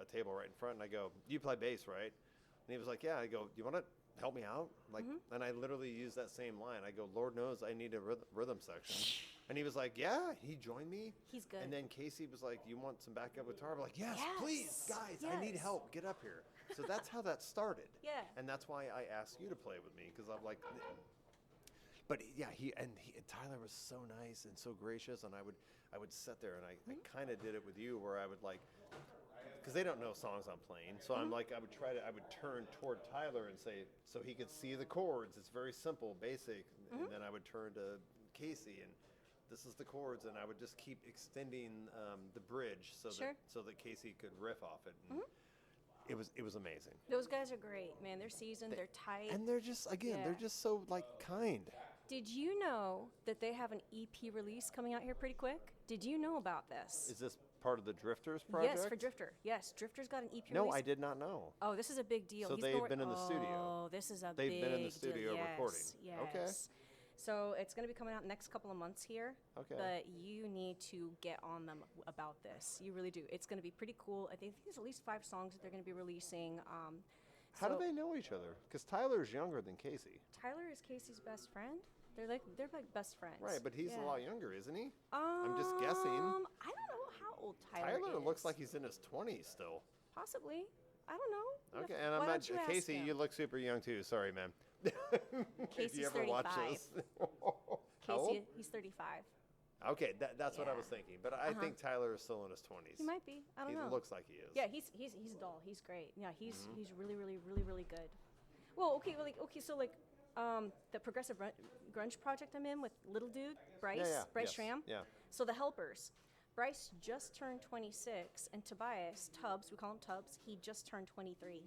a table right in front, and I go, "You play bass, right?" And he was like, "Yeah." I go, "You want to help me out?" Like, and I literally used that same line. I go, "Lord knows I need a rhythm section." And he was like, "Yeah." He joined me. He's good. And then Casey was like, "You want some backup guitar?" I'm like, "Yes, Yes. please, guys. I need Yes. help. Get up here." So that's how that started. Yeah. And that's why I asked you to play with me, because I'm like, but yeah, Tyler was so nice and so gracious, and I would sit there and I kind of did it with you, where I would like, because they don't know songs I'm playing, so I'm like, I would turn toward Tyler and say, so he could see the chords. It's very simple, basic, and then I would turn to Casey and this is the chords, and I would just keep extending the bridge so that Casey could riff off it. And it was amazing. Those guys are great, man. They're seasoned, they're tight. And they're just, again, they're just so like kind. Did you know that they have an EP release coming out here pretty quick? Did you know about this? Is this part of the Drifters project? Yes, for Drifter. Yes, Drifter's got an EP No, release. I did not know. Oh, this is a big deal. So they've been in the studio. Oh, this is a They've big been in the studio deal. recording. Yes. Okay. So it's going to be coming out next couple of months here. Okay. But you need to get on them about this. You really do. It's going to be pretty cool. I think there's at least 5 songs that they're going to be releasing. How do they know each other? Because Tyler's younger than Casey. Tyler is Casey's best friend. They're like best friends. Right, but he's a lot younger, isn't he? I'm just guessing. I don't know how old Tyler is. Looks like he's in his 20s still. Possibly. I don't know. Okay, and Why I'm don't not you ask Casey. him? You look super young too. Sorry, man. Casey's if you ever watch 35. this. How old? Casey, he's 35. Okay, that's what I was Yeah. thinking. But I think Tyler is still in his 20s. He might be. I don't know. He looks like he is. Yeah, he's dull. He's great. Yeah, he's really, really, really, really good. Well, okay, so the progressive grunge project I'm in with little dude Bryce Yes. Schramm. Yeah. So the Helpers. Bryce just turned 26, and Tobias Tubbs, we call him Tubbs, he just turned 23.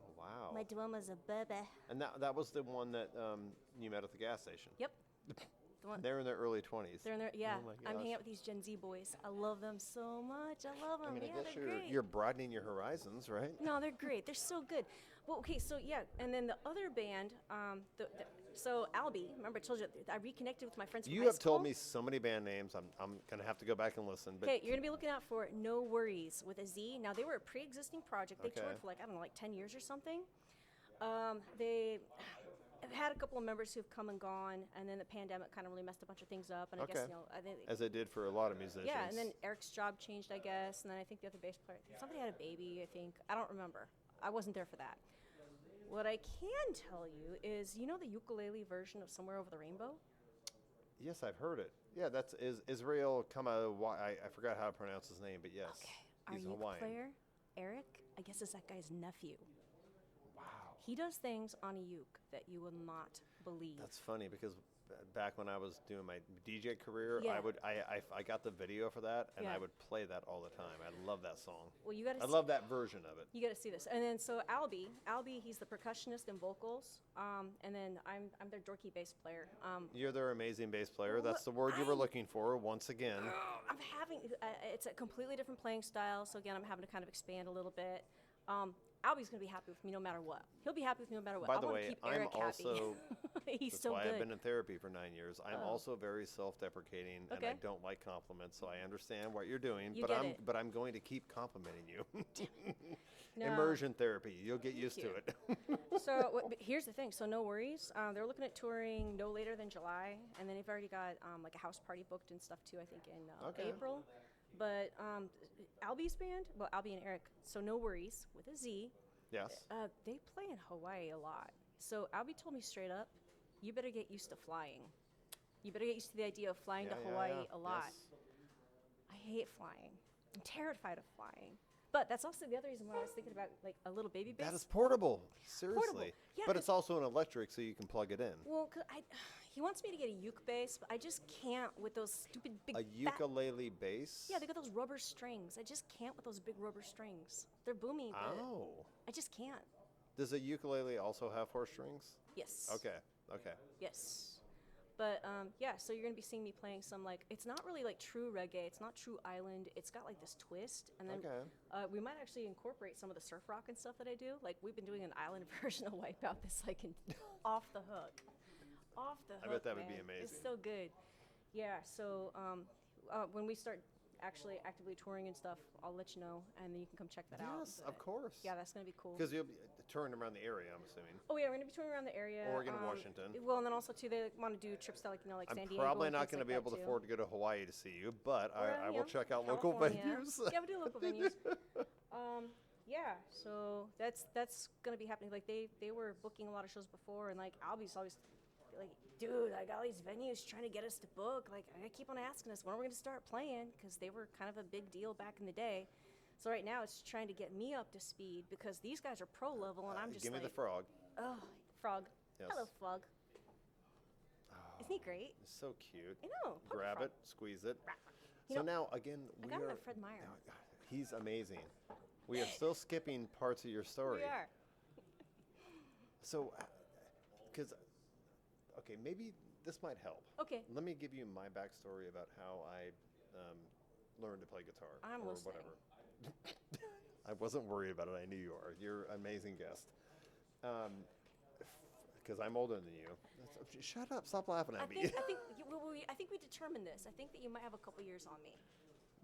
Oh, wow. My Duoma's a baby. And that was the one that you met at the gas station. Yep. The one. They're in their early 20s. They're in there. Yeah, Oh my I'm hanging gosh. out with these Gen Z boys. I love them so much. I love them. I mean, I yeah, guess they're great. you're broadening your horizons, right? No, they're great. They're so good. Well, okay, so yeah, and then the other band, so Albie. Remember, I told you I reconnected with my friends from You high have school. told me so many band names. I'm gonna have to go back and listen. But Okay, you're gonna be looking out for No Worries with a Z. Now they were a pre-existing project. They Okay. toured for like 10 years or something. They have had a couple of members who've come and gone, and then the pandemic kind of really messed a bunch of things up. And I guess Okay. I think as it did for a lot of musicians. yeah, and then Eric's job changed, I guess, and then I think the other bass player, somebody had a baby, I think. I don't remember. I wasn't there for that. What I can tell you is, you know the ukulele version of Somewhere Over the Rainbow? Yes, I've heard it. Yeah, that's Israel Kama. I forgot how to pronounce his name, but yes, Okay. he's Our uke Hawaiian. player, Eric, I guess is that guy's nephew. Wow, He does things on a uke that you will not believe. that's funny because back when I was doing my DJ career, Yeah. I got the video for that, and Yeah. I would play that all the time. I love that song. Well, you got to I love that version of it. You got to see this. And then so Albie, he's the percussionist and vocals. And then I'm their dorky bass player. You're their amazing bass player. That's the Well, word you were looking for once again. I'm having it's a completely different playing style. So again, I'm having to kind of expand a little bit. Albie's gonna be happy with me no matter what. He'll be happy with me no matter what. By I the want way, to keep I'm Eric also. happy. He's That's so why good. I've been in therapy for 9 years. I'm Oh. also very self-deprecating, and I Okay. don't like compliments. So I understand what you're doing, You but get I'm it. but I'm going to keep complimenting you. No. Immersion therapy. You'll get used to you. it. So but here's the thing. So no worries. They're looking at touring no later than July, and then they've already got like a house party booked and stuff too. I think in Okay. April. But Albie's band, well, Albie and Eric. So no worries with a Z. Yes. They play in Hawaii a lot. So Albie told me straight up, you better get used to flying. You better get used to the idea of flying to Hawaii a lot. Yes. I hate flying. I'm terrified of flying. But that's also the other reason why I was thinking about like a little baby bass. That is portable. Seriously. Yeah, but 'cause- it's also an electric, so you can plug it in. Well, he wants me to get a uke bass, but I just can't with those stupid big A fat- ukulele bass? Yeah, they got those rubber strings. I just can't with those big rubber strings. They're boomy, but Oh. I just can't. Does a ukulele also have 4 strings? Yes. Okay. Okay. Yes. But yeah, so you're gonna be seeing me playing some like it's not really like true reggae. It's not true island. It's got like this twist, and then Okay. we might actually incorporate some of the surf rock and stuff that I do. Like we've been doing an island version of Wipeout that's like off the hook, off the hook. I bet that would be man. amazing. It's so good. Yeah. So when we start actually actively touring and stuff, I'll let you know, and then you can come check that out. Yes, of But course. yeah, that's gonna be cool. Because you'll be touring around the area, I'm assuming. Oh yeah, we're gonna be touring around the area. Oregon, Washington. Well, and then also too, they want to do trips to like like I'm San Diego. probably and not things going to like be able that, to too. afford to go to Hawaii to see you, but Or, I you will know, check out local California. venues. Yeah, we do local venues. Yeah, so that's gonna be happening. Like they were booking a lot of shows before, and like Albie's always like, dude, I got all these venues trying to get us to book. Like I keep on asking us when are we gonna start playing, because they were kind of a big deal back in the day. So right now it's trying to get me up to speed because these guys are pro level, and I'm just Give me like, the frog. oh, Frog. Yes. Hello, Frog. Isn't he great? It's so cute. I know. Puppy Grab Frog. it, squeeze it. You So know, now, again, I we got him are. at Fred Meyer. He's amazing. We are still skipping parts of your story. We are. So, because, okay, maybe this might help. Okay. Let me give you my backstory about how I learned to play guitar I'm or listening. whatever. I wasn't worried about it. I knew you are. You're an amazing guest. Because I'm older than you. Shut up! Stop laughing at me. I think we determined this. I think that you might have a couple years on me.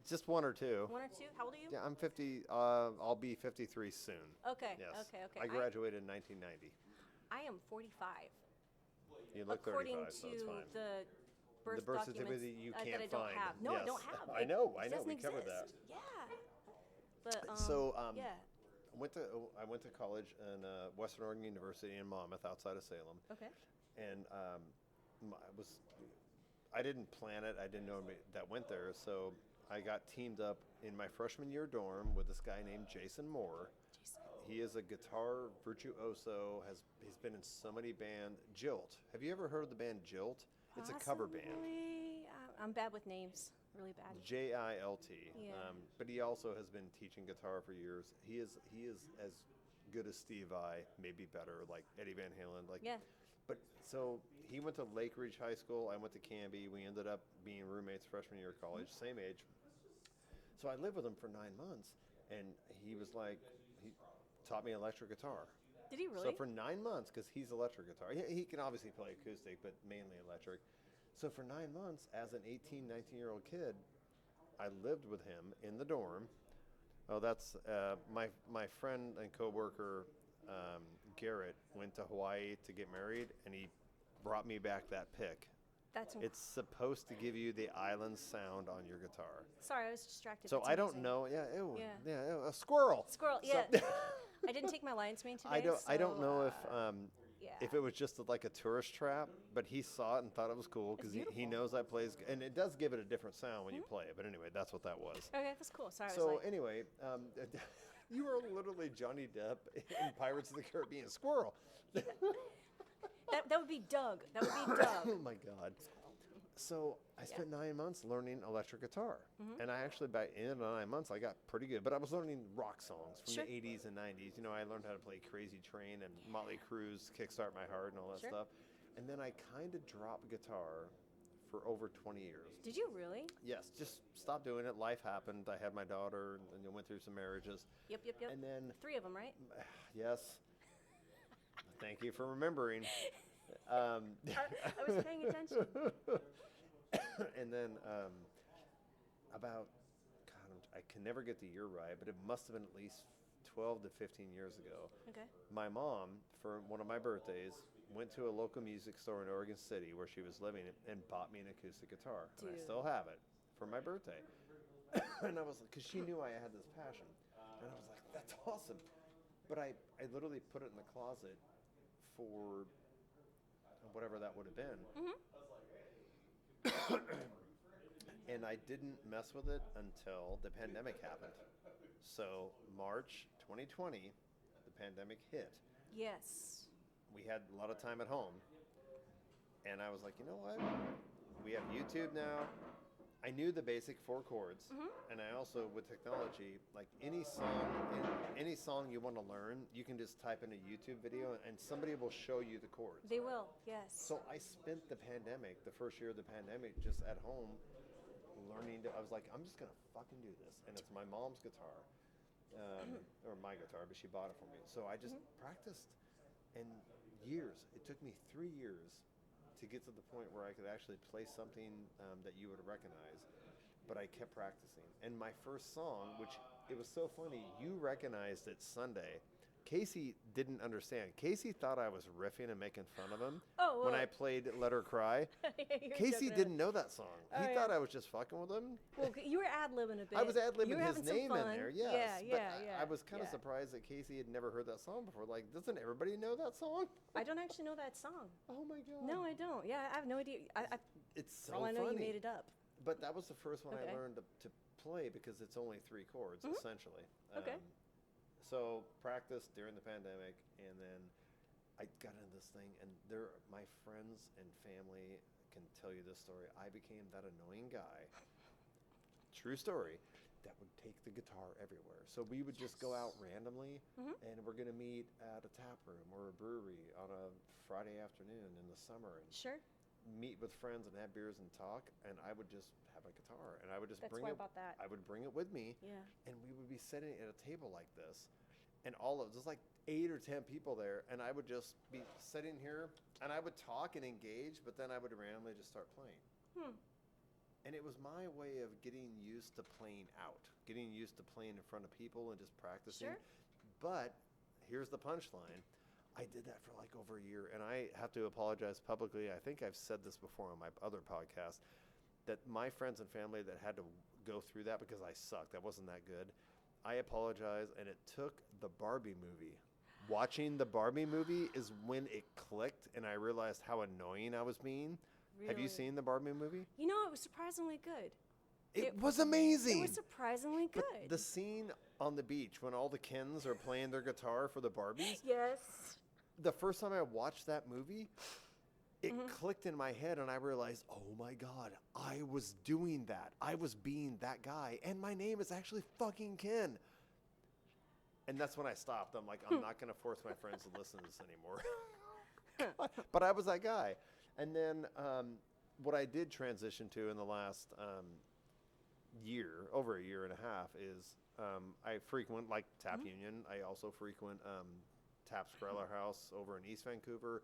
Just one or two. 1 or 2? How old are you? Yeah, I'm 50. I'll be 53 soon. Okay. Yes. Okay. I graduated in 1990. I am 45. You look According 35, so it's to fine. the birth, The birth documents certificate you that can't I don't find. have. No, I Yes. don't have. I know. It I know. doesn't We covered that. exist. Yeah. But I yeah. went to college in Western Oregon University in Monmouth, outside of Salem, Okay. and I didn't plan it. I didn't know anybody that went there, so I got teamed up in my freshman year dorm with this guy named Jason Moore. Jason. He is a guitar virtuoso. He's been in so many bands. Jilt. Have you ever heard of the band Jilt? It's a cover band. Possibly. I'm bad with names. Really bad. Jilt. Yeah. But he also has been teaching guitar for years. He is as good as Steve Vai, maybe better, like Eddie Van Halen. Like, Yeah. But so he went to Lake Ridge High School. I went to Canby. We ended up being roommates freshman year of college, same age. So I lived with him for 9 months, and he was like, he taught me electric guitar. Did he really? So for 9 months, because he's electric guitar, he can obviously play acoustic, but mainly electric. So for 9 months, as an 18, 19-year-old kid, I lived with him in the dorm. Oh, that's my friend and coworker Garrett went to Hawaii to get married, and he brought me back that pick. That's It's supposed to give you the island sound on your guitar. Sorry, I was distracted. So That's I don't amazing. know. Yeah, ew, Yeah. ew, a squirrel. Squirrel. So- Yeah. I didn't take my lion's mane today. I don't know yeah. if it was just like a tourist trap, but he saw it and thought it was cool because he beautiful. knows I plays, and it does give it a different sound when you play it. But anyway, that's what that was. Okay, that's cool. Sorry. I So was like, anyway, you are literally Johnny Depp in Pirates of the Caribbean. Squirrel. that would be Doug. That would be Oh Doug. my God. So I spent 9 months learning electric guitar, and I actually by the end of 9 months I got pretty good. But I was learning rock songs from Sure. the 80s and 90s. You know, I learned how to play Crazy Train and Motley Crue's "Kickstart My Heart" and all that Sure. stuff. And then I kind of dropped guitar for over 20 years. Did you really? Yes, just stopped doing it. Life happened. I had my daughter, and went through some marriages. Yep. And then 3 of them, right? yes, thank you for remembering. I was paying attention. And then about, God, I can never get the year right, but it must have been at least 12 to 15 years ago. Okay. My mom, for one of my birthdays, went to a local music store in Oregon City where she was living and bought me an acoustic guitar. And I Dude. still have it for my birthday. And I was like, because she knew I had this passion. And I was like, that's awesome. But I literally put it in the closet for whatever that would have been. And I didn't mess with it until the pandemic happened. So March 2020, the pandemic hit. Yes. We had a lot of time at home. And I was like, you know what? We have YouTube now. I knew the basic 4 chords, and I also, with technology, like any song you want to learn, you can just type in a YouTube video, and somebody will show you the chords. They will, yes. So I spent the first year of the pandemic, just at home learning. I was like, I'm just gonna fucking do this, and it's my mom's guitar, or my guitar, but she bought it for me. So I just practiced, and it took me 3 years to get to the point where I could actually play something that you would recognize, but I kept practicing. And my first song, which it was so funny, you recognized it Sunday. Casey didn't understand. Casey thought I was riffing and making fun of him when I played Let Her Cry. Casey didn't know that song. He thought I was just fucking with him. Well, you were ad-libbing a bit. I was ad-libbing his name in there, yes. Yeah. I was kind of surprised that Casey had never heard that song before. Like, doesn't everybody know that song? I don't actually know that song. Oh my God. No, I don't. Yeah, I have no idea. It's so all I know, funny. you made it up. But that was the first one I learned to play, because it's only 3 chords, essentially. Okay. So practiced during the pandemic, and then I got into this thing, and my friends and family can tell you this story. I became that annoying guy, true story, that would take the guitar everywhere. So we would just go out randomly, and we're going to meet at a tap room or a brewery on a Friday afternoon in the summer. And Sure. meet with friends and have beers and talk, and I would just have a guitar, and I would just That's bring why it. I bought that. I would bring it with me, Yeah. and we would be sitting at a table like this, and there's like 8 or 10 people there, and I would just be sitting here, and I would talk and engage, but then I would randomly just start playing. And it was my way of getting used to playing out, getting used to playing in front of people and just practicing. Sure. But here's the punchline. I did that for like over a year, and I have to apologize publicly. I think I've said this before on my other podcast, that my friends and family that had to go through that because I sucked, I wasn't that good, I apologize, and it took the Barbie movie. Watching the Barbie movie is when it clicked, and I realized how annoying I was being. Really? Have you seen the Barbie movie? You know, it was surprisingly good. It was amazing. It was surprisingly good. But the scene on the beach when all the Kens are playing their guitar for the Barbies, Yes. the first time I watched that movie, it clicked in my head, and I realized, oh my God, I was doing that. I was being that guy, and my name is actually fucking Ken. And that's when I stopped. I'm like, I'm not going to force my friends to listen to this anymore. But I was that guy. And then what I did transition to in the last over a year and a half, is I frequent, like Tap Union. I also frequent Tap Spreller House over in East Vancouver,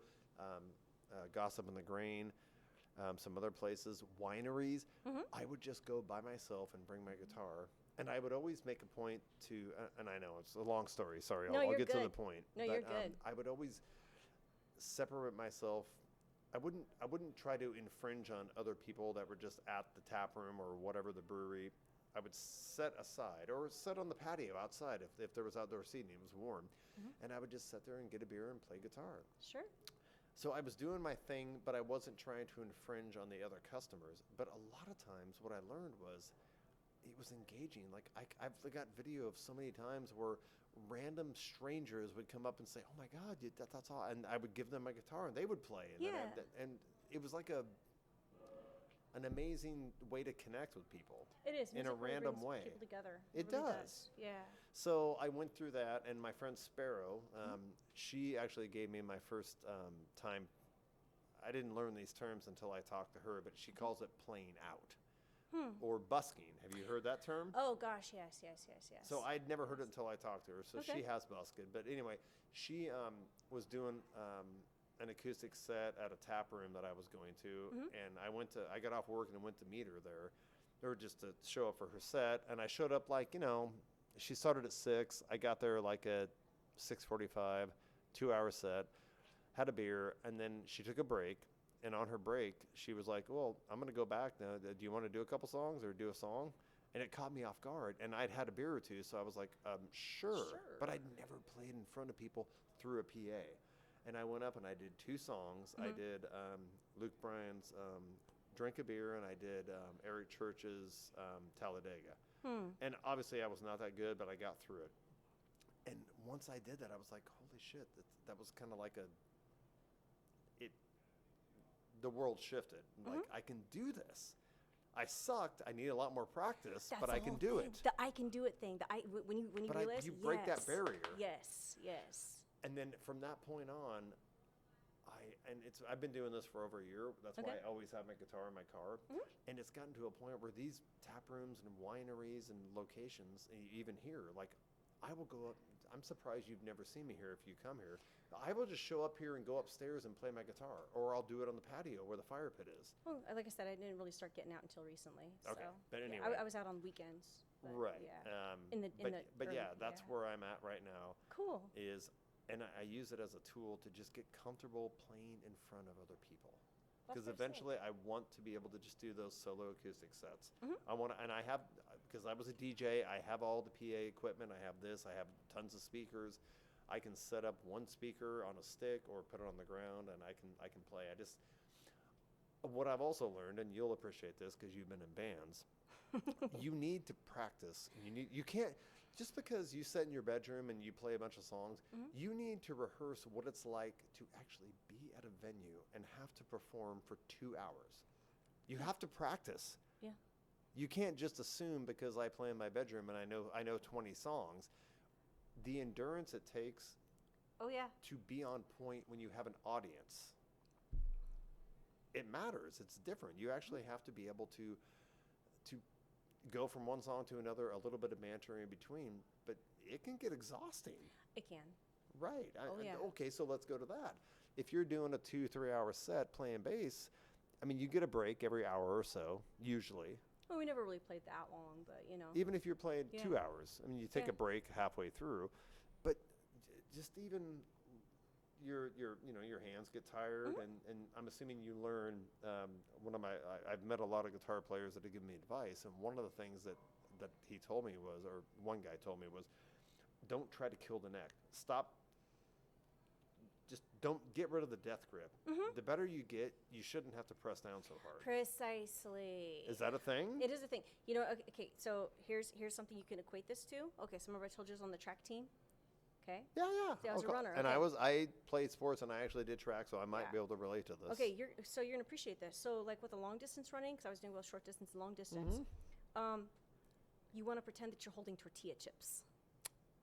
Gossip in the Grain, some other places, wineries. I would just go by myself and bring my guitar. And I would always make a point to, and I know it's a long story, sorry, No, I'll you're get to the good. point. No, but, you're good. I would always separate myself. I wouldn't try to infringe on other people that were just at the tap room or whatever, the brewery. I would set aside or sit on the patio outside if there was outdoor seating, it was warm. And I would just sit there and get a beer and play guitar. Sure. So I was doing my thing, but I wasn't trying to infringe on the other customers. But a lot of times what I learned was it was engaging. Like I've got video of so many times where random strangers would come up and say, oh my God, that's all. And I would give them my guitar and they would play. And, and it was like an amazing way to connect with people. It is. In a Music really random brings way. people together. It really does. Yeah. So I went through that, and my friend Sparrow, she actually gave me my first time. I didn't learn these terms until I talked to her, but she calls it playing out or busking. Have you heard that term? Oh gosh, yes. So I'd never heard it until I talked to her. So Okay. she has busted. But anyway, she was doing an acoustic set at a tap room that I was going to, and I got off work and went to meet her there, or just to show up for her set. And I showed up like, she started at 6. I got there like at 6:45, 2-hour set, had a beer, and then she took a break. And on her break, she was like, well, I'm going to go back now. Do you want to do a couple songs or do a song? And it caught me off guard. And I'd had a beer or two, so I was like, sure. But I'd never played in front of people through a PA. And I went up and I did 2 songs. I did Luke Bryan's Drink a Beer, and I did Eric Church's Talladega. And obviously I was not that good, but I got through it. And once I did that, I was like, holy shit, that was kind of like the world shifted. Like, I can do this. I sucked. I need a lot more practice, That's but the I can whole do thing. it. The I can do it thing. When you But realize you break that yes. barrier. Yes, yes. And then from that point on, I've been doing this for over a year. That's why I always have my guitar in my car. And it's gotten to a point where these tap rooms and wineries and locations, and even here, like I will go up. I'm surprised you've never seen me here if you come here. I will just show up here and go upstairs and play my guitar, or I'll do it on the patio where the fire pit is. Well, like I said, I didn't really start getting out until recently. Okay, so, but yeah, anyway. I was out on weekends. But Right. Yeah. But yeah, that's where I'm at right now. Cool. And I use it as a tool to just get comfortable playing in front of other people. That's Because pretty eventually I want to be able to just do those solo acoustic sets. Mhm. I have, because I was a DJ, I have all the PA equipment. I have this. I have tons of speakers. I can set up one speaker on a stick or put it on the ground, and I can play. What I've also learned, and you'll appreciate this because you've been in bands, you need to practice. You can't just because you sit in your bedroom and you play a bunch of songs. You need to rehearse what it's like to actually be at a venue and have to perform for 2 hours. You have to practice. Yeah. You can't just assume because I play in my bedroom and I know 20 songs. The endurance it takes Oh yeah. to be on point when you have an audience, it matters. It's different. You actually have to be able to go from one song to another, a little bit of banter in between, but it can get exhausting. It can. Right. Yeah. Okay, so let's go to that. If you're doing a 2-3 hour set playing bass, I mean, you get a break every hour or so, usually. Well, we never really played that long, but Even if you're playing Yeah. 2 hours, I mean, you take Yeah. a break halfway through, but just even your hands get tired, and I'm assuming you learn. I've met a lot of guitar players that have given me advice, and one of the things that he told me was, or one guy told me was, don't try to kill the neck. Stop. Just don't get rid of the death grip. The better you get, you shouldn't have to press down so hard. Precisely. Is that a thing? It is a thing. Okay, so here's something you can equate this to. Okay, so remember I told you I was on the track team? Okay. Yeah. See, I was a runner, And okay. I played sports and I actually did track, so I might Yeah. be able to relate to this. Okay, you're gonna appreciate this. So like with the long distance running, because I was doing both short distance and long distance, you want to pretend that you're holding tortilla chips,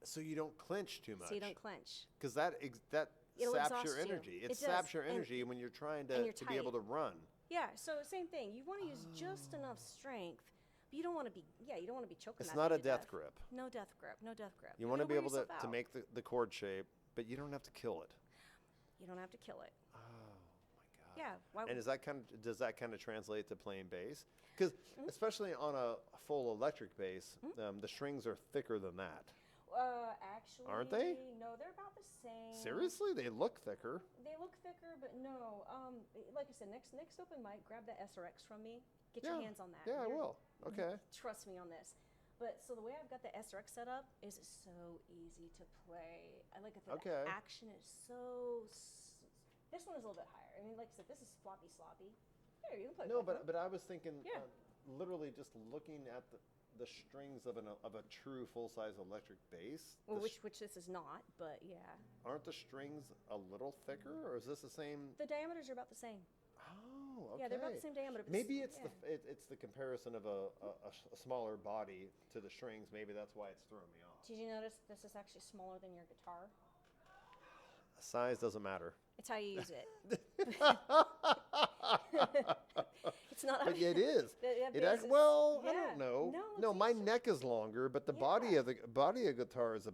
So you don't clench too much. so you don't clench. Because that It'll saps exhaust your you. energy. It It saps does. your And- energy when you're trying and to you're be able to tight. run. Yeah. So same thing. You want to use just enough strength, but you don't want to be. Yeah, you don't want to be choking. It's that not thing a to death grip. No death grip. No death grip. You want to don't be wear able yourself to out. make the chord shape, but you don't have to kill it. You don't have to kill it. Oh my God. Yeah. Why? And does that kind of translate to playing bass? Because especially on a full electric bass, the strings are thicker than that. Actually, Aren't they? No, they're about the same. Seriously, they look thicker. They look thicker, but no. Like I said, next open mic, grab that SRX from me. Get Yeah. your hands on that. Yeah, I You're- will. Okay. Trust me on this. But so the way I've got the SRX set up is so easy to play. I like it. The Okay. action is so. This one is a little bit higher. I mean, like I said, this is floppy sloppy. Here, you can play. No, with it. but I was thinking, Yeah. literally just looking at the strings of a true full size electric bass. Well, the which this is not, but yeah. aren't the strings a little thicker, or is this the same? The diameters are about the same. Oh, okay. Yeah, they're about the same diameter. but Maybe it's yeah. it's the comparison of a smaller body to the strings. Maybe that's why it's throwing me off. Did you notice this is actually smaller than your guitar? Size doesn't matter. It's how you use it. It's not. But it is. The It bass is- I yeah. don't know. No, it's my actually- neck is longer, but the body of the guitar is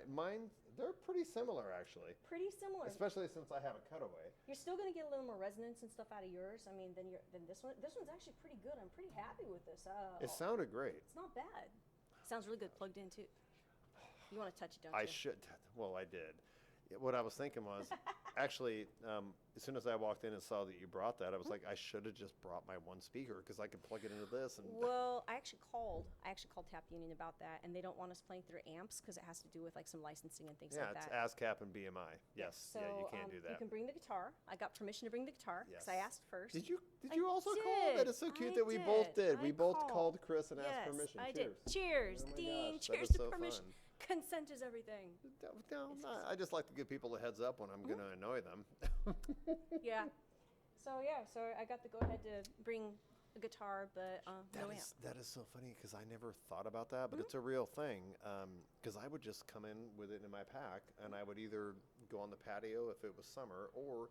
mine. They're pretty similar actually, Pretty similar. especially since I have a cutaway. You're still gonna get a little more resonance and stuff out of yours. I mean, than this one. This one's actually pretty good. I'm pretty happy with this. It sounded great. It's not bad. Sounds really good plugged in too. You want to touch it, don't I you? should. Well, I did. What I was thinking was, actually, as soon as I walked in and saw that you brought that, I was like, I should have just brought my one speaker because I could plug it into this. And Well, I actually called Tap Union about that, and they don't want us playing through amps because it has to do with like some licensing and things yeah, like it's that. ASCAP and BMI. Yes, So, yeah, you can't do that. You can bring the guitar. I got permission to bring the guitar because I Yes. asked first. Did you I also call? did. That is so cute I that we both did. I We both called. called Chris and asked Yes, permission. I Cheers. did. Cheers, Oh my Dean. gosh, that Cheers is to so permission. fun. Consent is everything. No, I just like to give people a heads up when I'm going to annoy them. Yeah. So I got the go ahead to bring a guitar, but no amp. That is so funny because I never thought about that, but it's a real thing. Because I would just come in with it in my pack, and I would either go on the patio if it was summer, or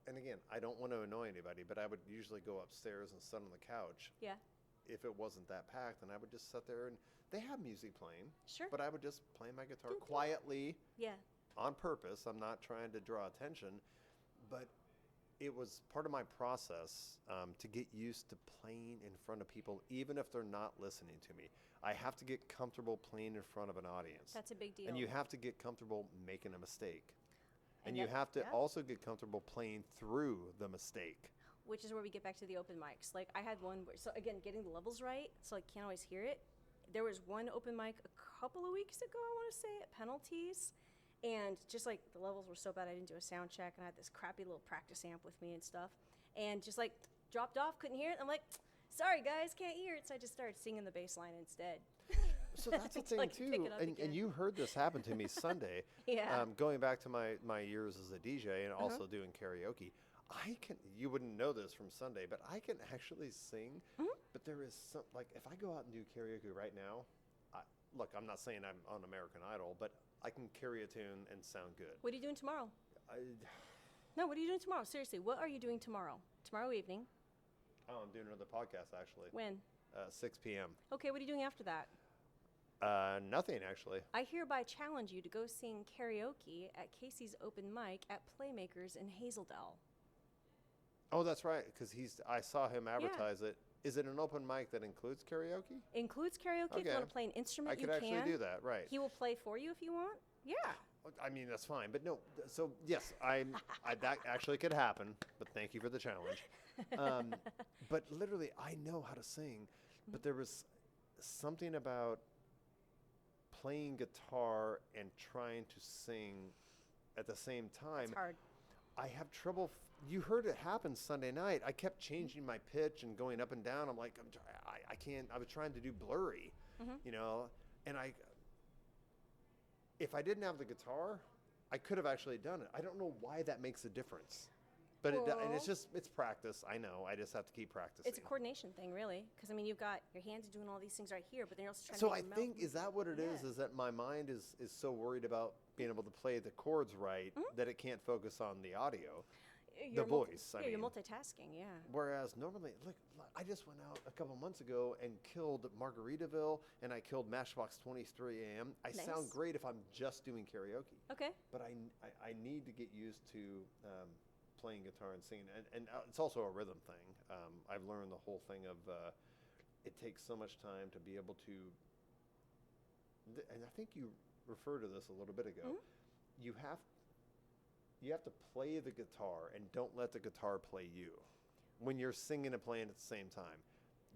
and again, I don't want to annoy anybody, but I would usually go upstairs and sit on the couch. Yeah. If it wasn't that packed, and I would just sit there, and they have music playing. Sure. But I would just play my guitar quietly. Yeah. On purpose. I'm not trying to draw attention, but it was part of my process to get used to playing in front of people, even if they're not listening to me. I have to get comfortable playing in front of an audience. That's a big deal. And you have to get comfortable making a mistake. And you that- have to yeah. also get comfortable playing through the mistake. Which is where we get back to the open mics. Like I had one where, so again, getting the levels right, so I can't always hear it. There was one open mic a couple of weeks ago, I want to say, at Penalties. And just like the levels were so bad, I didn't do a sound check, and I had this crappy little practice amp with me and stuff. And just like dropped off, couldn't hear it. I'm like, sorry guys, can't hear it. So I just started singing the bass line instead. So that's the thing Like, pick too, it up and again. you heard this happen to me Sunday. Yeah. Going back to my years as a DJ and also doing karaoke, you wouldn't know this from Sunday, but I can actually sing. But there is some, like, if I go out and do karaoke right now, look, I'm not saying I'm on American Idol, but I can carry a tune and sound good. What are you doing tomorrow? I, No, what are you doing tomorrow? Seriously, what are you doing tomorrow? Tomorrow evening? I'm doing another podcast actually. When? 6 p.m. Okay, what are you doing after that? Nothing actually. I hereby challenge you to go sing karaoke at Casey's open mic at Playmakers in Hazeldale. Oh, that's right, because I saw him advertise it. Is it an open mic that includes karaoke? Includes karaoke. If you Okay. want to play an instrument, I you could can. actually do that, right? He will play for you if you want. Yeah. I mean, that's fine, but no. So yes, that actually could happen. But thank you for the challenge. But literally, I know how to sing, but there was something about playing guitar and trying to sing at the same time. It's hard. I have trouble. You heard it happen Sunday night. I kept changing my pitch and going up and down. I'm like, I can't. I was trying to do blurry, you know, and if I didn't have the guitar, I could have actually done it. I don't know why that makes a difference, but and it's practice. I know. I just have to keep practicing. It's a coordination thing, really, because I mean, you've got your hands doing all these things right here, but then you're also trying So to. I think is that what it is? Is that my mind is so worried about being able to play the chords right that it can't focus on the audio. The voice, I you're mean. multitasking, yeah. Whereas normally, look, I just went out a couple months ago and killed Margaritaville, and I killed Matchbox 23 AM. I Nice. sound great if I'm just doing karaoke, Okay. but I need to get used to playing guitar and singing, and it's also a rhythm thing. I've learned the whole thing of it takes so much time to be able to, and I think you referred to this a little bit ago. You have to play the guitar and don't let the guitar play you when you're singing and playing at the same time.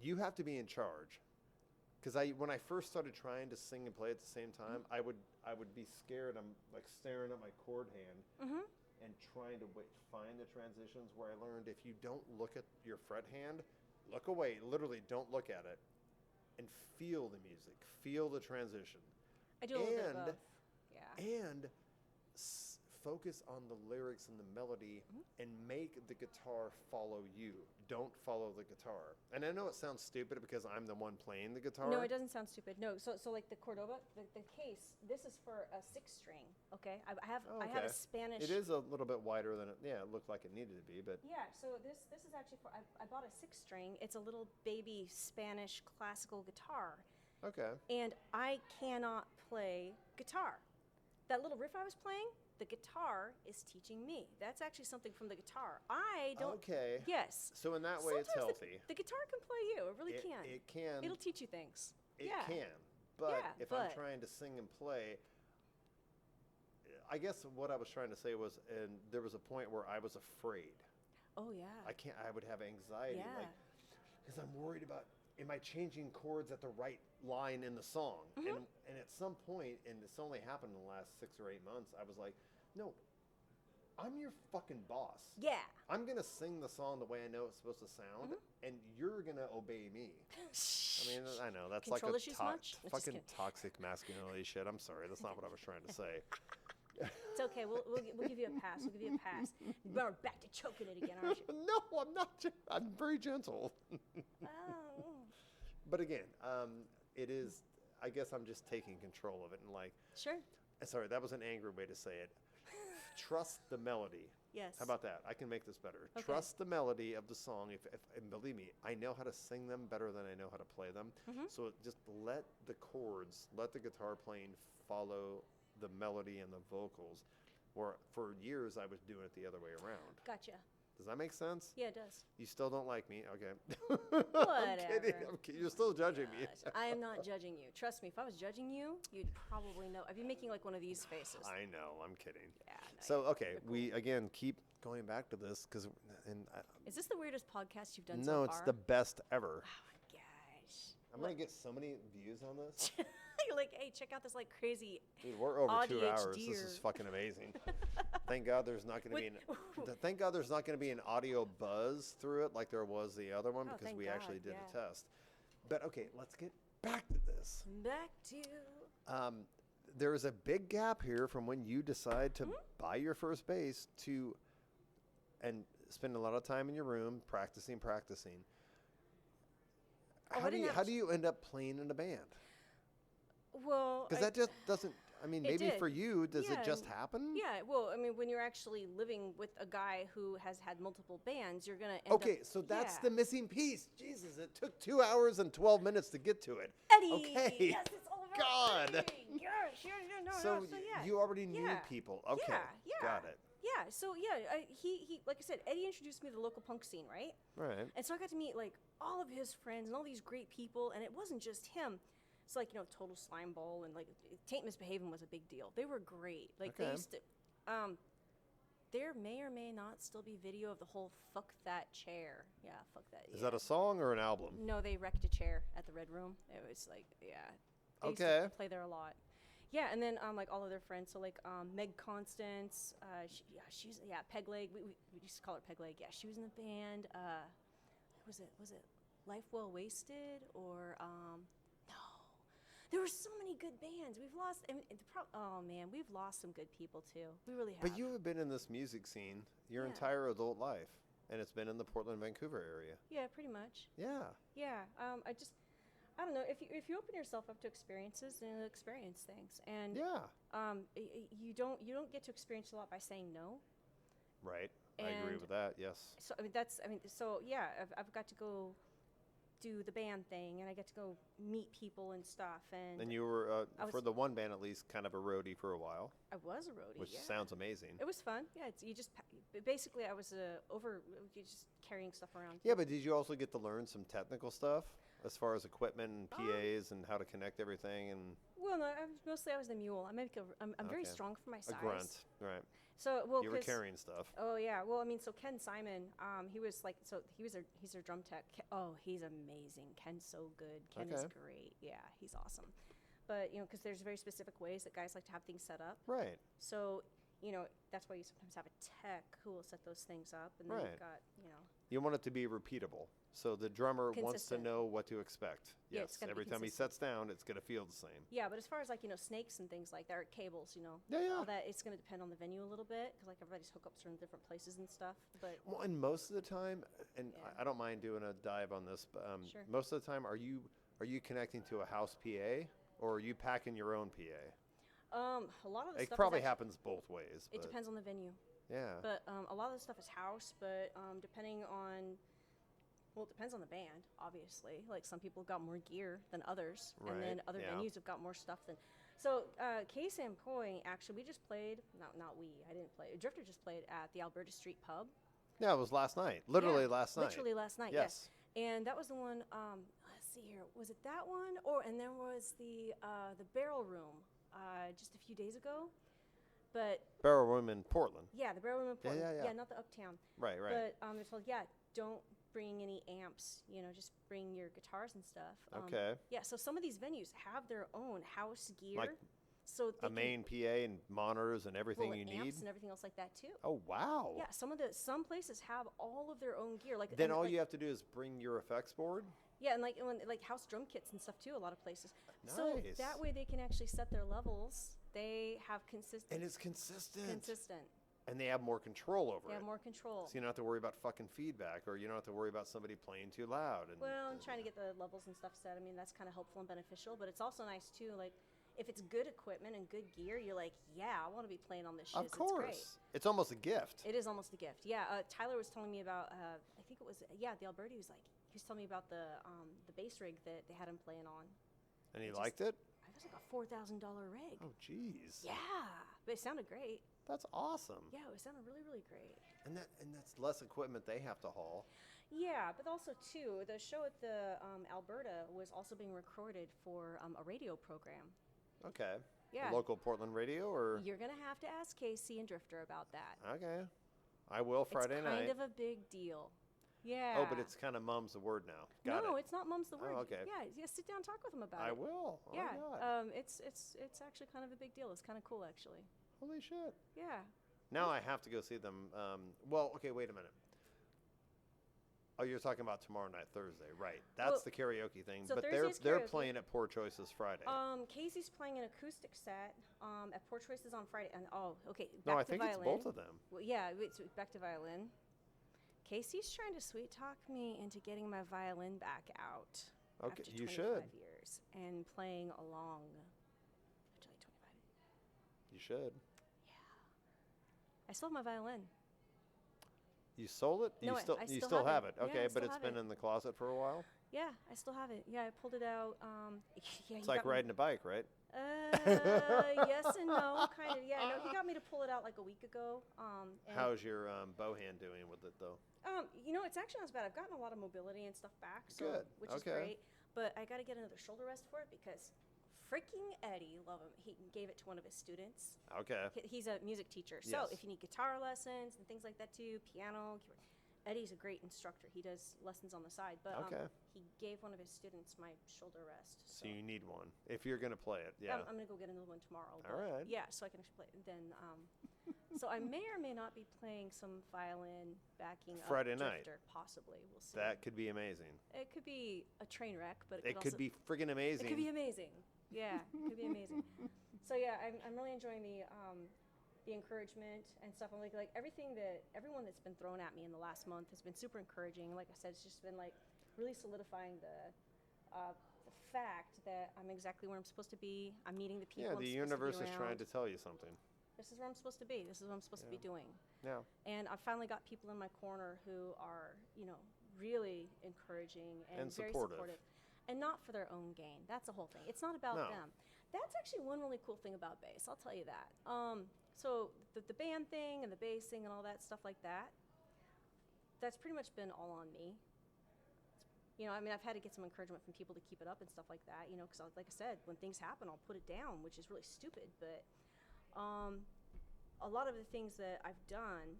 You have to be in charge. Because when I first started trying to sing and play at the same time, I would be scared. I'm like staring at my chord hand and trying to find the transitions, where I learned if you don't look at your fret hand, look away, literally don't look at it, and feel the music, feel the transition. I do a little bit of both. Yeah. And focus on the lyrics and the melody and make the guitar follow you. Don't follow the guitar. And I know it sounds stupid because I'm the one playing the guitar. No, it doesn't sound stupid. No, so like the Cordoba, the case, this is for a 6-string. Okay, I have a Spanish. It is a little bit wider than it looked like it needed to be, but Yeah, so this is actually for I bought a 6-string. It's a little baby Spanish classical guitar, okay. and I cannot play guitar. That little riff I was playing, the guitar is teaching me. That's actually something from the guitar. I don't. Okay. Yes. So in that way, it's Sometimes healthy. The guitar can play you. It really can. It can. It'll teach you things. It yeah. can. But Yeah, if I'm but- trying to sing and play, I guess what I was trying to say was, and there was a point where I was afraid. Oh yeah. I would have anxiety, Yeah. because I'm worried about, am I changing chords at the right line in the song? And at some point, and it's only happened in the last 6 or 8 months, I was like, no, I'm your fucking boss. Yeah. I'm gonna sing the song the way I know it's supposed to sound, and you're gonna obey me. I mean, I know that's Control like issues a much? Just fucking kidding. toxic masculinity shit. I'm sorry, that's not what I was trying to say. It's okay. We'll give you a pass. We'll give you a pass. We're back to choking it again, aren't you? No, I'm not. I'm very gentle. Oh. But again, it is. I guess I'm just taking control of it and like. Sure. Sorry, that was an angry way to say it. Trust the melody. Yes. How about that? I can make this better. Okay. Trust the melody of the song. And believe me, I know how to sing them better than I know how to play them. Mm-hmm. So just let the chords, let the guitar playing follow the melody and the vocals. Or for years, I was doing it the other way around. Gotcha. Does that make sense? Yeah, it does. You still don't like me? Okay. Whatever. I'm kidding. You're still judging me. I am not judging you. Trust me, if I was judging you, you'd probably know. I'd be making like one of these faces. I know. I'm kidding. Yeah. No, So, okay, you're cool. we, again, keep going back to this because, Is this the weirdest podcast you've done no, so far? it's the best ever. Oh my gosh. I'm going to get so many views on this. You're like, hey, check out this like crazy. Dude, we're over 2 hours. This ADHD is fucking amazing. Thank God there's not going to be thank God there's not going to be an audio buzz through it like there was the other one Oh, because thank we God, actually did yeah. a test. But okay, let's get back to this. Back to. There is a big gap here from when you decide to buy your first bass to and spend a lot of time in your room practicing. Oh, How do you end up playing in a band? Well, Because that just doesn't. I mean, It maybe did. for you, does Yeah, it just happen? yeah. Well, I mean, when you're actually living with a guy who has had multiple bands, you're gonna end Okay, up, so that's yeah. the missing piece. Jesus, it took 2 hours and 12 minutes to get to it. Eddie. Okay. Yes, it's all about God. Eddie. Yes, yeah, no, So no, so yeah. you already knew Yeah. people. Okay, Yeah. got it. Yeah, so yeah, he like I said, Eddie introduced me to the local punk scene, right? Right. And so I got to meet like all of his friends and all these great people, and it wasn't just him. It's like, Total Slime Ball and like Taint Misbehavin' was a big deal. They were great. Like they Okay. used to. There may or may not still be video of the whole "fuck that chair." Yeah, fuck that. Is yeah. that a song or an album? No, they wrecked a chair at the Red Room. It was like, yeah. They used to Okay. play there a lot. Yeah, and then like all of their friends, so like Meg Constance, she's Peg Leg. We used to call her Peg Leg. Yeah, she was in the band. Was it Life Well Wasted or no? There were so many good bands. We've lost. I mean, oh man, we've lost some good people too. We really have. But you have been in this music scene your Yeah. entire adult life, and it's been in the Portland, Vancouver area. Yeah, pretty much. Yeah. Yeah. I don't know. If you open yourself up to experiences, then you'll experience things. And Yeah. you don't get to experience a lot by saying no. Right. I agree And- with that. Yes. So so yeah, I've got to go do the band thing, and I get to go meet people and stuff. And And you were, I for was- the one band at least, kind of a roadie for a while, I was a roadie. which yeah. sounds amazing. It was fun. Yeah, basically I was just carrying stuff around. Yeah, but did you also get to learn some technical stuff as far as equipment and PAs and how to connect everything and Well, no, I was the mule. I'm very Okay. strong for my size. a grunt, right? So well, You were 'cause- carrying stuff. Oh yeah, well I mean, so Ken Simon, he's our drum tech. Oh, he's amazing. Ken's so good. Ken is Okay. great. Yeah, he's awesome. But because there's very specific ways that guys like to have things set up. Right. So that's why you sometimes have a tech who will set those things up, and then Right. you've got You want it to be repeatable. So the drummer wants to Consistent. know what to expect. Yeah, it's Yes. gotta be Every time he consistent. sets down, it's going to feel the same. Yeah, but as far as like snakes and things like that, or cables, Yeah. all that, it's going to depend on the venue a little bit because like everybody's hookups are in different places and stuff. But Well, and most of the time, and Yeah. I don't mind doing a dive on this, but Sure. most of the time, are you connecting to a house PA or are you packing your own PA? a lot of the It stuff probably is happens both ways. It But depends on the venue. Yeah. But a lot of the stuff is house, but depending on, well, it depends on the band, obviously. Like some people have got more gear than others, and then Right, other yeah. venues have got more stuff than. So Case and Point, actually, we just played. Not we. I didn't play. Drifter just played at the Alberta Street Pub. Yeah, it was last night. Literally Yeah, last night. Literally last night. Yes. And that was the one. Let's see here. Was it that one? And there was the Barrel Room just a few days ago. But Barrel Room in Portland. yeah, the Barrel Room in Portland. yeah. Not the Uptown. Right, right. But they're told, don't bring any amps. Just bring your guitars and stuff. Okay. Yeah. So some of these venues have their own house gear. Like so they A main PA and monitors and everything well, you and need. amps and everything else like that too. Oh, wow. Yeah. Some places have all of their own gear. Like Then and, all like, you have to do is bring your effects board. Yeah, and like house drum kits and stuff too. A lot of places. So Nice. that way they can actually set their levels They have consistent. And it's consistent. Consistent. And they have more control over They it. have more control. So you don't have to worry about fucking feedback, or you don't have to worry about somebody playing too loud. And, Well, I'm trying to get the levels and stuff set. I mean, that's kind of helpful and beneficial, but it's also nice too. Like, if it's good equipment and good gear, you're like, yeah, I want to be playing on this shit. of course. It's great. It's almost a gift. It is almost a gift. Yeah. Tyler was telling me about. I think it was the Alberti. He was telling me about the bass rig that they had him playing on. And he It liked it? It was like a $4,000 rig. Oh, jeez. Yeah, but it sounded great. That's awesome. Yeah, it sounded really, really great. And that's less equipment they have to haul. Yeah, but also too, the show at the Alberta was also being recorded for a radio program. Okay. Yeah. Local Portland radio, or? You're gonna have to ask Casey and Drifter about that. Okay. I will Friday it's night. kind of a big deal. Yeah. Oh, but it's kind of mum's the word now. Got no, it. it's not Mum's the word. Oh, okay. Yeah, sit down, and talk with him about I it. will. Oh, Yeah. my God. It's actually kind of a big deal. It's kind of cool, actually. Holy shit. Yeah. Now I have to go see them. Well, okay, wait a minute. Oh, you're talking about tomorrow night, Thursday, right? That's Well, the karaoke thing. so But Thursday's they're karaoke. playing at Poor Choices Friday. Casey's playing an acoustic set at Poor Choices on Friday. And okay, back no, to I think violin. it's both of them. Well, yeah, it's back to violin. Casey's trying to sweet talk me into getting my violin back out. Okay, after you 25 should. years and playing along. Actually, 25. You should. I still have my violin. You sold it? No, you still I you still still have have it. it. Yeah, Okay, I but still it's have been it. in the closet for a while. Yeah, I still have it. Yeah, I pulled it out. Yeah, It's like riding a bike, right? Yes and no, kind of. Yeah, no, he got me to pull it out like a week ago. And, How's your bow hand doing with it though? It's actually not as bad. I've gotten a lot of mobility and stuff back, so Good. which is Okay. great. But I got to get another shoulder rest for it because freaking Eddie, love him. He gave it to one of his students. Okay. He's a music teacher, so Yes. if you need guitar lessons and things like that too, piano, keyboard, Eddie's a great instructor. He does lessons on the side, but Okay. he gave one of his students my shoulder rest. So you need one if you're gonna play it. Yeah. I'm gonna go get another one tomorrow. All right. Yeah, so I can actually play it. Then, so I may or may not be playing some violin backing up Friday night. Drifter, possibly. We'll see. That could be amazing. It could be a train wreck, but It could be friggin' amazing. It could be amazing. Yeah, it could be amazing. So yeah, I'm really enjoying the encouragement and stuff. I'm like everyone that's been thrown at me in the last month has been super encouraging. Like I said, it's just been like really solidifying the fact that I'm exactly where I'm supposed to be. I'm meeting the people. Yeah, I'm the supposed to be universe is trying around. to tell you something. This is where I'm supposed to be. This is what I'm supposed to be doing. Yeah. And I've finally got people in my corner who are, really encouraging and very supportive. supportive. And not for their own gain. That's the whole thing. It's not about No. them. That's actually one really cool thing about bass. I'll tell you that. So the band thing and the bassing and all that stuff like that, that's pretty much been all on me. I've had to get some encouragement from people to keep it up and stuff like that, because like I said, when things happen, I'll put it down, which is really stupid. But a lot of the things that I've done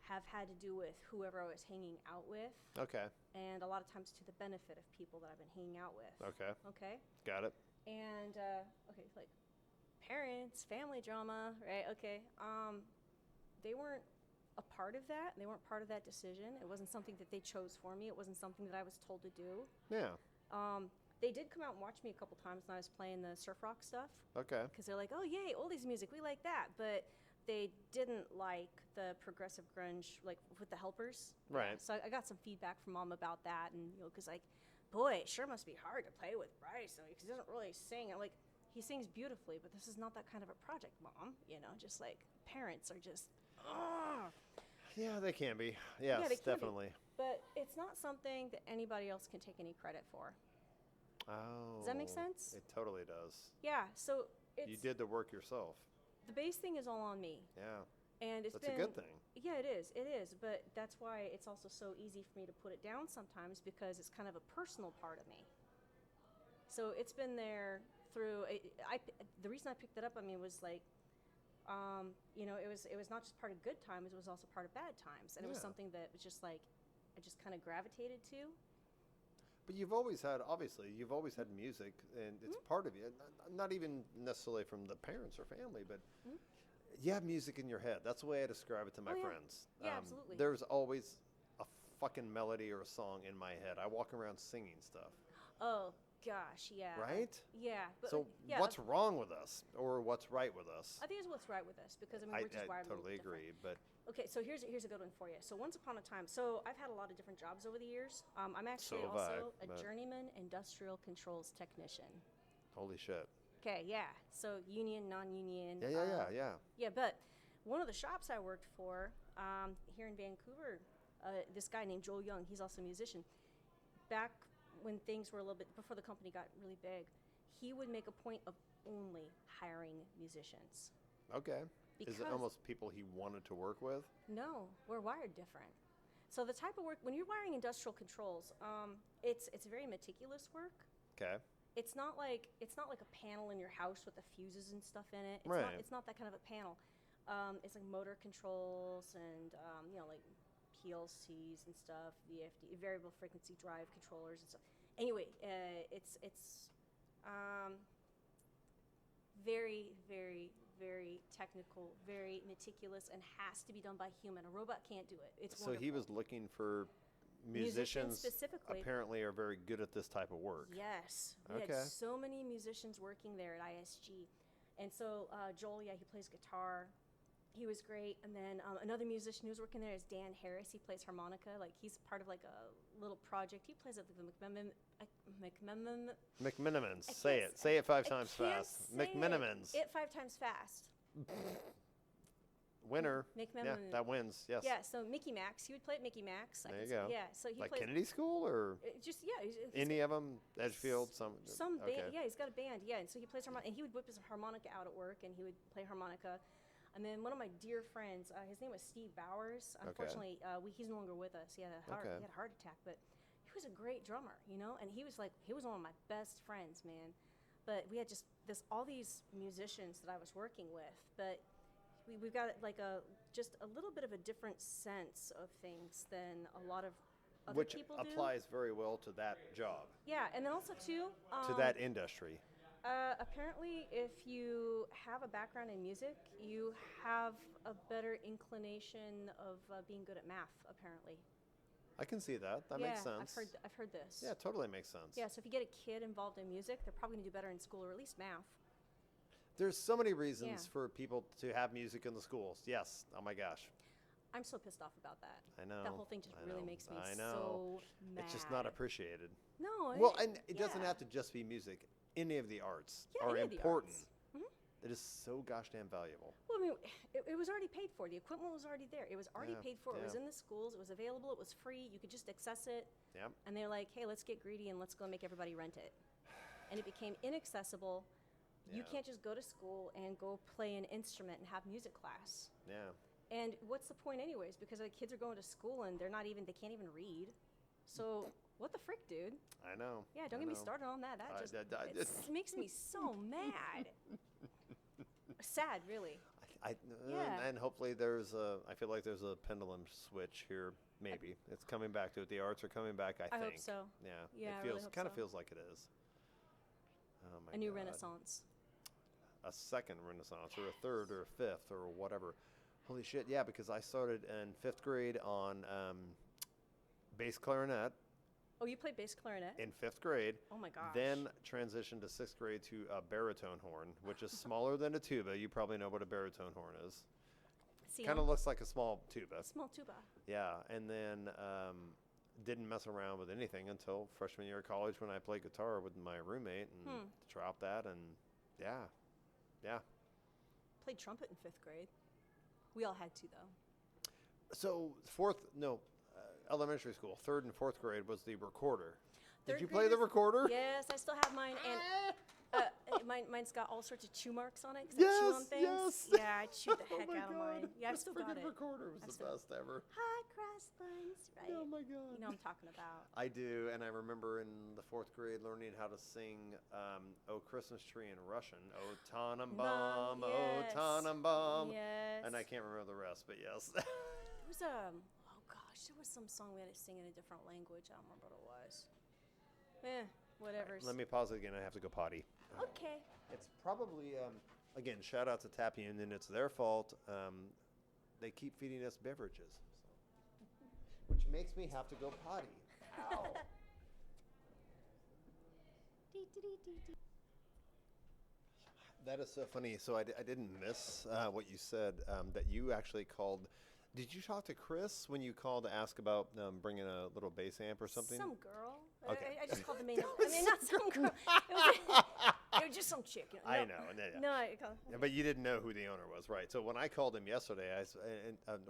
have had to do with whoever I was hanging out with, Okay. and a lot of times to the benefit of people that I've been hanging out with. Okay. Okay? Got it. And, like parents, family drama, right? Okay. They weren't a part of that. They weren't part of that decision. It wasn't something that they chose for me. It wasn't something that I was told to do. Yeah. They did come out and watch me a couple times when I was playing the surf rock stuff, Okay. because they're like, oh, yay, oldies music, we like that. But they didn't like the progressive grunge, like with the Helpers. Right. So I got some feedback from Mom about that, and because boy, it sure must be hard to play with Bryce, because he doesn't really sing. I'm like, he sings beautifully, but this is not that kind of a project, Mom. Just like parents are just, ugh. Yeah, they can be. Yes, they can be. definitely. But it's not something that anybody else can take any credit for. Oh. Does that make sense? It totally does. Yeah. So You did the work yourself. the bass thing is all on me, Yeah. and it's That's been a good thing. Yeah, it is. It is. But that's why it's also so easy for me to put it down sometimes, because it's kind of a personal part of me. So it's been there through. The reason I picked it up, was like, it was not just part of good times; it was also part of bad times, and it was Yeah. something that was just like I just kind of gravitated to. But you've always had music, and it's part of you. Not even necessarily from the parents or family, but you have music in your head. That's the way I describe it to my Oh, yeah. friends. Yeah, absolutely. There's always a fucking melody or a song in my head. I walk around singing stuff. Oh gosh, yeah. right? Yeah. But So yeah, what's wrong with us, or what's right with us? I think it's what's right with us because I mean we're just I wired a little totally bit different. agree, but Okay, so here's a good one for you. So once upon a time, so I've had a lot of different jobs over the years. I'm actually So have I, also a but- journeyman industrial controls technician. holy shit. Okay, yeah. So union, non-union. Yeah. Yeah, but one of the shops I worked for here in Vancouver, this guy named Joel Young, he's also a musician. Back when things were a little bit before the company got really big, he would make a point of only hiring musicians. Okay. Is it Because- almost people he wanted to work with? No, we're wired different. So the type of work when you're wiring industrial controls, it's very meticulous work. Okay. It's not like a panel in your house with the fuses and stuff in it. Right. It's not that kind of a panel. It's like motor controls and like PLCs and stuff, VFD, variable frequency drive controllers and stuff. Anyway, it's very, very, very technical, very meticulous, and has to be done by human. A robot can't do it. It's So he wonderful. was looking for Musicians musicians specifically. apparently are very good at this type of work. Yes, we Okay. had so many musicians working there at ISG, and so Joel, yeah, he plays guitar. He was great, and then another musician who was working there is Dan Harris. He plays harmonica. Like he's part of like a little project. He plays at the McMinimans. I Say can't it. Say it 5 I times can't fast. say McMinimans. It 5 times fast. Winner. Yeah, McMinimans. that wins. Yes. Yeah, so Mickey Max. He would play at Mickey Max. There you go. Yeah, so he Like plays. Kennedy School or Just yeah. he's any of them? Edgefield. Some band. okay. Yeah, he's got a band. Yeah, and so he plays harmonica, and he would whip his harmonica out at work, and he would play harmonica. And then one of my dear friends, his name was Steve Bowers. Unfortunately, he's no longer with us. He had a heart attack, but he was a great drummer, and he was one of my best friends, man. But we had just all these musicians that I was working with, but we've got like just a little bit of a different sense of things than a lot of other Which people applies very well to that job, do. Yeah, and then also too to that industry. apparently, if you have a background in music, you have a better inclination of being good at math. Apparently, I can see that. That makes sense. I've heard this. Yeah, totally makes sense. Yeah, so if you get a kid involved in music, they're probably gonna do better in school, or at least math. There's so many reasons Yeah. for people to have music in the schools. Yes. Oh my gosh. I'm so pissed off about that. I know. That whole thing just I really know, makes me I know. so mad. It's just not appreciated. No. Well, and it doesn't yeah. have to just be music. Any of the arts Yeah, are any of the important. arts. Mhm. It is so gosh damn valuable. Well, I mean, it was already paid for. The equipment was already there. It was already Yeah, paid for. It was yeah. in the schools. It was available. It was free. You could just access it. Yep. And they're like, hey, let's get greedy and let's go make everybody rent it. And it became inaccessible. You Yeah. can't just go to school and go play an instrument and have music class. Yeah. And what's the point anyways? Because the kids are going to school and they can't even read. So what the frick, dude? I know. Yeah, don't I get me know. started on that. That I- just I- it makes me so mad. Sad, really. Yeah. And hopefully I feel like there's a pendulum switch here. Maybe it's coming back to it. The arts are coming back. I think. hope so. Yeah. Yeah, I It really feels hope kind of so. feels like it is. Oh my A new God. renaissance. A second renaissance, or a third, or a fifth, or whatever. Holy shit! Yeah, because I started in 5th grade on bass clarinet Oh, you played bass clarinet? in 5th grade. Oh my gosh. Then transitioned to 6th grade to a baritone horn, which is smaller than a tuba. You probably know what a baritone horn is. See, Kind of looks like a small tuba. small tuba. Yeah, and then didn't mess around with anything until freshman year of college when I played guitar with my roommate and dropped that, and yeah. Played trumpet in 5th grade. We all had to though. So elementary school, 3rd and 4th grade was the recorder. Did Third you play the graders- recorder? Yes, I still have mine, and mine's got all sorts of chew marks on it. 'Cause I chew on Yes, things. yes. Yeah, I chewed the Oh heck my out of God. mine. Yeah, I've This still got friggin' it. recorder was I've the still- best ever. High cross buns, right? Oh my God. You know what I'm talking about. I do, and I remember in the 4th grade learning how to sing "Oh Christmas Tree" in Russian. "Oh Tannenbaum, oh yes. Tannenbaum," Yes. and I can't remember the rest, but yes. There was oh gosh, there was some song we had to sing in a different language. I don't remember what it was. Whatever. Let me pause it again. I have to go potty. Okay. It's probably again, shout out to Tap Union. It's their fault. They keep feeding us beverages, which makes me have to go potty. Ow. That is so funny. So I didn't miss what you said, that you actually called. Did you talk to Chris when you called to ask about bringing a little bass amp or something? Some girl. Okay. I just called the main. I mean, not some girl. It was just some chick. You know. I know. Yeah. No, I called. Yeah, but you didn't know who the owner was, right? So when I called him yesterday,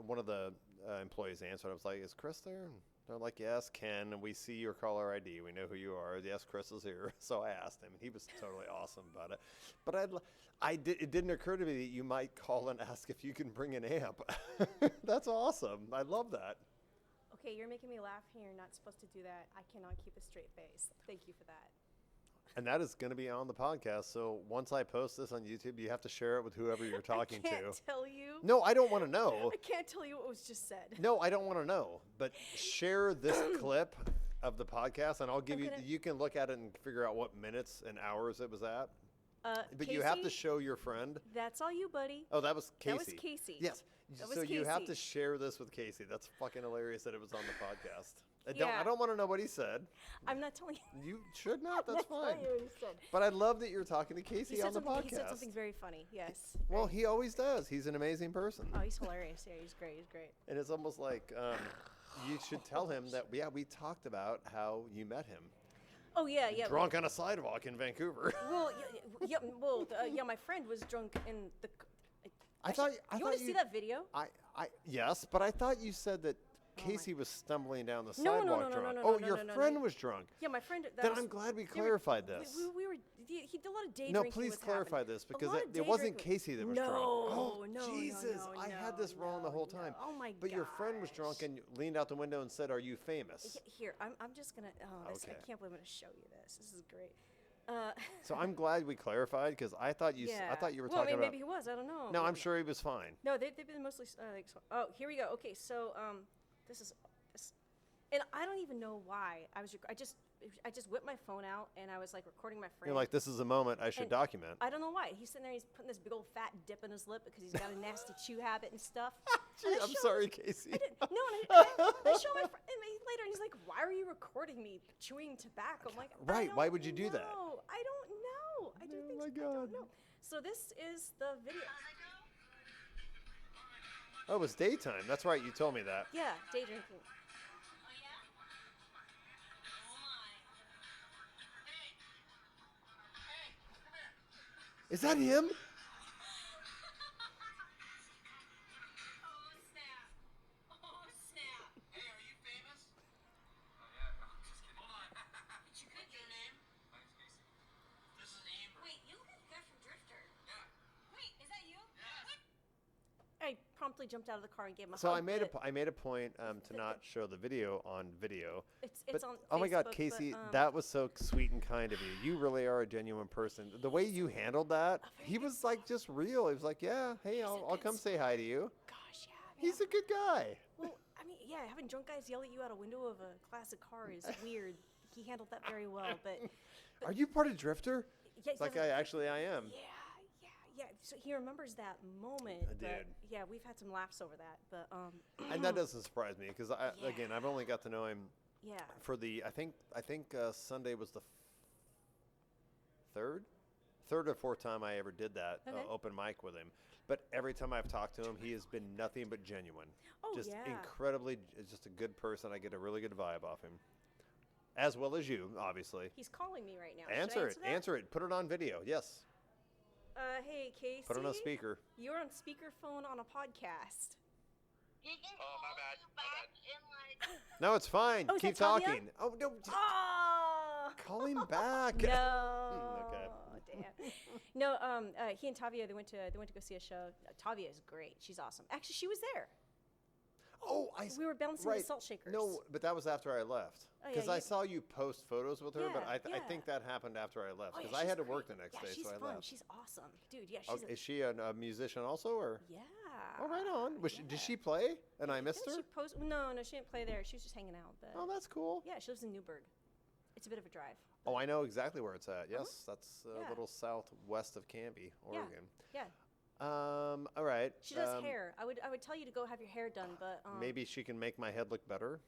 one of the employees answered. I was like, "Is Chris there?" And they're like, "Yes, Ken. And we see your caller ID. We know who you are. Yes, Chris is here." So I asked him, and he was totally awesome about it. But it didn't occur to me that you might call and ask if you can bring an amp. That's awesome. I love that. Okay, you're making me laugh here. You're not supposed to do that. I cannot keep a straight face. Thank you for that. And that is going to be on the podcast. So once I post this on YouTube, you have to share it with whoever you're talking I can't to. tell you. No, I don't want to know. I can't tell you what was just said. No, I don't want to know. But share this clip of the podcast, and I'll give you. You can look at it and figure out what minutes and hours it was at. But Casey, you have to show your friend. That's all you, buddy. Oh, that was Casey. That was Casey. Yes. That was So you have to Casey. share this with Casey. That's fucking hilarious that it was on the podcast. I Yeah. don't want to know what he said. I'm not telling you. You should not. That's I'm not fine. telling you what he said. But I love that you're talking to Casey He on said, the podcast. he said something very funny. Yes. Well, he always does. He's an amazing person. Oh, he's hilarious. Yeah, he's great. He's great. And it's almost like you should tell him that, yeah, we talked about how you met him. Oh yeah, yeah. Drunk on a sidewalk in Vancouver. Well, yeah. My friend was drunk in the. I thought You want to see that video? Yes, but I thought you said that my- Casey was stumbling down the No, sidewalk no, no, drunk. no, Oh, no, your no, no, friend no. was drunk. Yeah, my friend. Then I'm glad we clarified this. We were. He did a lot of day No, drinking. please was clarify happening. this A because lot of it day wasn't drinking. Casey that was no, drunk. Oh, no, Jesus. no, I had this wrong the whole time. Oh my But your friend was drunk and leaned out the window and said, "Are you famous?" Here, I'm just gonna. Oh, this, Okay. I can't believe I'm gonna show you this. This is great. So I'm glad we clarified because I thought you Yeah. I thought you were well, talking about. maybe he was. I don't know. No, I'm sure he was fine. No, they've been mostly like. Oh, here we go. Okay, so this is, and I don't even know why I was. I just whipped my phone out and I was like recording my friend. You're like, this is a moment I should And document. I don't know why. He's sitting there. He's putting this big old fat dip in his lip because he's got a nasty chew habit and stuff. Gee, And I I'm showed sorry, him- Casey. I didn't, no, and I show my friend later, and he's like, "Why are you recording me chewing tobacco?" I'm like, Right, I why don't would you do that? know. I don't know. I do Oh things my I God. don't know. So this is the video. Oh, it was daytime. That's right. You told me that. Yeah, day drinking. Is that him? I promptly jumped out of the car and gave him a So hug. I made but I made a point to not show the video on video. It's But, on. oh my God, Facebook, Casey, but, that was so sweet and kind of you. You really are a genuine person. The way you handled that, he was like just real. He was like, yeah, hey, I'll come say hi to you. Gosh, yeah. I mean, He's a good guy. well, I mean, yeah, having drunk guys yell at you out a window of a classic car is weird. He handled that very well, but Are you part of Drifter? yeah, It's like yeah, I am. yeah. So he remembers that moment. I but did. yeah, we've had some laughs over that, but And that doesn't surprise me because Yeah. again, I've only got to know him yeah. for the I think Sunday was the third or fourth time I ever did that Okay. open mic with him. But every time I've talked to him, he has been nothing but genuine. Oh, just yeah. incredibly, just a good person. I get a really good vibe off him, as well as you, obviously. He's calling me right now. Should I Answer it. that? Answer it. Put it on video. Yes. Hey, Casey. Put it on speaker. You're on speakerphone on a podcast. Oh, my bad. No, it's fine. Oh, is Keep that Tavia? talking. Oh no. Oh! Call him back. No. Okay. Damn. No. He and Tavia they went to go see a show. Tavia is great. She's awesome. Actually, she was there. Oh, We were bouncing right. the salt shakers. No, but that was after I left. Oh, yeah, Because I you- saw you post photos with her, but Yeah, I yeah. think that happened after I left Oh, yeah, because I she's had to work the great. next Yeah, day, she's so I fun. left. She's awesome, dude. Yeah, Oh, she's. is she a musician also, or? Yeah. Oh, right on. Was she, did Yeah. she play and I missed Yeah, her? No, she didn't play there. She was just hanging out. But Oh, that's cool. yeah, she lives in Newburgh. It's a bit of a drive. Oh, I know exactly where it's at. Yes, that's a Yeah. little southwest of Canby, Yeah. Oregon. Yeah, All right. she does hair. I would tell you to go have your hair done, but Maybe she can make my head look better.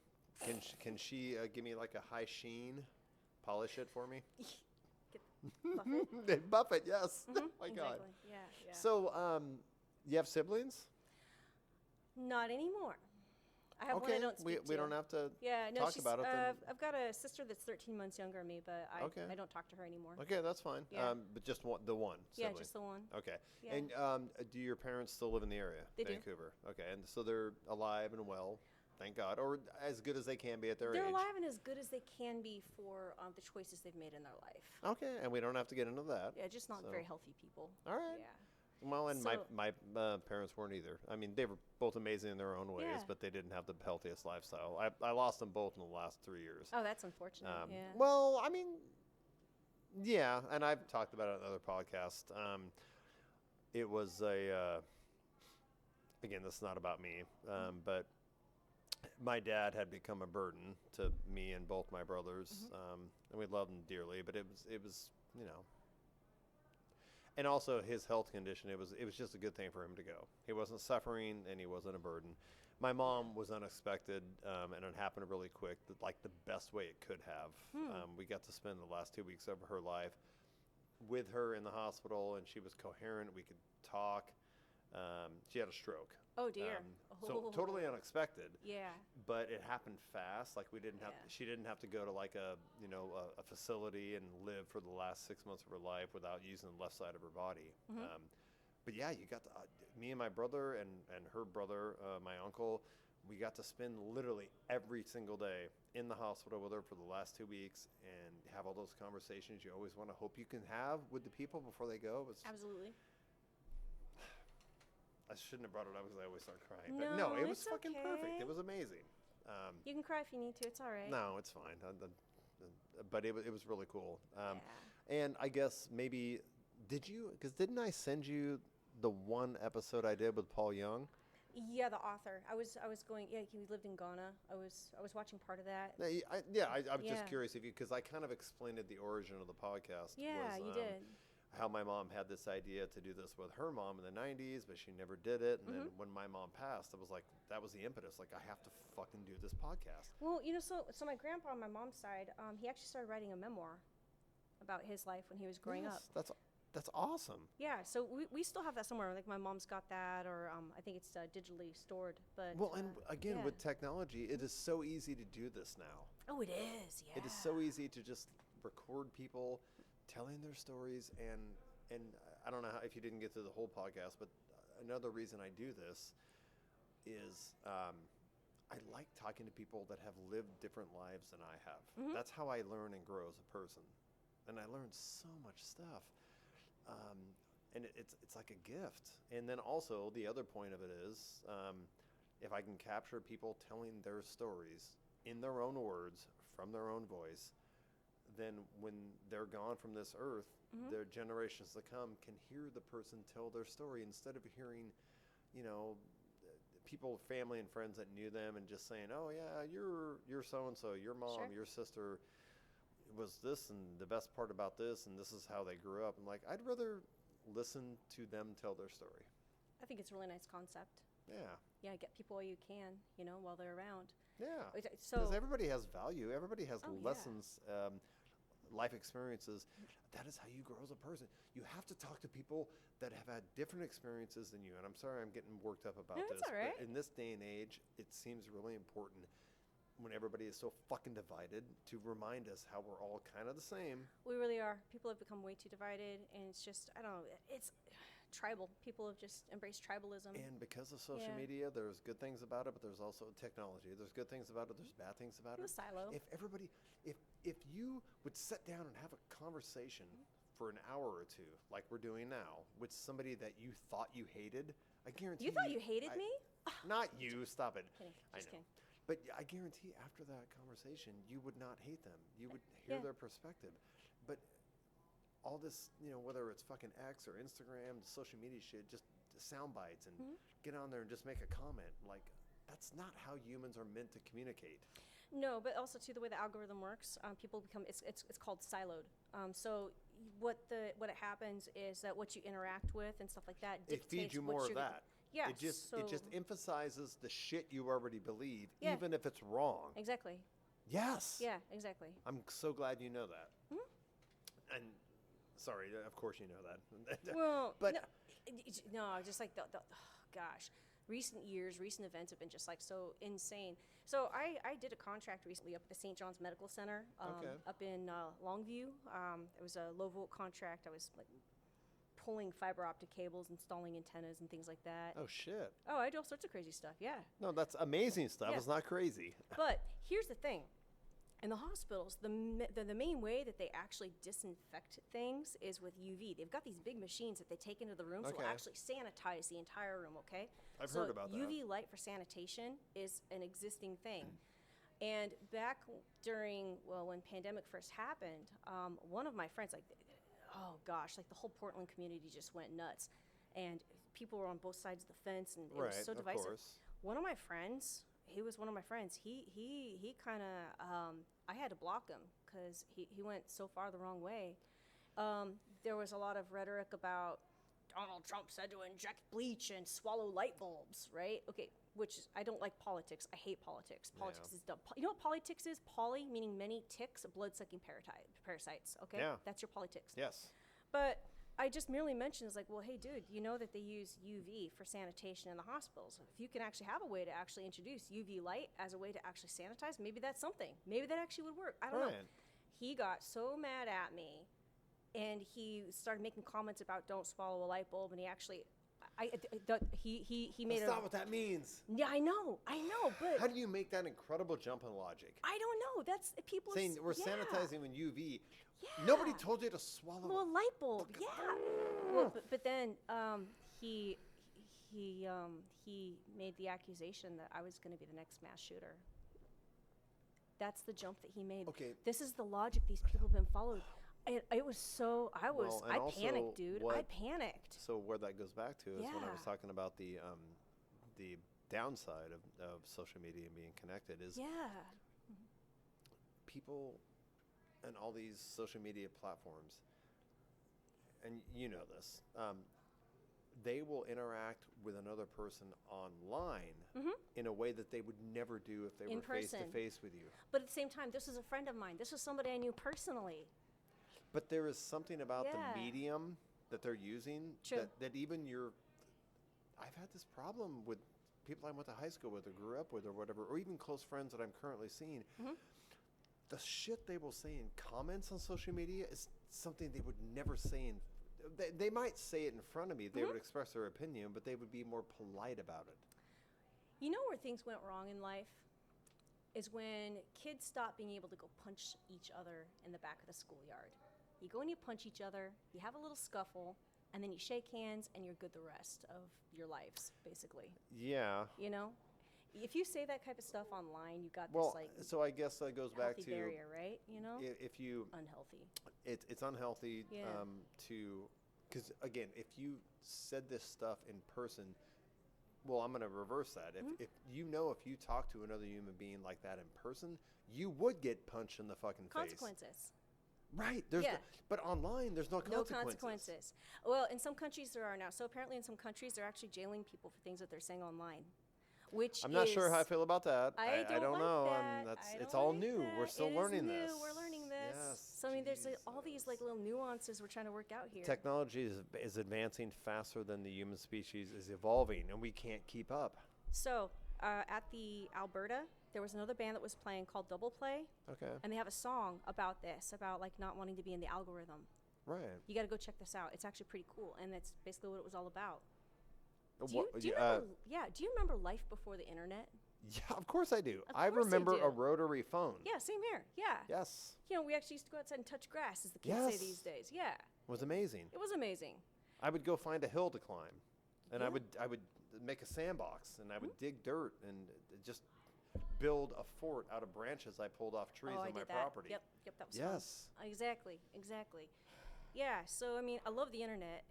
Can she give me like a high sheen, polish it for me? Get Buffett. Buffett, yes. Mhm, My God. exactly. Yeah. So, you have siblings? Not anymore. I have one I don't speak to. we don't have to. Yeah, no, talk she's. about it then. I've got a sister that's 13 months younger than me, but I don't talk to her anymore. Okay, that's fine. Yeah. But just the one. Yeah, sibling. just the one. Okay. Yeah. And do your parents still live in the area? They do. Vancouver. Okay, and so they're alive and well, thank God, or as good as they can be at their They're age. alive and as good as they can be for the choices they've made in their life. Okay, and we don't have to get into that. Yeah, just not So- very healthy people. All right. Yeah. Well, and So- my parents weren't either. I mean, they were both amazing in their own ways, Yeah. but they didn't have the healthiest lifestyle. I lost them both in the last 3 years. Oh, that's unfortunate. Yeah. Well, I mean, yeah, and I've talked about it on other podcasts. It was again, this is not about me, but my dad had become a burden to me and both my brothers, and we loved him dearly. But it was, and also his health condition. It was just a good thing for him to go. He wasn't suffering, and he wasn't a burden. My mom was unexpected, and it happened really quick, like the best way it could have. We got to spend the last 2 weeks of her life with her in the hospital, and she was coherent. We could talk. She had a stroke. Oh dear. So totally unexpected. Yeah. But it happened fast. Like we didn't have. Yeah. She didn't have to go to like a facility and live for the last 6 months of her life without using the left side of her body. But yeah, you got to, me and my brother and her brother, my uncle, we got to spend literally every single day in the hospital with her for the last 2 weeks and have all those conversations you always want to hope you can have with the people before they go. Absolutely. I shouldn't have brought it up because I always start crying. But no, it was it's fucking perfect. okay. It was amazing. You can cry if you need to. It's all right. No, it's fine. But it was really cool. Yeah. And I guess maybe, didn't I send you the one episode I did with Paul Young? Yeah, the author. I was going. Yeah, he lived in Ghana. I was watching part of that. I'm Yeah. just curious because I kind of explained the origin of the podcast. Yeah, you did. How my mom had this idea to do this with her mom in the 90s, but she never did it. And then when my mom passed, it was like, that was the impetus. Like, I have to fucking do this podcast. Well, so my grandpa on my mom's side, he actually started writing a memoir about his life when he was growing up. That's awesome. Yeah, so we still have that somewhere. Like my mom's got that, or I think it's digitally stored. But Well, and again, yeah. with technology, it is so easy to do this now. Oh, it is. Yeah. It is so easy to just record people telling their stories, and I don't know if you didn't get through the whole podcast, but another reason I do this is I like talking to people that have lived different lives than I have. That's how I learn and grow as a person, and I learned so much stuff. And it's like a gift. And then also the other point of it is, if I can capture people telling their stories in their own words, from their own voice, then when they're gone from this earth, their generations to come can hear the person tell their story instead of hearing, people, family and friends that knew them and just saying, oh yeah, you're so-and-so, your mom, Sure. your sister was this, and the best part about this, and this is how they grew up. I'm like, I'd rather listen to them tell their story. I think it's a really nice concept. Yeah. Yeah, get people while you can, while they're around. Yeah. So Because everybody has value. Everybody has Oh, yeah. lessons, life experiences. That is how you grow as a person. You have to talk to people that have had different experiences than you. And I'm sorry I'm getting worked up about No, this. it's all right. But in this day and age, it seems really important when everybody is so fucking divided to remind us how we're all kind of the same. we really are. People have become way too divided, and it's just, I don't know, it's tribal. People have just embraced tribalism. And because of social Yeah. media, there's good things about it, but there's also technology. There's good things about it, there's bad things about The it. silo. If you would sit down and have a conversation for an hour or two, like we're doing now, with somebody that you thought you hated, I guarantee You thought you hated me? Not you, stop it. Kidding. I Just know. kidding. But I guarantee after that conversation, you would not hate them. You would hear Yeah. their perspective. But all this, whether it's fucking X or Instagram, social media shit, just sound bites and get on there and just make a comment. Like, that's not how humans are meant to communicate. No, but also too the way the algorithm works, people become it's called siloed. So what it happens is that what you interact with and stuff like that It dictates feeds you what more of you're gonna- that. Yeah. It just so emphasizes the shit you already believe, Yeah. even if it's wrong. exactly. Yes. Yeah, exactly. I'm so glad you know that. And Sorry, of course you know that. Well, but no, just like oh, gosh, recent events have been just like so insane. So I did a contract recently up at the St. John's Medical Center up in Longview. It was a low volt contract. I was like pulling fiber optic cables, installing antennas and things like that. oh shit. Oh, I do all sorts of crazy stuff. Yeah. No, that's amazing stuff. Yeah. It's not crazy. But here's the thing. In the hospitals, the main way that they actually disinfect things is with UV. They've got these big machines that they take into the rooms that will Okay. actually sanitize the entire room, okay? I've So heard about that. UV light for sanitation is an existing thing. And back during, well, when pandemic first happened, one of my friends, like, oh gosh, like the whole Portland community just went nuts. And people were on both sides of the fence, and it Right, was so of divisive. course. One of my friends, he was one of my friends. He kind of, I had to block him because he went so far the wrong way. There was a lot of rhetoric about Donald Trump said to inject bleach and swallow light bulbs, right? Okay, which is, I don't like politics. I hate politics. Politics is dumb. You know what politics is? Poly, meaning many ticks, blood-sucking parasites, okay? Yeah. That's your politics. Yes. But I just merely mentioned, it's like, well, hey, dude, you know that they use UV for sanitation in the hospitals. If you can actually have a way to actually introduce UV light as a way to actually sanitize, maybe that's something. Maybe that actually would work. I don't know. Right. He got so mad at me, and he started making comments about don't swallow a light bulb, and he actually, he made That's not what that means. Yeah, I know, but How do you make that incredible jump in logic? I don't know. That's people Saying we're yeah. sanitizing with UV. Yeah. Nobody told you to swallow. Well, a light bulb, yeah. Well, but then he made the accusation that I was going to be the next mass shooter. That's the jump that he made. Okay. This is the logic these people have been followed. It was so I Well, and I also panicked, dude. I what- panicked. So where that goes back to is when I was Yeah. talking about the downside of social media and being connected is Yeah. people and all these social media platforms, and you know this, they will interact with another person online in a way that they would never do if they In were face to person. face with you. But at the same time, this was a friend of mine. This was somebody I knew personally. But there is something about Yeah. the medium that they're using True. that even I've had this problem with people I went to high school with or grew up with or whatever, or even close friends that I'm currently seeing. The shit they will say in comments on social media is something they would never say in. They might say it in front of me. They would express their opinion, but they would be more polite about it. You know where things went wrong in life? Is when kids stopped being able to go punch each other in the back of the schoolyard. You go and you punch each other, you have a little scuffle, and then you shake hands and you're good the rest of your lives, basically. Yeah. You know? If you say that type of stuff online, you got Well, this like so I guess that goes back healthy to barrier, right? You know? if you Unhealthy. it's unhealthy Yeah. because again, if you said this stuff in person, well, I'm going to reverse that. If if you talk to another human being like that in person, you would get punched in the fucking face. Consequences. Right. There's Yeah. but online there's no No consequences. consequences. Well, in some countries there are now. So apparently in some countries they're actually jailing people for things that they're saying online. Which I'm not sure is- how I feel about that. I don't like know. that. It's I all don't like new. that. We're still It is learning new. this. We're learning this. Yes, So I mean, there's all these like Jesus. little nuances we're trying to work out here. Technology is advancing faster than the human species is evolving, and we can't keep up. So at the Alberta, there was another band that was playing called Double Play, Okay. and they have a song about this, about like not wanting to be in the algorithm. Right. You got to go check this out. It's actually pretty cool, and that's basically what it was all about. Do What- you remember, do you remember life before the internet? yeah, of course I do. Of I course I remember do. a rotary phone. Yeah, same here. Yeah. Yes. You know, we actually used to go outside and touch grass, as the kids say Yes. these days. Yeah. It was amazing. It was amazing. I would go find a hill to climb, and Yeah. I would make a sandbox, and I would dig dirt and just build a fort out of branches I pulled off trees I on my did that. property. Yep, that was Yes. fun. Exactly. Yeah, so I mean, I love the internet.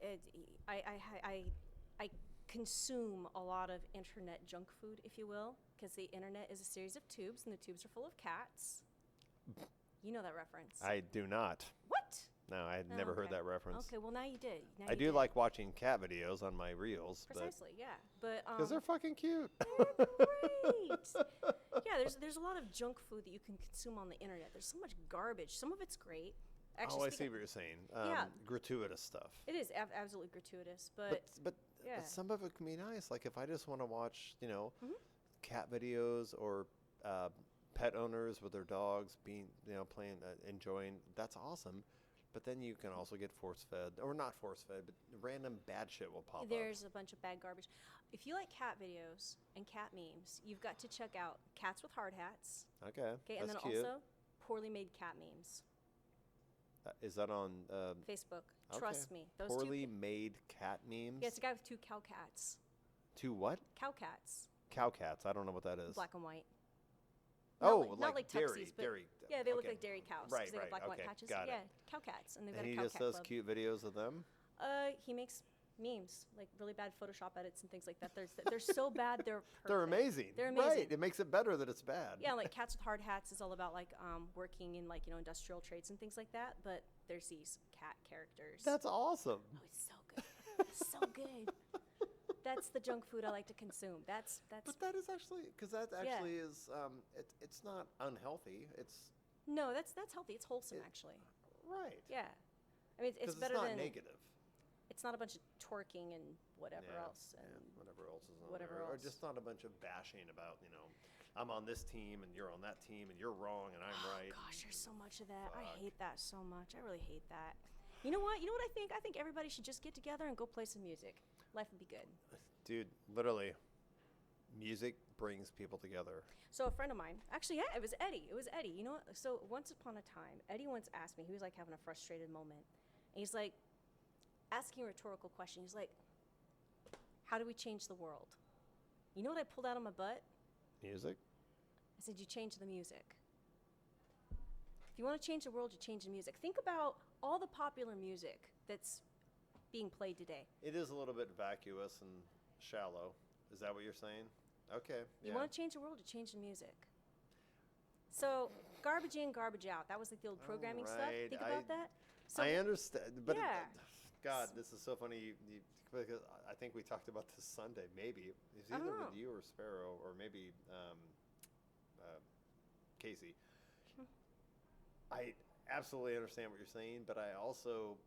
I consume a lot of internet junk food, if you will, because the internet is a series of tubes, and the tubes are full of cats. You know that reference. I do not. What? No, I had Oh, never heard okay. that reference. Okay, well now you did. I do like watching cat videos on my reels, Precisely, yeah. But because they're fucking cute. great. Yeah, there's a lot of junk food that you can consume on the internet. There's so much garbage. Some of it's great, Actually, Oh, I see what you're saying. Yeah. Gratuitous stuff. It is absolutely gratuitous, but But yeah. some of it can be nice. Like if I just want to watch, Mhm. cat videos or pet owners with their dogs being, playing, enjoying. That's awesome. But then you can also get force fed, or not force fed, but random bad shit will pop up. there's a bunch of bad garbage. If you like cat videos and cat memes, you've got to check out Cats with Hard Hats. Okay, Okay, and then that's cute. also Poorly Made Cat Memes. Is that on Facebook. okay. Trust me. Those poorly two. made cat memes? Yeah, it's a guy with two cow cats. Two what? Cow cats, Cow cats. I don't know what that is. black and white. Oh, not like dairy, tuxies, but dairy. yeah, they look Okay. like dairy cows. 'Cause Right, they got right, black and white okay, patches. got it. Yeah, cow cats, and they've got And a he cow just cat does club. cute videos of them. He makes memes, like really bad Photoshop edits and things like that. They're so bad, they're perfect. They're amazing. They're amazing. Right. It makes it better that it's bad. Yeah, like Cats with Hard Hats is all about like working in like industrial trades and things like that. But there's these cat characters. That's awesome. Oh, it's so good. It's so good. That's the junk food I like to consume. That's But that is actually because that actually is it's not unhealthy. It's no, that's healthy. It's wholesome actually. right. Yeah, I mean it's 'Cause better it's not than negative. it's not a bunch of twerking and whatever else. And whatever else is on whatever there. Or else. just not a bunch of bashing about I'm on this team and you're on that team and you're wrong and I'm right. Gosh, there's so much of that. I Fuck. hate that so much. I really hate that. You know what? You know what I think? I think everybody should just get together and go play some music. Life would be good. Dude, literally, music brings people together. So a friend of mine, actually, yeah, it was Eddie. It was Eddie. You know what? So once upon a time, Eddie once asked me, he was like having a frustrated moment. And he's like asking a rhetorical question. He's like, how do we change the world? You know what I pulled out of my butt? Music? I said, you change the music. If you want to change the world, you change the music. Think about all the popular music that's being played today. It is a little bit vacuous and shallow. Is that what you're saying? Okay. You Yeah. want to change the world, you change the music. So garbage in, garbage out. That was like the old programming stuff. Alright, Think about that. So I understand, but Yeah. God, this is so funny. Because I think we talked about this Sunday. Maybe it's I don't either know. with you or Sparrow, or maybe Casey. I absolutely understand what you're saying, but I also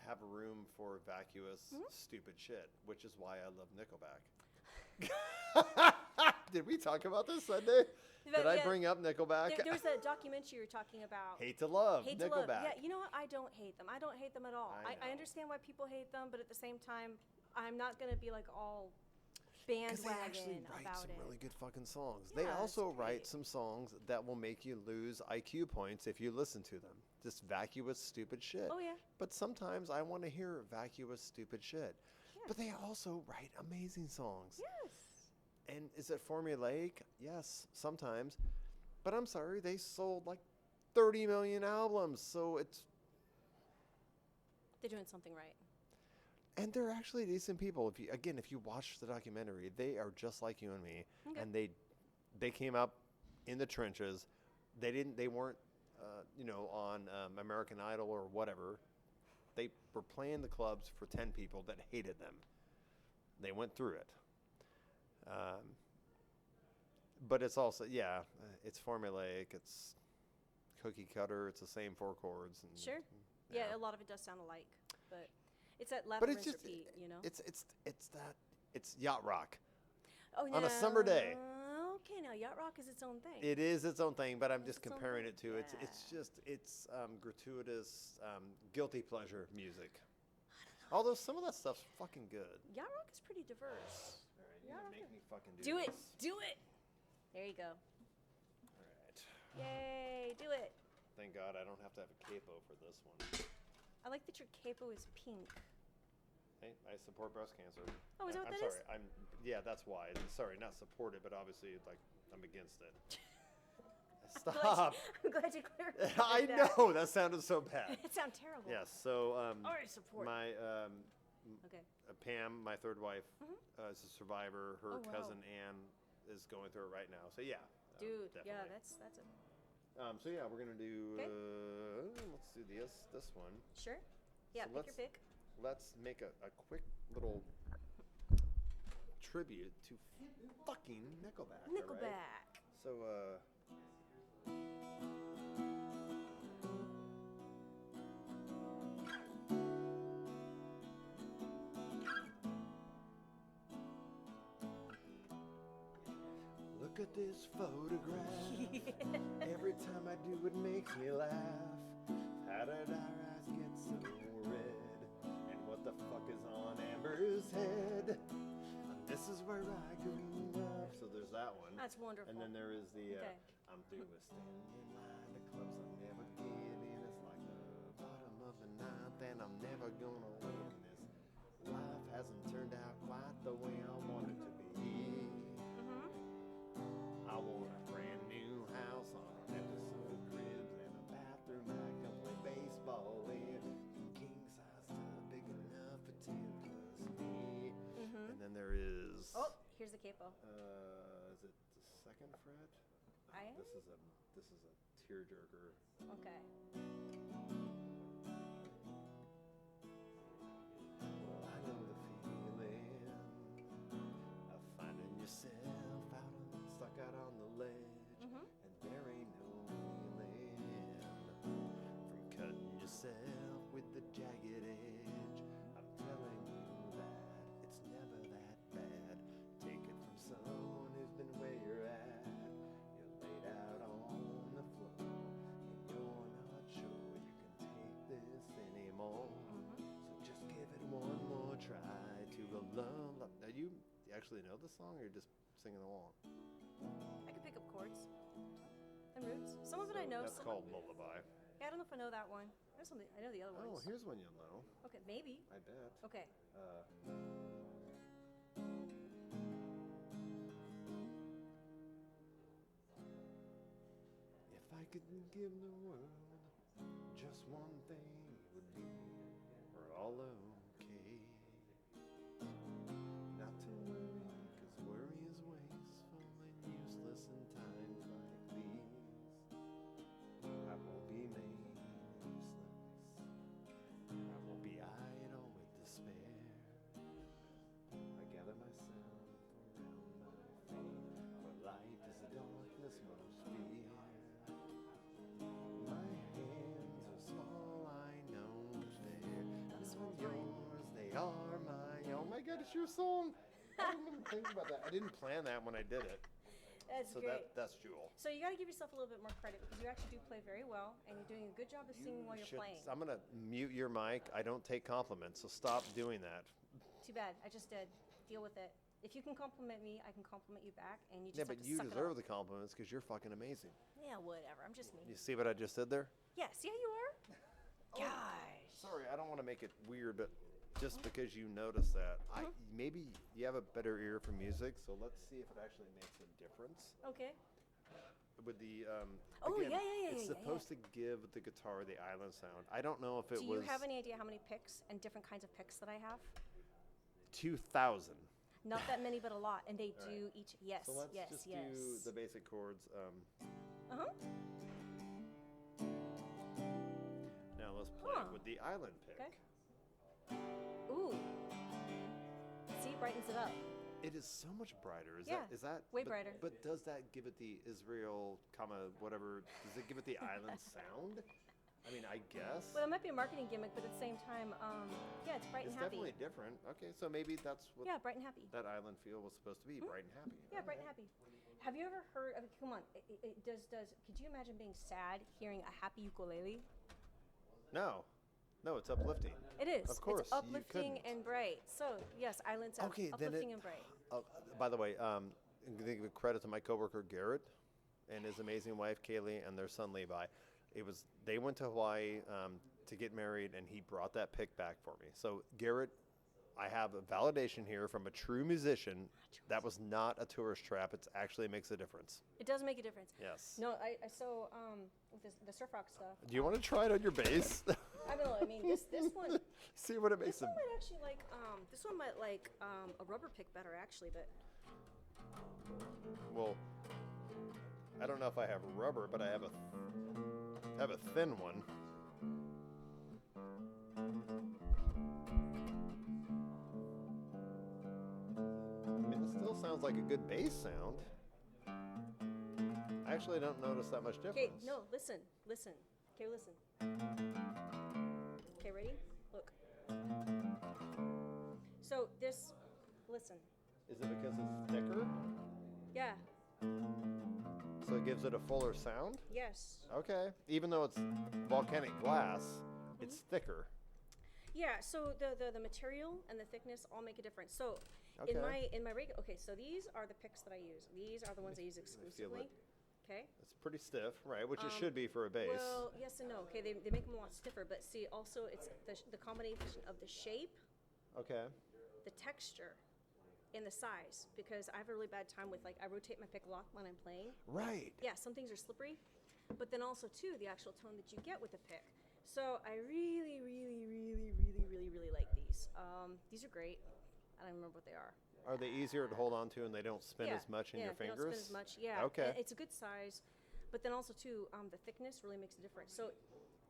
have room for vacuous, stupid shit, which is why I love Nickelback. Did we talk about this Sunday? Did I yeah, bring up Nickelback? there was that documentary you were talking about. Hate to Love, Hate to Nickelback. love. Yeah, you know what? I don't hate them. I don't hate them at all. I I know. understand why people hate them, but at the same time, I'm not going to be like all Because they actually bandwagon write about some it. really good fucking songs. They Yeah, also it's write great. some songs that will make you lose IQ points if you listen to them. Just vacuous, stupid shit. Oh, yeah. But sometimes I want to hear vacuous, stupid shit. Yeah. But they also write amazing songs. Yes. And is it formulaic? Yes, sometimes. But I'm sorry, they sold like 30 million albums, so it's They're doing something right. and they're actually decent people. If you watch the documentary, they are just like you and me, Okay. and they came up in the trenches. They weren't on American Idol or whatever. They were playing the clubs for 10 people that hated them. They went through it. But it's also it's formulaic. It's cookie cutter. It's the same four chords. And, Sure. Yeah, a lot of it does sound alike, but it's that But lather, it's rinse, just repeat, you know? it's yacht rock. Oh, on a summer day. Okay, now yacht rock is its own thing. It is its own thing, but I'm It's just its own comparing thing, it to it's gratuitous, guilty pleasure music. Although some of that stuff's fucking good. Yacht rock is pretty diverse. You're gonna make me fucking Do it. this. Do it. There you go. All right. Yay, do it. Thank God I don't have to have a capo for this one. I like that your capo is pink. Hey, I support breast cancer. Oh, is that what I'm that sorry. is? That's why. Sorry, not support it, but obviously like I'm against it. I'm glad Stop. I'm glad you clarified I that. know that sounded so bad. It sounds terrible. Yes. So I support. my Okay. Pam, my third wife, is a survivor. Her Oh, wow. cousin Ann is going through it right now. So yeah. Dude, definitely. yeah, that's a So yeah, we're gonna do. Okay. Let's do this one. sure. Yeah, So pick your pick. Let's make a quick little tribute to fucking Nickelback. all right? Nickelback. So at this photograph. Every time I do, it makes me laugh. How did our eyes get so red? And what the fuck is on Amber's head? This is where I grew up. So there's that one. That's wonderful. And then there is the Okay. I'm through with standing in line. The clubs I'll never get in. It's like the bottom of the ninth, and I'm never gonna win this. Life hasn't turned out quite the way I want it to be. I want a brand new house on an episode of Cribs and a bathroom I can play baseball in. King size tub big enough for 10 plus me. And then there is. Oh, here's the capo. Is it the second fret? I- This is a tearjerker. Okay. Well, I know the feeling of finding yourself stuck out on the ledge, and there ain't no healing from cutting yourself with the jagged edge. I'm telling you that it's never that bad. Take it from someone who's been where you're at. You're laid out on the floor, and you're not sure you can take this anymore. So just give it one more try to a love. Now you actually know the song, or you're just singing along? I can pick up chords and roots. Some of it I know. That's some called Lullaby. Yeah, I don't know if I know that one. There's something I know the other Oh, ones. here's one you'll know. Okay, maybe. I bet. Okay. If I could give the world just one thing, it would be we're all okay. Not to worry, 'cause worry is wasteful and useless in times like these. I won't be made useless. I won't be idle with despair. I gather myself around my feet, for life is the darkness most fear. My hands are small, I know they're not yours, they are my. Oh my God, it's your song! I didn't even think about that. I didn't plan that when I did it. That's So great. that's Jewel. So you got to give yourself a little bit more credit because you actually do play very well, and you're doing a good job of singing while you're should- playing. I'm gonna mute your mic. I don't take compliments, so stop doing that. Too bad. I just did. Deal with it. If you can compliment me, I can compliment you back, and you just Yeah, have but to you suck deserve it the compliments because you're fucking amazing. up. Yeah, whatever. I'm just me. You see what I just did there? Yes, yeah, you are. Gosh. Sorry, I don't want to make it weird, but just because you noticed that, maybe you have a better ear for music, so let's see if it actually makes a difference. Okay. With the Oh, again, yeah, yeah, it's yeah, supposed to give the guitar the island sound. I don't know if it Do was you have any idea how many picks and different kinds of picks that I have? 2,000. Not that many, but a lot, and they All do right. each. Yes, So let's yes, just yes. do the basic chords. Uh huh. Now let's play Huh. with the island pick. Okay. Ooh. See, it brightens it up. It is so much brighter. Yeah, Is that way but- brighter. But does that give it the Israel, whatever? Does it give it the island sound? I mean, I guess. Well, it might be a marketing gimmick, but at the same time, yeah, it's bright It's and happy. definitely different. Okay, so maybe that's what Yeah, bright and happy. that island feel was supposed to be, bright and happy. Yeah, bright and happy. Have you ever heard? I mean, come on. Could you imagine being sad hearing a happy ukulele? No, it's uplifting. It is. Of course, It's you uplifting couldn't. and bright. So yes, islands are Okay, then uplifting it- and bright. By the way, I'm gonna give credit to my coworker Garrett and his amazing wife Kaylee and their son Levi. They went to Hawaii to get married, and he brought that pick back for me. So Garrett, I have a validation here from a true musician. That was not a tourist trap. It actually makes a difference. It does make a difference. Yes. No, I so with the surf rock stuff. Do you want to try it on your bass? I don't know. I mean, this one. See what it makes This one a might actually like this one might like a rubber pick better actually, but Well, I don't know if I have rubber, but I have a thin one. I mean, it still sounds like a good bass sound. I actually don't notice that much difference. okay, no, listen. Okay, listen. Okay, ready? Look. So this, listen. Is it because it's thicker? Yeah. So it gives it a fuller sound? Yes. Okay. Even though it's volcanic glass, it's thicker. Yeah, so the material and the thickness all make a difference. So Okay. in my regular, okay, so these are the picks that I use. These are the ones I use exclusively. Okay. It's pretty stiff, right? Which it should be for a bass. Well, yes and no. Okay, they make them a lot stiffer, but see, also it's the combination of the shape, Okay. the texture, and the size. Because I have a really bad time with, like, I rotate my pick a lot when I'm playing. Right. Yeah, some things are slippery, but then also too the actual tone that you get with the pick. So I really, really, really, really, really, really like these. These are great. I don't remember what they are. Are they easier to hold on to and they don't spin as much in your they fingers? don't spin as much. Yeah. Okay. And it's a good size, but then also too, the thickness really makes a difference. So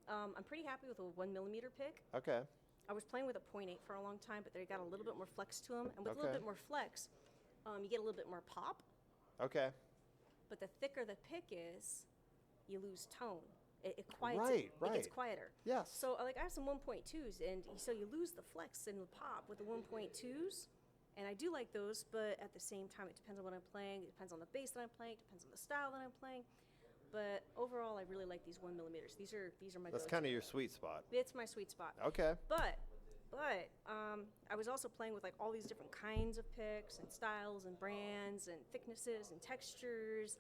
I'm pretty happy with a 1 millimeter pick. Okay. I was playing with a 0.8 for a long time, but they got a little bit more flex to them, and with a little Okay. bit more flex, you get a little bit more pop. Okay. But the thicker the pick is, you lose tone. It quiets. Right, It gets right. quieter. Yes. So like I have some 1.2s, and so you lose the flex and the pop with the 1.2s, and I do like those. But at the same time, it depends on what I'm playing. It depends on the bass that I'm playing. It depends on the style that I'm playing. But overall, I really like these 1 millimeters. These are my. That's go-to. kind of your sweet spot. It's my sweet spot. Okay. But I was also playing with like all these different kinds of picks and styles and brands and thicknesses and textures,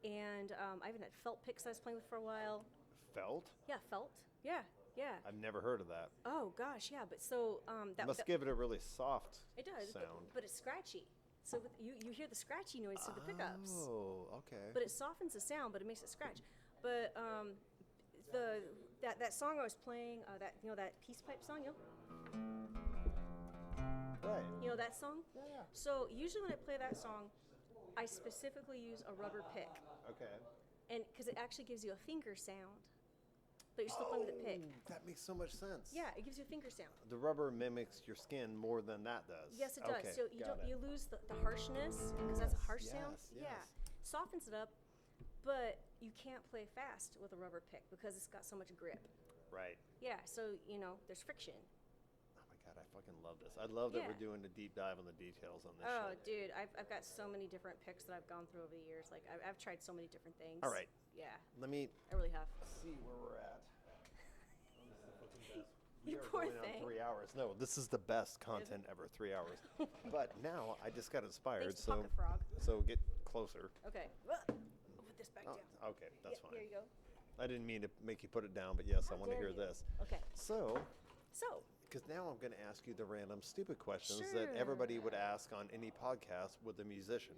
and I even had felt picks I was playing with for a while. Felt? Yeah, felt. Yeah, yeah. I've never heard of that. Oh gosh, yeah. But so that Must give it a really soft it does, sound. but it's scratchy. So you hear the scratchy noise through the pickups, Oh, okay. but it softens the sound, but it makes it scratch. But that song I was playing, that peace pipe song, Right. you know that song. Yeah. So usually when I play that song, I specifically use a rubber pick, Okay. and because it actually gives you a finger sound, but you're still playing with a pick. That makes so much sense. Yeah, it gives you a finger sound. The rubber mimics your skin more than that does. Yes, it does. Okay, So you got don't it. you lose the harshness because that's a harsh sound. yes, Yeah, yes. softens it up, but you can't play fast with a rubber pick because it's got so much grip. Right. Yeah, so there's friction. Oh my god, I fucking love this. I love that Yeah. we're doing a deep dive on the details on this Oh, shit. dude, I've got so many different picks that I've gone through over the years. Like I've tried so many different things. All right. Yeah, Let me I really have. see where we're at. You We are poor going on thing. 3 hours. No, this is the best content ever. 3 hours. But now I just got inspired. Thanks, so Pocket Frog. so get closer. Okay. Put this back Oh, down. okay, that's Yeah, fine. Here you go. I didn't mean to make you put it down, but yes, I How want to dare hear you. this. Okay. So, So, because now I'm going to ask you the random stupid questions that everybody would ask on any podcast with a musician.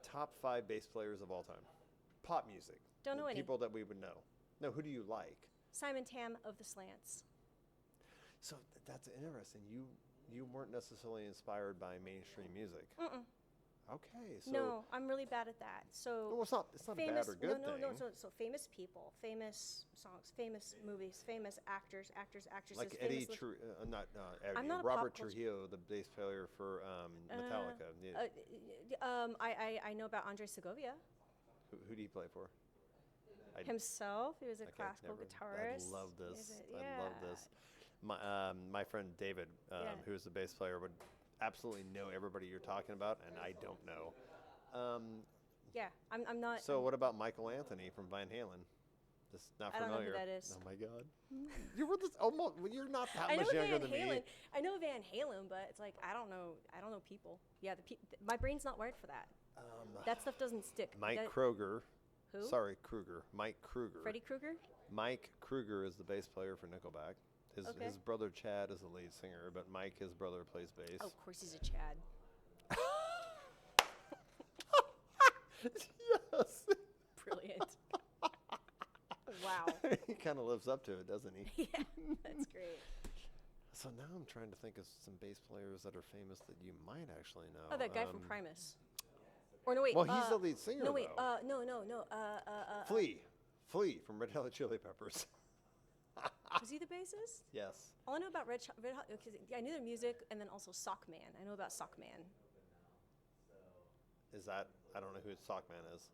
Top 5 bass players of all time. Pop music. Don't know any. People that we would know. No, who do you like? Simon Tam of the Slants. So that's interesting. You weren't necessarily inspired by mainstream music. Mm-mm. Okay, so No, I'm really bad at that. So well, it's not a famous, bad or good no, thing. So famous people, famous songs, famous movies, famous actors, actresses. Like famous Eddie, not Eddie, I'm not a Robert pop culture- Trujillo, the bass player for Metallica. I know about Andre Segovia Who do you play for? himself. He was a Okay, classical never- guitarist. I love this. Is it- I love yeah. this. My friend David, Yeah. who is the bass player, would absolutely know everybody you're talking about, and I don't know. Yeah, I'm not. So what about Michael Anthony from Van Halen? Just not I don't know who familiar. that is. Oh my God, you were this almost. You're not that I know much younger Van than Halen. me. I know Van Halen, but it's like I don't know people. Yeah, my brain's not wired for that. That stuff doesn't stick. Mike That- Kroger. Who? Sorry, Kruger. Mike Kruger. Freddy Krueger. Mike Kruger is the bass player for Nickelback. Okay. His brother Chad is the lead singer, but Mike, his brother, plays bass. Oh, of course he's a Chad. Yes. Brilliant. Wow. He kind of lives up to it, doesn't he? Yeah, that's great. So now I'm trying to think of some bass players that are famous that you might actually know. Oh, that guy from Primus. Or no, wait. Well, he's the lead singer, No, wait. though. No. Flea from Red Hot Chili Peppers. Was he the bassist? Yes. All I know about Red Hot, because I knew their music, and then also Sockman. I know about Sockman. Is that? I don't know who Sockman is.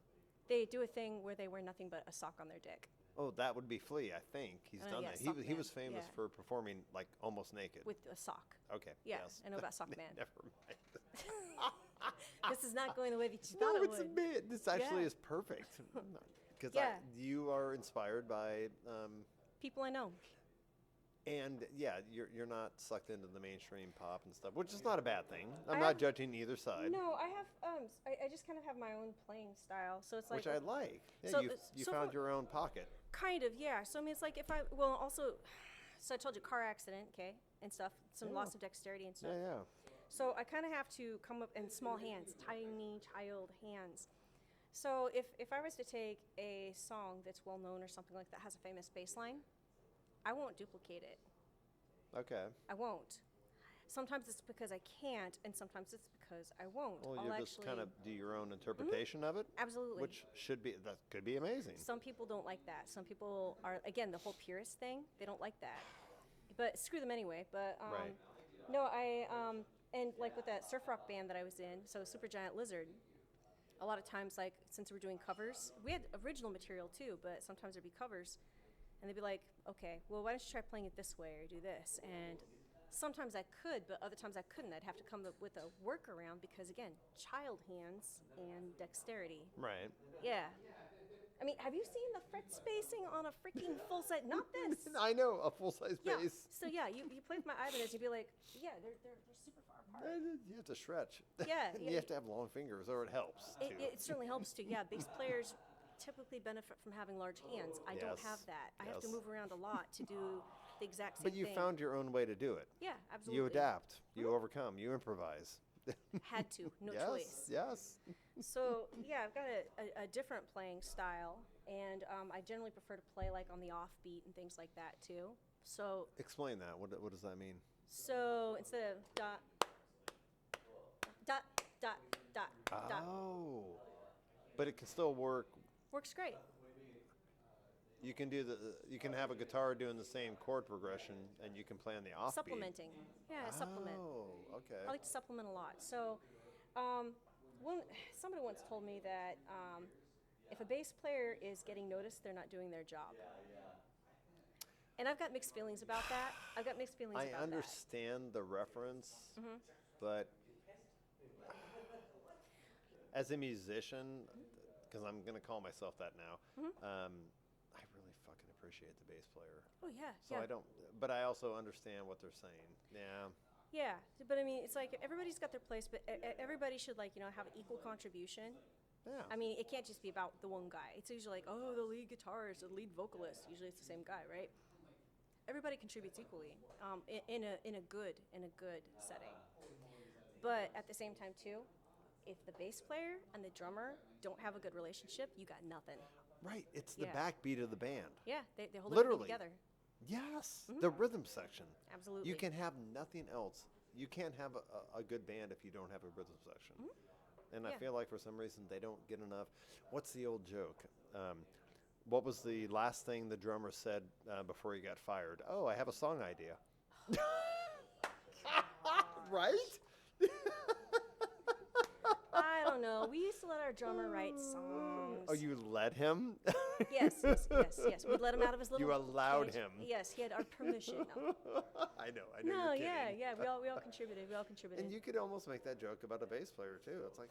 They do a thing where they wear nothing but a sock on their dick Oh, that would be Flea, I think. He's done yeah, that. He Sockman, was famous yeah. for performing like almost naked. with a sock. Okay. Yeah, yes. I know about Sockman. Never mind. This is not going the way that you thought No, it it's would. this actually Yeah. is perfect. Because Yeah. you are inspired by, People I know. and yeah, you're not sucked into the mainstream pop and stuff, which is not a bad thing. I'm I not have- judging either side, No, I have. I just kind of have my own playing style, so it's like which I like. Yeah, So- you so found for- your own pocket. kind of, yeah. So I mean, it's like if I also. So I told you car accident, okay, and stuff. Some Yeah. loss of dexterity and stuff. Yeah, yeah. So I kind of have to come up in small hands, tiny child hands. So if I was to take a song that's well known or something like that has a famous bass line, I won't duplicate it. Okay. I won't. Sometimes it's because I can't, and sometimes it's because I won't. Well, I'll you just actually kind of do your own interpretation of it, absolutely. which that could be amazing. Some people don't like that. Some people are, again, the whole purist thing. They don't like that. But screw them anyway. But Right. no, and like with that surf rock band that I was in, so Supergiant Lizard. A lot of times, like since we're doing covers, we had original material too, but sometimes there'd be covers, and they'd be like, okay, well, why don't you try playing it this way or do this? And sometimes I could, but other times I couldn't. I'd have to come up with a workaround because, again, child hands and dexterity. Right. Yeah. I mean, have you seen the fret spacing on a freaking full set? Not this. I know a full size Yeah. bass. So yeah, you play with my eyelids, you'd be like, yeah, they're super far apart. You have to stretch. Yeah, you yeah. have to have long fingers, or it helps. It, too. it certainly helps too. Yeah, bass players typically benefit from having large hands. I don't have Yes, that. I have to yes. move around a lot to do the exact same But you thing. found your own way to do it. Yeah, absolutely. You adapt. You overcome. You improvise. Had to, no yes. choice. Yes. So yeah, I've got a different playing style, and I generally prefer to play like on the offbeat and things like that too. So Explain that. What does that mean? instead of dot, dot, dot, dot, dot, Oh. But it can still work. works great. You can do you can have a guitar doing the same chord progression, and you can play on the offbeat. Supplementing, yeah, supplement. Oh, okay. I like to supplement a lot. So, somebody once told me that if a bass player is getting noticed, they're not doing their job. And I've got mixed feelings about that. I've got mixed feelings I about understand the reference, Mm-hmm. but as a musician, because I'm going to call myself that now, I really fucking appreciate the bass player. that. Oh yeah, So yeah, I don't, but I also understand what they're saying. Yeah. yeah. But I mean, it's like everybody's got their place, but everybody should have equal contribution. Yeah. I mean, it can't just be about the one guy. It's usually like, oh, the lead guitarist, the lead vocalist. Usually, it's the same guy, right? Everybody contributes equally in a good setting. But at the same time, too, if the bass player and the drummer don't have a good relationship, you got nothing. Right. It's the Yeah. backbeat of the band. Yeah, they hold Literally. everything together. Yes. The rhythm section. Absolutely. You can have nothing else. You can't have a good band if you don't have a rhythm section. And I Yeah. feel like for some reason they don't get enough. What's the old joke? What was the last thing the drummer said before he got fired? Oh, I have a song idea. Right? I don't know. We used to let our drummer write songs. Oh, you let him? Yes. We'd let him out of his little. You allowed cage. him. Yes, he had our permission. No, I know. no, You're yeah, kidding. yeah. We all contributed. We all contributed. And you could almost make that joke about a bass player too. It's like,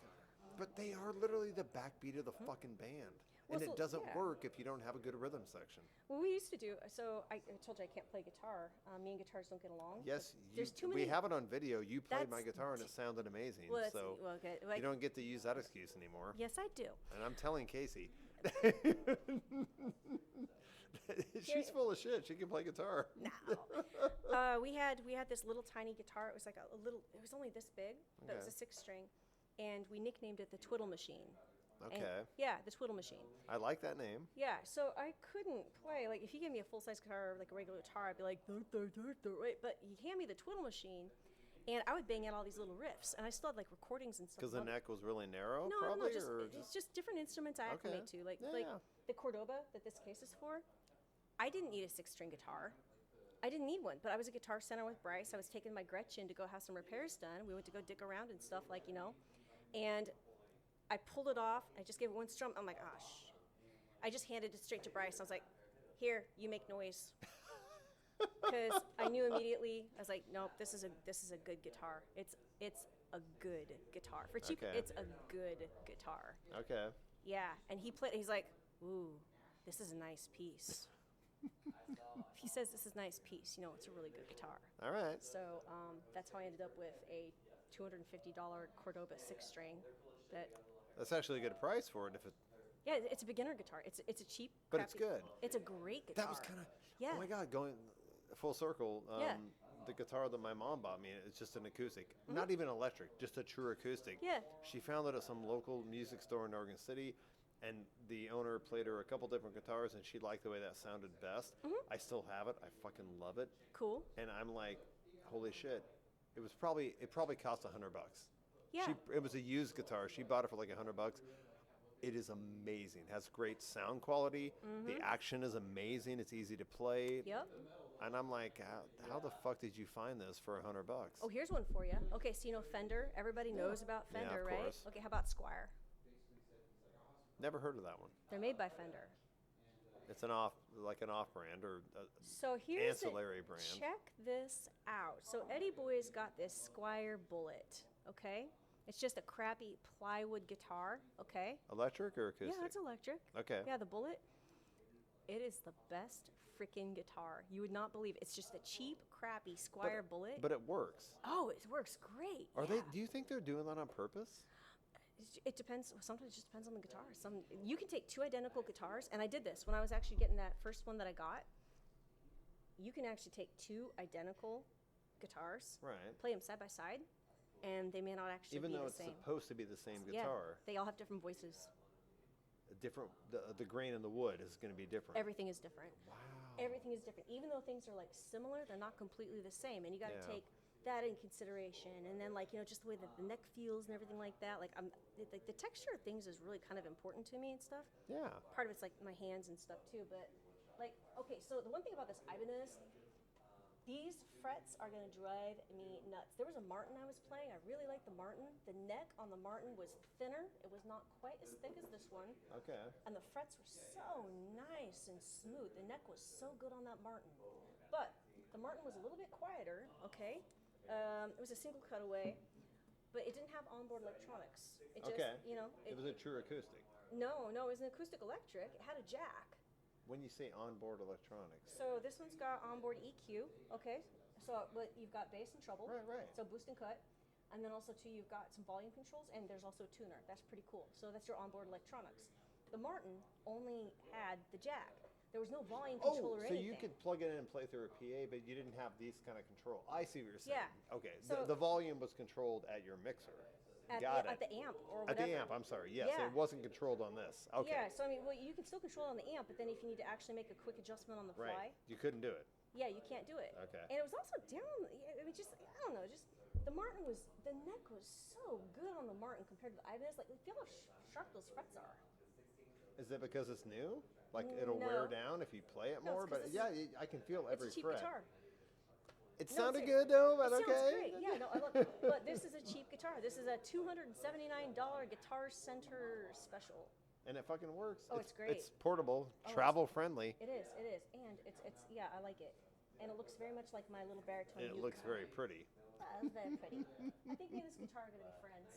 but they are literally the backbeat of the fucking band, Well, and so- it doesn't yeah. work if you don't have a good rhythm section. What we used to do. So I told you I can't play guitar. Me and guitars don't get along. Yes, There's too we many- have it on video. You played my That's- guitar and it sounded amazing. Well, that's, so well, okay. you don't get to use that excuse anymore. Yes, I do. And I'm telling Casey, she's full of shit. She can play guitar. No. We had this little tiny guitar. It was like a little. It was only this big, but it was Okay. a 6-string, and we nicknamed it the Twiddle Machine. And- Okay, yeah, the Twiddle Machine. I like that name. Yeah. So I couldn't play like if you gave me a full size guitar, like a regular guitar, I'd be like, right. But you hand me the Twiddle Machine, and I would bang out all these little riffs, and I still had like recordings and stuff. Because the of- neck was really narrow, No, probably, no, or it's just different instruments I acclimate Okay. to, like Yeah. the Cordoba that this case is for. I didn't need a 6-string guitar. I didn't need one, but I was a guitar center with Bryce. I was taking my Gretchen to go have some repairs done. We went to go dick around and stuff, and I pulled it off. I just gave it one strum. I'm like, oh, I just handed it straight to Bryce. I was like, here, you make noise. Because I knew immediately. I was like, nope, this is a good guitar. It's a good guitar. For cheap, Okay. it's a good guitar. Okay. Yeah, and he's like, ooh, this is a nice piece. If he says this is a nice piece, you know it's a really good guitar. All right. So that's how I ended up with a $250 Cordoba 6-string. That's actually a good price for it. If it, Yeah, it's a beginner guitar. It's a cheap, but it's crappy- good. It's a great guitar. That was kind of. Yeah. Oh my God, going full circle. Yeah. The guitar that my mom bought me, it's just an acoustic, not even electric, just a true acoustic. Yeah. She found it at some local music store in Oregon City, and the owner played her a couple different guitars, and she liked the way that sounded best. I still have it. I fucking love it. Cool. And I'm like, holy shit! It probably cost $100. Yeah. It was a used guitar. She bought it for like $100. It is amazing. Has great sound quality. The action is amazing. It's easy to play. Yep. And I'm like, how the fuck did you find this for $100? Oh, here's one for you. Okay, so you know Fender. Everybody knows about Yeah, Fender, of right? course. Okay, how about Squire? Never heard of that one. They're made by Fender. It's an off-brand or So here's the- ancillary brand. Check this out. So Eddie Boy's got this Squire Bullet. Okay, it's just a crappy plywood guitar. Okay. Electric or acoustic? Yeah, it's electric. Okay. Yeah, the Bullet. It is the best freaking guitar. You would not believe it. It's just a cheap, crappy Squire Bullet. But it works. Oh, it works great. Are yeah. they? Do you think they're doing that on purpose? It depends. Sometimes it just depends on the guitar. You can take two identical guitars, and I did this when I was actually getting that first one that I got. You can actually take two identical guitars, Right. play them side by side, and they may not actually Even be though the it's same. supposed to be the same Yeah, guitar, they all have different voices. the grain in the wood is going to be different. Everything is different. Wow. Everything is different. Even though things are like similar, they're not completely the same, and you got to Yeah. take that in consideration. And then just the way that the neck feels and everything like that. Like the texture of things is really kind of important to me and stuff. Yeah. Part of it's like my hands and stuff too, but okay, so the one thing about this Ibanez, these frets are gonna drive me nuts. There was a Martin I was playing. I really liked the Martin. The neck on the Martin was thinner. It was not quite as thick as this one, Okay. and the frets were so nice and smooth. The neck was so good on that Martin, but the Martin was a little bit quieter. Okay, it was a single cutaway, but it didn't have onboard electronics. It just, Okay. it It was a true acoustic. no, it was an acoustic electric. It had a jack. When you say onboard electronics. So this one's got onboard EQ, okay? So you've got bass and treble. Right. So boost and cut. And then also too, you've got some volume controls, and there's also a tuner. That's pretty cool. So that's your onboard electronics. The Martin only had the jack. There was no volume control or so anything. you could plug it in and play through a PA, but you didn't have these kind of control. I see what you're saying. Yeah. Okay. So- the volume was controlled at your mixer. at Got the, it. at the amp or At whatever. the amp, I'm sorry. Yes, Yeah. it wasn't controlled on this. Okay. Yeah, so I mean, well, you can still control it on the amp, but then if you need to actually make a quick adjustment on the fly, Right. You couldn't do it. yeah, you can't do it. Okay. And it was also down. I mean, just I don't know. Just the Martin was the neck was so good on the Martin compared to the Ibanez. Like, feel how sharp those frets are. Is it because it's new? Like it'll wear No. down if you play it No, more? it's 'cause But this yeah, is- I can feel every It's a cheap fret. guitar. It No, sounded seriously. good though, but It okay. sounds great. Yeah, no, I love it. But this is a cheap guitar. This is a $279 Guitar Center special. And it fucking works. Oh, it's great. It's portable, Oh, travel friendly, It is, and it's yeah, I like it, and it looks very much like my little baritone. and it uke. looks very pretty. It's very pretty. I think me and this guitar are gonna be friends.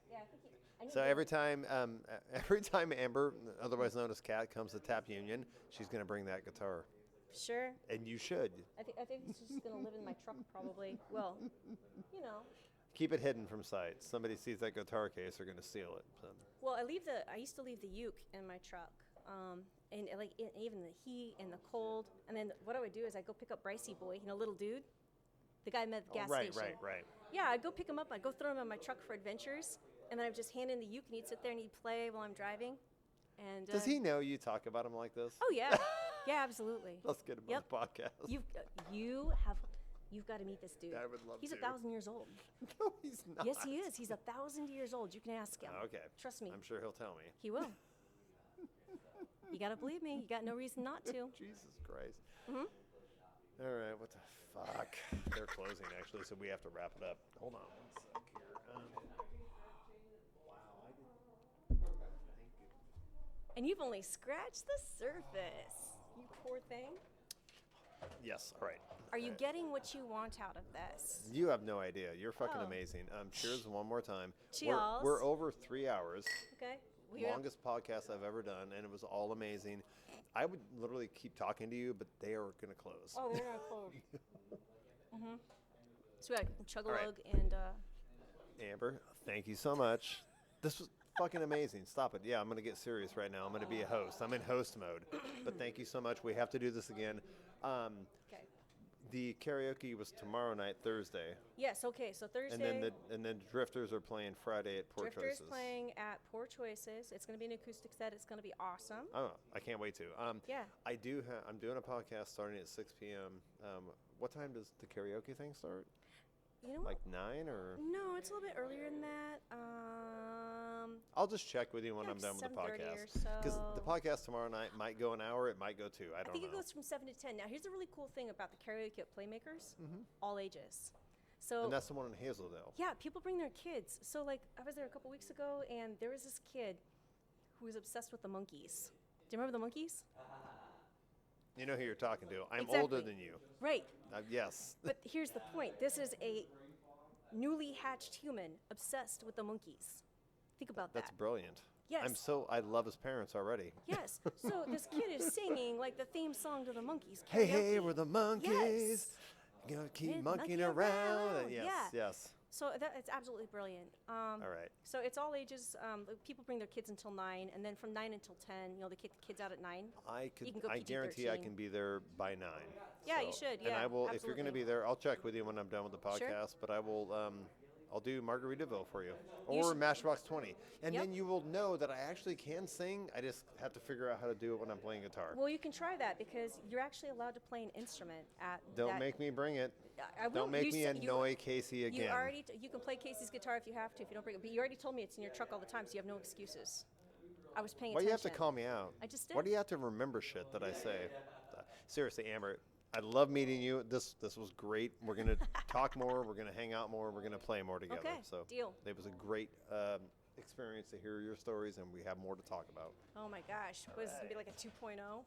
Yeah, I think. I need So to- every time Amber, otherwise known as Kat, comes to Tap Union, she's gonna bring that guitar, Sure. and you should I think it's just gonna live in my truck probably. Well, keep it hidden from sight. Somebody sees that guitar case, they're gonna steal it. So. Well, I used to leave the uke in my truck, and even the heat and the cold. And then what I would do is I'd go pick up Brycey Boy, little dude, the guy I met at the gas right, station. right. Yeah, I'd go pick him up. I'd go throw him in my truck for adventures, and then I'd just hand in the uke, and he'd sit there and he'd play while I'm driving. And Does he know you talk about him like this? Oh yeah, yeah, absolutely. Let's get him Yep. on the podcast. You've got to meet this dude. I would love He's to. 1,000 years old. No, he's not. Yes, he is. He's 1,000 years old. You can ask him. Okay. Trust me. I'm sure he'll tell me. He will. You gotta believe me. You got no reason not to. Jesus Christ. Mhm. All right, what the fuck? They're closing actually, so we have to wrap it up. Hold on one sec here. And you've only scratched the surface. You poor thing. Yes. All right. Are you getting what you want out of this? You have no idea. You're fucking Oh. amazing. Cheers one more time. Cheers. We're over 3 hours. Okay. Well, you're- Longest podcast I've ever done, and it was all amazing. I would literally keep talking to you, but they are going to close. Oh, they're not close. So we got Chug-a-Lug All right. and Amber, thank you so much. This was fucking amazing. Stop it. Yeah, I'm going to get serious right now. I'm going to be a host. I'm in host mode. But thank you so much. We have to do this again. okay. The karaoke was tomorrow night, Thursday. Yes. Okay. So Thursday. And then Drifters are playing Friday at Poor Drifters Choices. playing at Poor Choices. It's going to be an acoustic set. It's going to be awesome. Oh, I can't wait to. Yeah. I'm doing a podcast starting at 6 p.m. What time does the karaoke thing start? You know what? Like 9 or? No, it's a little bit earlier than that. I'll just check with you when Yeah, I'm done with the 7:30 or podcast. Because the so. podcast tomorrow night might go an hour. It might go 2. I I don't think know. it goes from 7 to 10. Now, here's the really cool thing about the karaoke at Playmakers. All ages. So And that's the one in Hazeldale. yeah, people bring their kids. So like, I was there a couple weeks ago, and there was this kid who was obsessed with the Monkees. Do you remember the Monkees? You know who you're talking to. I'm Exactly. older than you. Right. Yes. But here's the point. This is a newly hatched human obsessed with the Monkees. Think about That's that. brilliant. Yes. I love his parents already. Yes. So this kid is singing like the theme song to the Monkees. Hey, hey, karaoke. we're the monkeys. Yes. Gonna keep Yeah, monkeying monkey around. around. Yes, Yeah. yes. So it's absolutely brilliant. All right. So it's all ages. People bring their kids until 9, and then from 9 until 10, they kick the kids out at 9. I can go guarantee I PG-13. can be there by 9. Yeah, you should, And yeah, I will, if you're going to absolutely. be there, I'll check with you when I'm done with the Sure. podcast. But I will, I'll do Margaritaville for you, You or should- Matchbox 20, and Yep. then you will know that I actually can sing. I just have to figure out how to do it when I'm playing guitar. Well, you can try that because you're actually allowed to play an instrument at. Don't that, make me bring it. I Don't won't. make You me said annoy Casey again. You already. You can play Casey's guitar if you have to. If you don't bring it, but you already told me it's in your truck all the time, so you have no excuses. I was paying Why do attention. you have to call me out? I just Why did. do you have to remember shit that I say? Seriously, Amber, I love meeting you. This was great. We're gonna talk more. We're gonna hang out more. We're gonna play more together. Okay, So deal. It was a great experience to hear your stories, and we have more to talk about. Oh my gosh, was this gonna be like a 2.0?